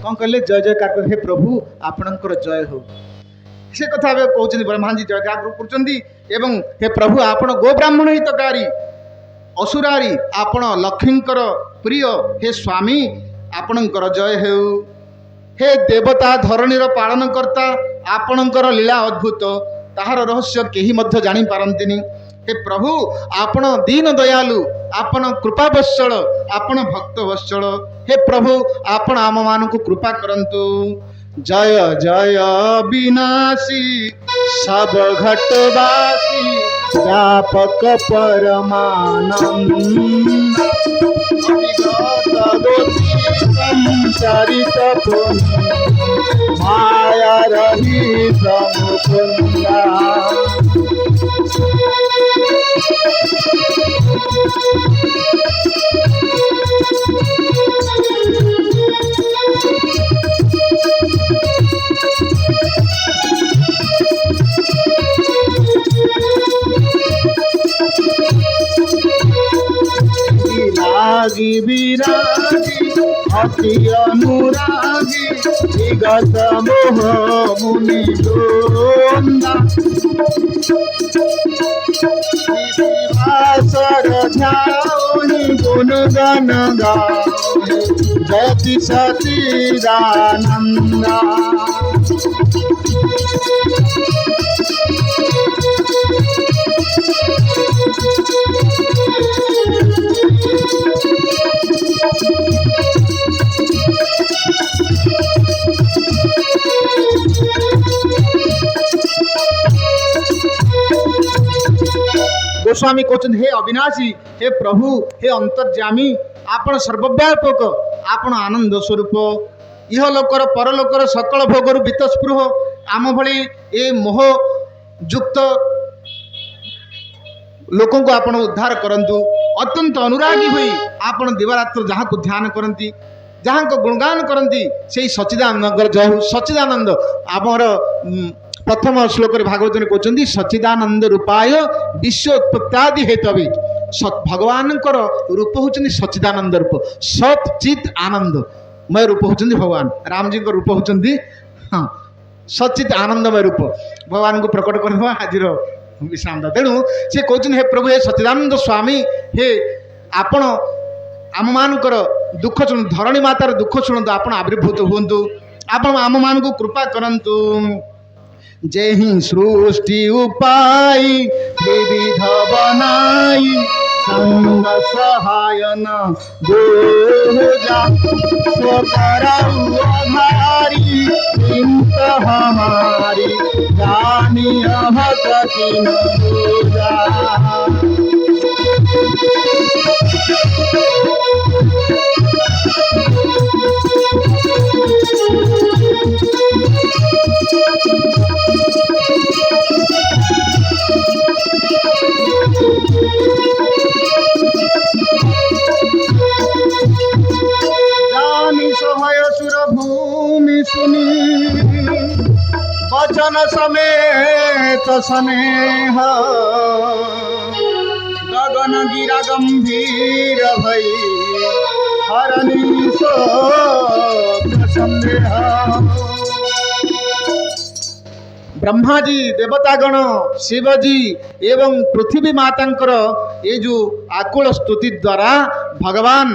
କଣ କହିଲେ? ଜୟ ଜୟକାର ହେ ପ୍ରଭୁ ଆପଣଙ୍କର ଜୟ ହଉ। ସେ କଥା ଏବେ କହୁଛନ୍ତି। ବ୍ରହ୍ମାଜୀ ଜୟକାର କରୁଛନ୍ତି। एवं हे प्रभु आपण गो ब्राह्मण हितकारी असुरारी आपण लक्ष्मींकर प्रिय हे स्वामी आपणकर जय हेउ। हे देवता धरणीर पालन करता आपणकर लीला अद्भुत ताहार रहस्य केही मध्य जानी पारंतिनी। हे प्रभु आपण दीन दयालु आपण कृपा वत्सल आपण भक्त वत्सल हे प्रभु आपण आम मानकु कृपा करंतु। जय जय विनाशी सब घटवासी व्यापक परमानंद संचरित माया रहित मुकुंदा। विरागी विरागी अति अनुरागी विगत मोह मुनि दोंदा। विवासर ध्याओनि गुणगान गाओनि जयति सच्चिदानंदा। गोस्वामी कहते हे अविनाशी हे प्रभु हे अंतर्यामी आपण सर्वव्यापक आपण आनंद स्वरूप इह लोकर परलोकर सकल भोगर बीतस्पृह आम भली ए मोह युक्त लोकों को आपण उद्धार करंतु। अत्यंत अनुरागी हुई आपण दिवारात्र जहाँ को ध्यान करती जहाँ को गुणगान करती से सच्चिदानंद जय हो। सच्चिदानंद आमर प्रथम श्लोक भागवत कहते सच्चिदानंद रूपाय विश्व उत्पत्ति हेतवे भगवान रूप होती सच्चिदानंद रूप सत चित आनंदमय रूप होती भगवान राम जी रूप होती हाँ सचित आनंदमय रूप भगवान को प्रकट करवा आज विश्राम तेणु से कहते हे प्रभु हे सच्चिदानंद स्वामी हे आपण आम मानकर दुख शुणु धरणी मातार दुख शुणु आप आविर्भूत हूँ आप आम मान को कृपा करंतु। जय ही सृष्टि उपाय विविध बनाई संग सहायन दूजा स्वकरारी चिंत हमारी जानिय भक्ति दूजा। जानी सहय सुर भूमि सुनी वचन समेत स्नेह गगन गिरा गंभीर भई हरणी संदेह। ब्रह्मा जी देवतागण शिवजी एवं पृथ्वी मातांकर ये जो आकुल स्तुति द्वारा भगवान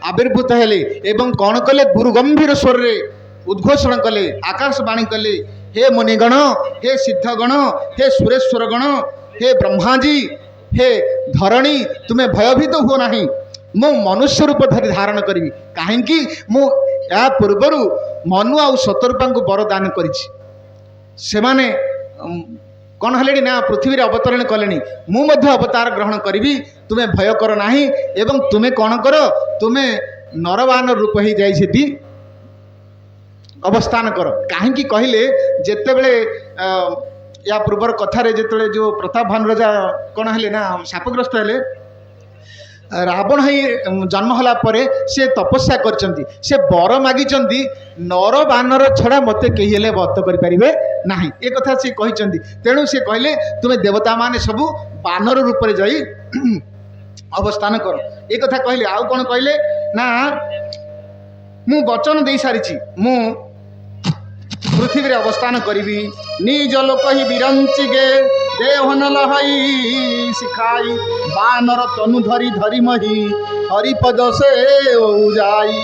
आविर्भूत हेले एवं कौन कले गुरु गंभीर स्वर रे उद्घोषण कले आकाशवाणी कले हे मुनिगण हे सिद्धगण हे सुरेश्वर गण हे ब्रह्माजी हे धरणी तुम्हें भयभीत हुओ नहीं मु मनुष्य रूप धरी धारण करी कहीं मु या पूर्वर मनु आ सतरूपा को वरदान करिछि सेमाने कौन हेले ना पृथ्वी अवतरण कले मु अवतार ग्रहण करी तुम्हें भय कर नाही एवं तुम्हें कौन कर तुम्हें नरवान रूप ही जाई अवस्थान कर कहीं कहले जितेबले या पूर्वर कथार जिते जो प्रताप भानु राजा कौन हेले ना शापग्रस्त हेले रावण ही जन्म होला परे से तपस्या करचंती से बर मागिचंती नर बानर छड़ा मते कही हेले बत करि परिबे नाही ए कथा से कहिचंती तेणु से कहले तुमे देवता माने सबु बानर रूप रे जाई अवस्थान कर ए कथा कहले आउ कोन कहले ना मु वचन दे सारिछि मु पृथ्वी रे अवस्थान करी निज लोक ही विरंचिगे देहन लहई शिखाई बानर तनु धरी धरी मही हरिपद से जाई।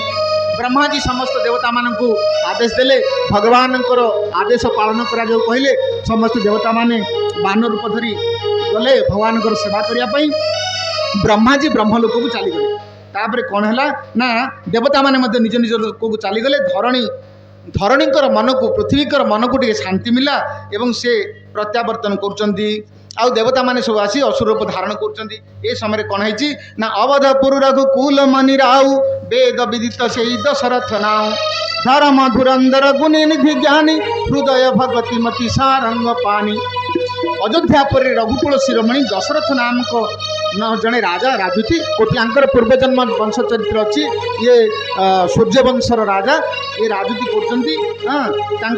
ब्रह्मा जी समस्त देवता मानू आदेश देले भगवान आदेश पालन करा जो कहले समस्त देवता माने बानर रूप धरी गले भगवान सेवा करने। ब्रह्मा जी ब्रह्मलोक को चलीगले तापर कौन है ना देवता माने निज निज लोक को चलीगले धरणीकर मन को पृथ्वीकर मन को टे शांति मिला एवं से प्रत्यावर्तन कर देवता माने सब आसी असुर रूप धारण कर समय कौन है ना अवधपुर रघुकुल मणि राउ वेद विदित से दशरथ नाउ धर्म धुरंधर गुणी निधि ज्ञानी हृदय भगवती मती सारंग पानी। अयोध्या पर रघुकुल शिरोमणि दशरथ नामक जड़े राजा राजुति कोटियांकर पूर्वजन्म वंश चरित्र अच्छी ये सूर्यवंशर राजा ये राजुति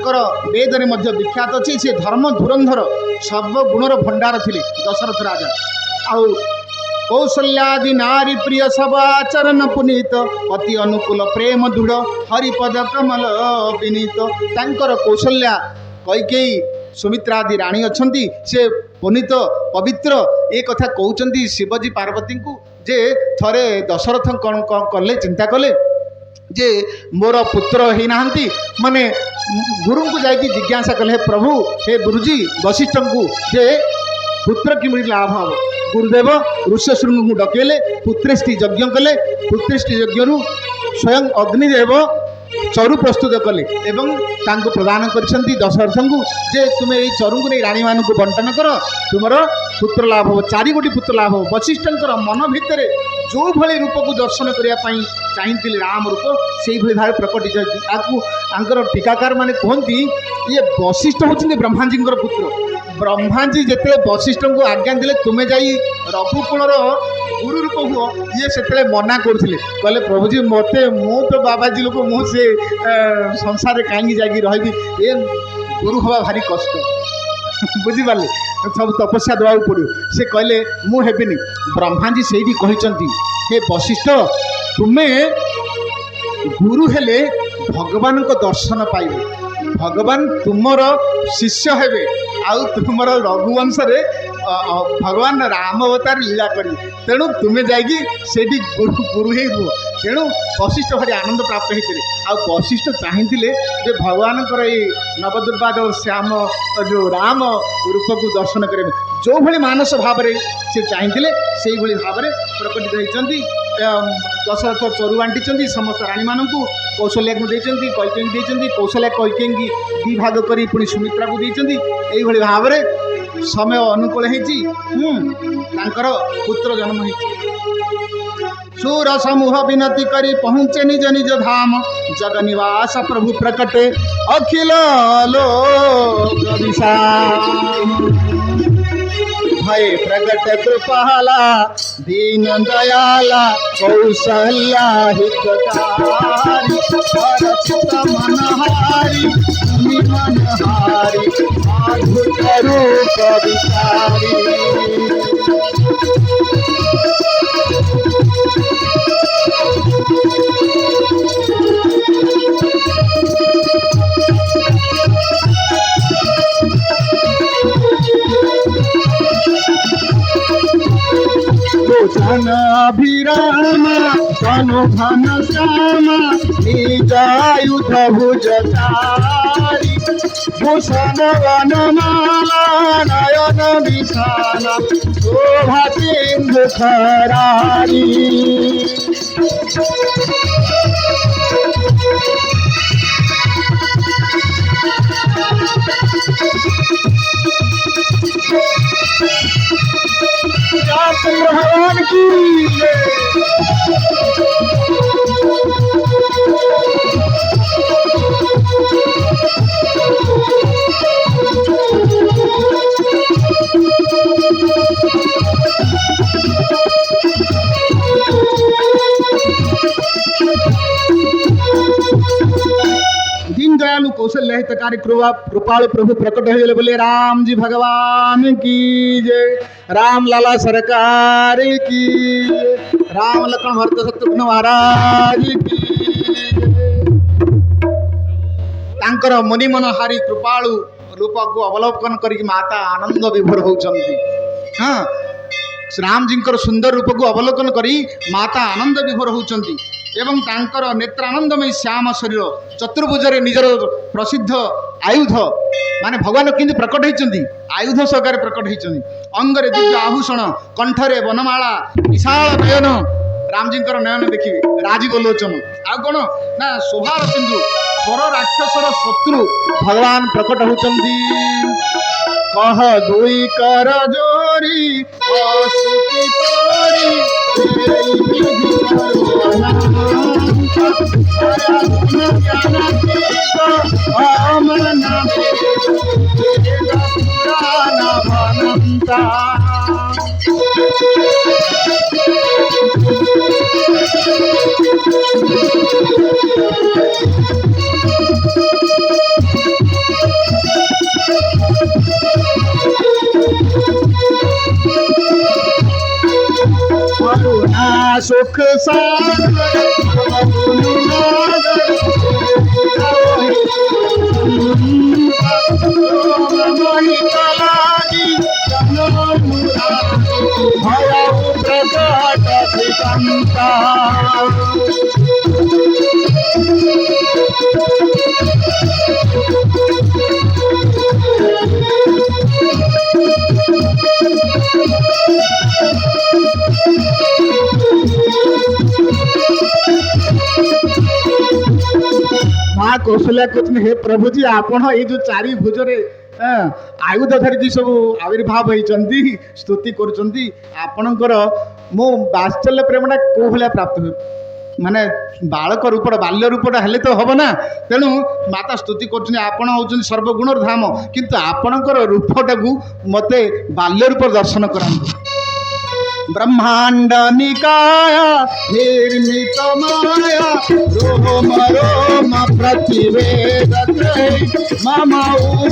कर वेद में विख्यात अच्छी से धर्म धुरंधर सब गुणर भंडार थे दशरथ राजा। आउ कौशल्यादि नारी प्रिय सब आचरण पुनीत अति अनुकूल प्रेम दृढ़ हरिपद कमल विनीत। तांकर कौशल्या कैकेयी सुमित्रा आदि राणी अच्छा से पुनीत पवित्र ये कथा कहते शिवजी पार्वती को जे थरे दशरथ कौन कले चिंता कले जे मोर पुत्र ही ना माने गुरु को जाकि जिज्ञासा कले प्रभु हे गुरुजी वशिष्ठ को जे पुत्र कि लाभ हम गुरुदेव ऋष्यशृंग को डकेले पुत्रेष्टि यज्ञ कले पुत्रेष्टि यज्ञ स्वयं अग्निदेव चरु प्रस्तुत कले एवं तांको प्रदान करिसेंती दशरथ को जे तुम्हें ये चरु को नहीं राणी मान को बंटन कर तुम पुत्र लाभ हो चारि गोटी पुत्र लाभ हो। वशिष्ठंकर मन भितर जो भली रूप को दर्शन करने चाहती राम रूप से भाव प्रकटित आंकर टीकाकार माने कहती ये वशिष्ठ होती ब्रह्माजी पुत्र ब्रह्माजी जिते वशिष्ठ को आज्ञा दिले तुम्हें जाई रघुकुलर गुरु रूप हुआ ये से मना करते कहले प्रभुजी मत मु तो बाबाजी लोक मुझे संसार कहीं जा रही ये गुरु हवा भारी कष्ट बुझिपारे सब तपस्या देवा पड़ो से कहले मुझेनि ब्रह्माजी से कहते हे वशिष्ठ तुम्हें गुरु हेले भगवान को दर्शन पाइबे भगवान तुमर शिष्य हेबे आउ तुमर रघुवंश रे भगवान राम अवतार लीला करेंगे तेणु तुम्हें जाकि गुरु गुरु ही रुह तेणु वशिष्ठ भारी आनंद प्राप्त होते आ वशिष्ठ चाहते भगवान नवदुर्वाद श्याम जो राम रूप को दर्शन करेंगे जो भली मानस भाव से चाहते से भाव प्रकटित होती दशरथ चरु बांटी समस्त राणी मान कौशल्या को देती कैकेयी कौशल्या कैकेयी दी भाग कर पुणी सुमित्रा को देती यही भाव समय अनुकूल होकर पुत्र जन्म हो सूर समूह विनती करी पहुँचे निज निज धाम जग निवास प्रभु प्रकटे अखिल लोक भय प्रगट कृपाला दीन दयाला कौशल्या हितकारी अरचित मनहारी मनहारी अद्भुत रूप विचारी। लोचन अभिराम तनु घन श्याम निजायुध भुजचारी भूषण वनमाला नयन विशाल शोभा सिंधु खरारी। भगवान की दीन दयालु कौशल्य हितकारी कृपालु प्रभु प्रकट हो बोले राम जी भगवान की जय राम लाला सरकार की राम लक्ष्मण भरत शत्रुघ्न महाराज की तांकर मुनि मनहारी कृपालु रूप को अवलोकन करके माता आनंद विभोर होउछंती। हाँ राम जी सुंदर रूप को अवलोकन करी माता आनंद विभोर होउछंती एवं तांकर नेत्रानंदमय श्याम शरीर चतुर्भुजरे निजर प्रसिद्ध आयुध माने भगवान किंतु प्रकट होइछंती आयुध सहकारे प्रकट होइछंती अंगरे दिव्य आभूषण कंठरे वनमाला विशाल नयन राम जी नयन देखिए राजीव लोचन आ कौन ना शोभार सिंधु थर राक्षसर शत्रु भगवान प्रकट होइछंती कह दुई कर जोरी असुति तोरी सुख माँ कौशल्या कहते हे प्रभु जी आपण ये जो चारि भुजरे आयुध धरिकी सब आविर्भाव होती स्तुति करपणकर मो बात्सल्य प्रेमटा कौ भाया प्राप्त हुए माने बालक रूपटा बाल्य रूपटा हेले तो हम ना तेणु माता स्तुति कर सर्वगुण धाम किंतु आपणकर रूपटा को मते बाल्य रूप दर्शन करांतु ब्रह्मांड निकाय निर्मित माया रोम रोम प्रतिवेदते मम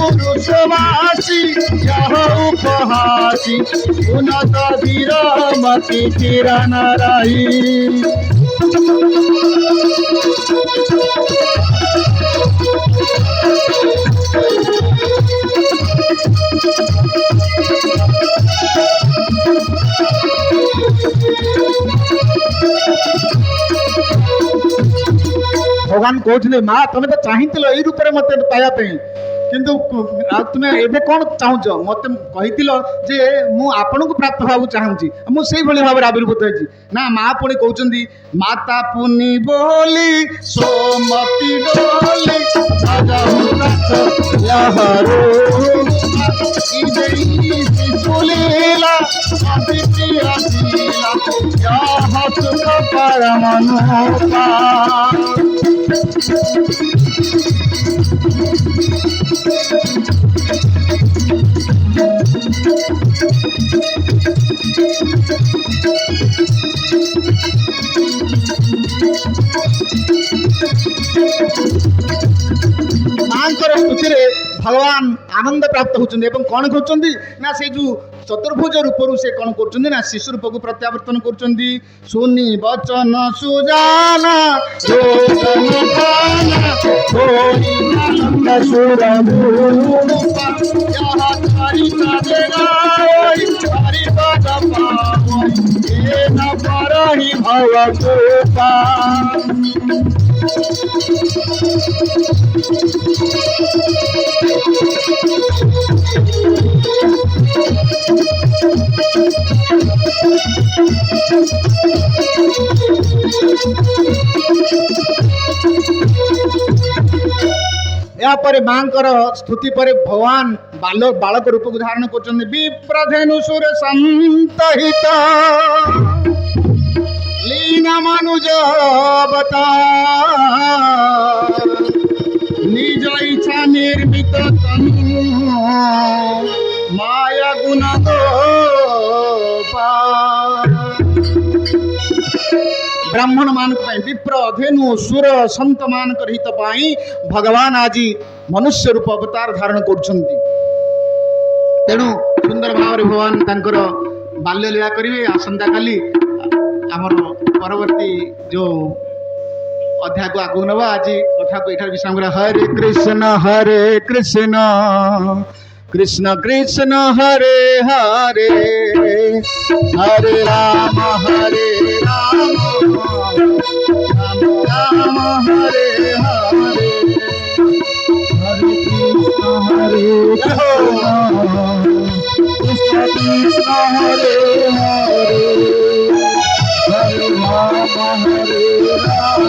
उरुषवासी यह उपहासी उन्नत विरमति किरण रही भगवान कहते माँ तुम्हें तो चाहिए यही रूप में मत पायापी किंतु तुम्हें एवं कौन चाहूच मत कही आपण को प्राप्त हवा चाहूँगी मुझे भाव में आविर्भूत होती ना माँ पुणी कहते माता पुनि बोली सोमती डोली स्तुति भगवान आनंद प्राप्त होती कौन कर से जो चतुर्भुज रूप से कौन कर शिशु रूप को प्रत्यावर्तन कर सुनी बचन सुजाना या पर मां स्तुति पर भगवान बालक रूप को धारण कर विप्रधेनु सुर संतहित लीन मनुज निज इच्छा निर्मित तनु माया गुण ब्राह्मण मान विप्र धेनु सुर संत मान हित भगवान आज मनुष्य रूप अवतार धारण कर तेणु सुंदर भाव भगवान तांकर बाल्य लीला करेंगे आसंता काली आमर परवर्ती जो अध्याय को आगू नवा आज कथा कथा को एठार विश्राम करा हरे कृष्ण कृष्ण कृष्ण हरे हरे हरे राम राम राम हरे हरे हरे कृष्ण कृष्ण हरे हरे हरे राम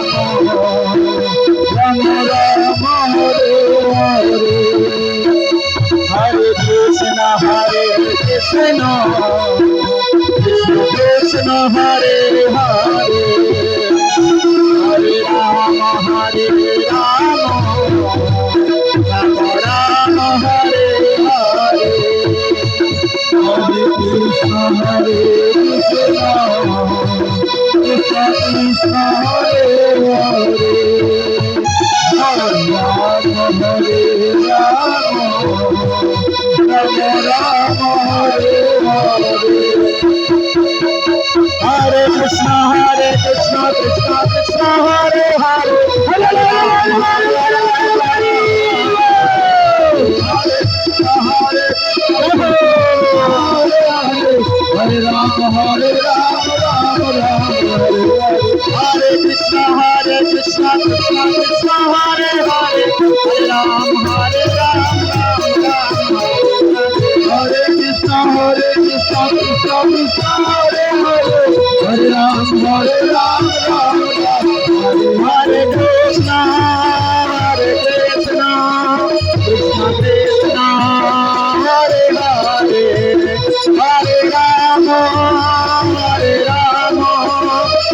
राम राम हरे हरे हरे कृष्ण कृष्ण कृष्ण हरे हरे हरे राम राम राम हरे हरे हरे कृष्ण कृष्ण कृष्ण हरे हरे हरे राम राम हरे हरे हरे कृष्ण कृष्ण कृष्ण हरे हरे हरे राम हरे राम राम राम हरे हरे हरे कृष्ण कृष्ण कृष्ण हरे हरे हरे राम राम हरे कृष्ण कृष्ण कृष्ण हरे हरे हरे राम राम राम हरे हरे कृष्ण कृष्ण कृष्ण हरे हरे हरे राम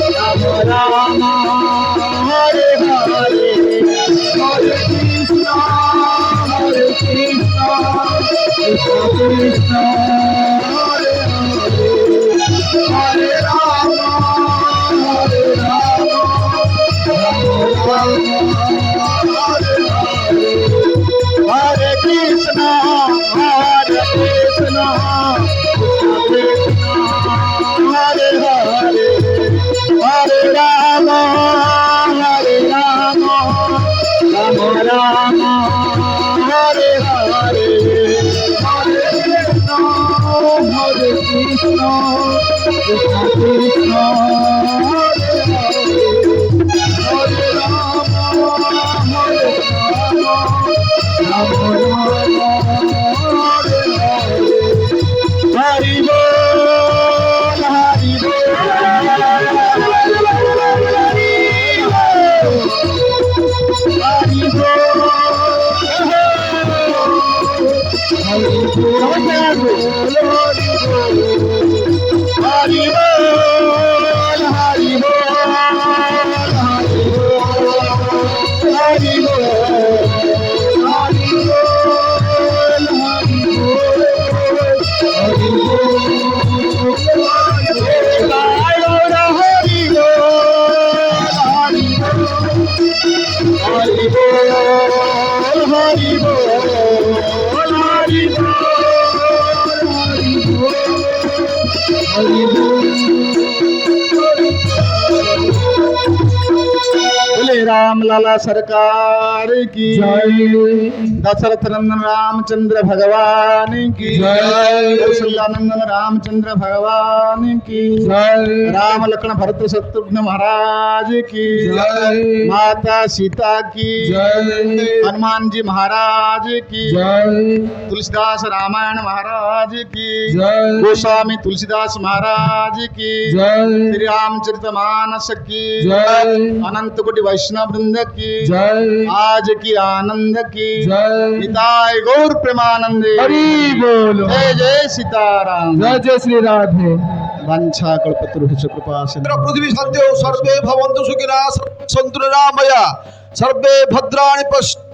राम राम हरे हरे हरे कृष्ण कृष्ण कृष्ण हरे हरे हरे राम राम हरे हरे हरे कृष्ण कृष्ण कृष्ण हरे हरे हरे राम राम राम हरे हरे हरे कृष्ण कृष्ण कृष्ण हरे हरे हरे राम राम हरे हरे हरि बोल हरि बोले राम लाला सरकार की दशरथ नंदन रामचंद्र भगवान की कौशल्यानंदन रामचंद्र भगवान की राम लक्ष्मण भरत शत्रुघ्न महाराज की माता सीता की हनुमान जी महाराज की तुलसीदास रामायण महाराज की गोस्वामी तुलसीदास महाराज की श्री रामचरितमानस की अनंत कोटि वैष्णव वृंद की आज की आनंद की निताय गौर प्रेमानंदे हरि बोलो जय जय सीताराम जय जय श्री राधे वंशा कल्पतरुभ्यश्च कृपा सिन्धु पृथ्वी सन्तो सर्वे भवन्तु सुखिनः सन्तु निरामया सर्वे भद्राणि पश्यन्तु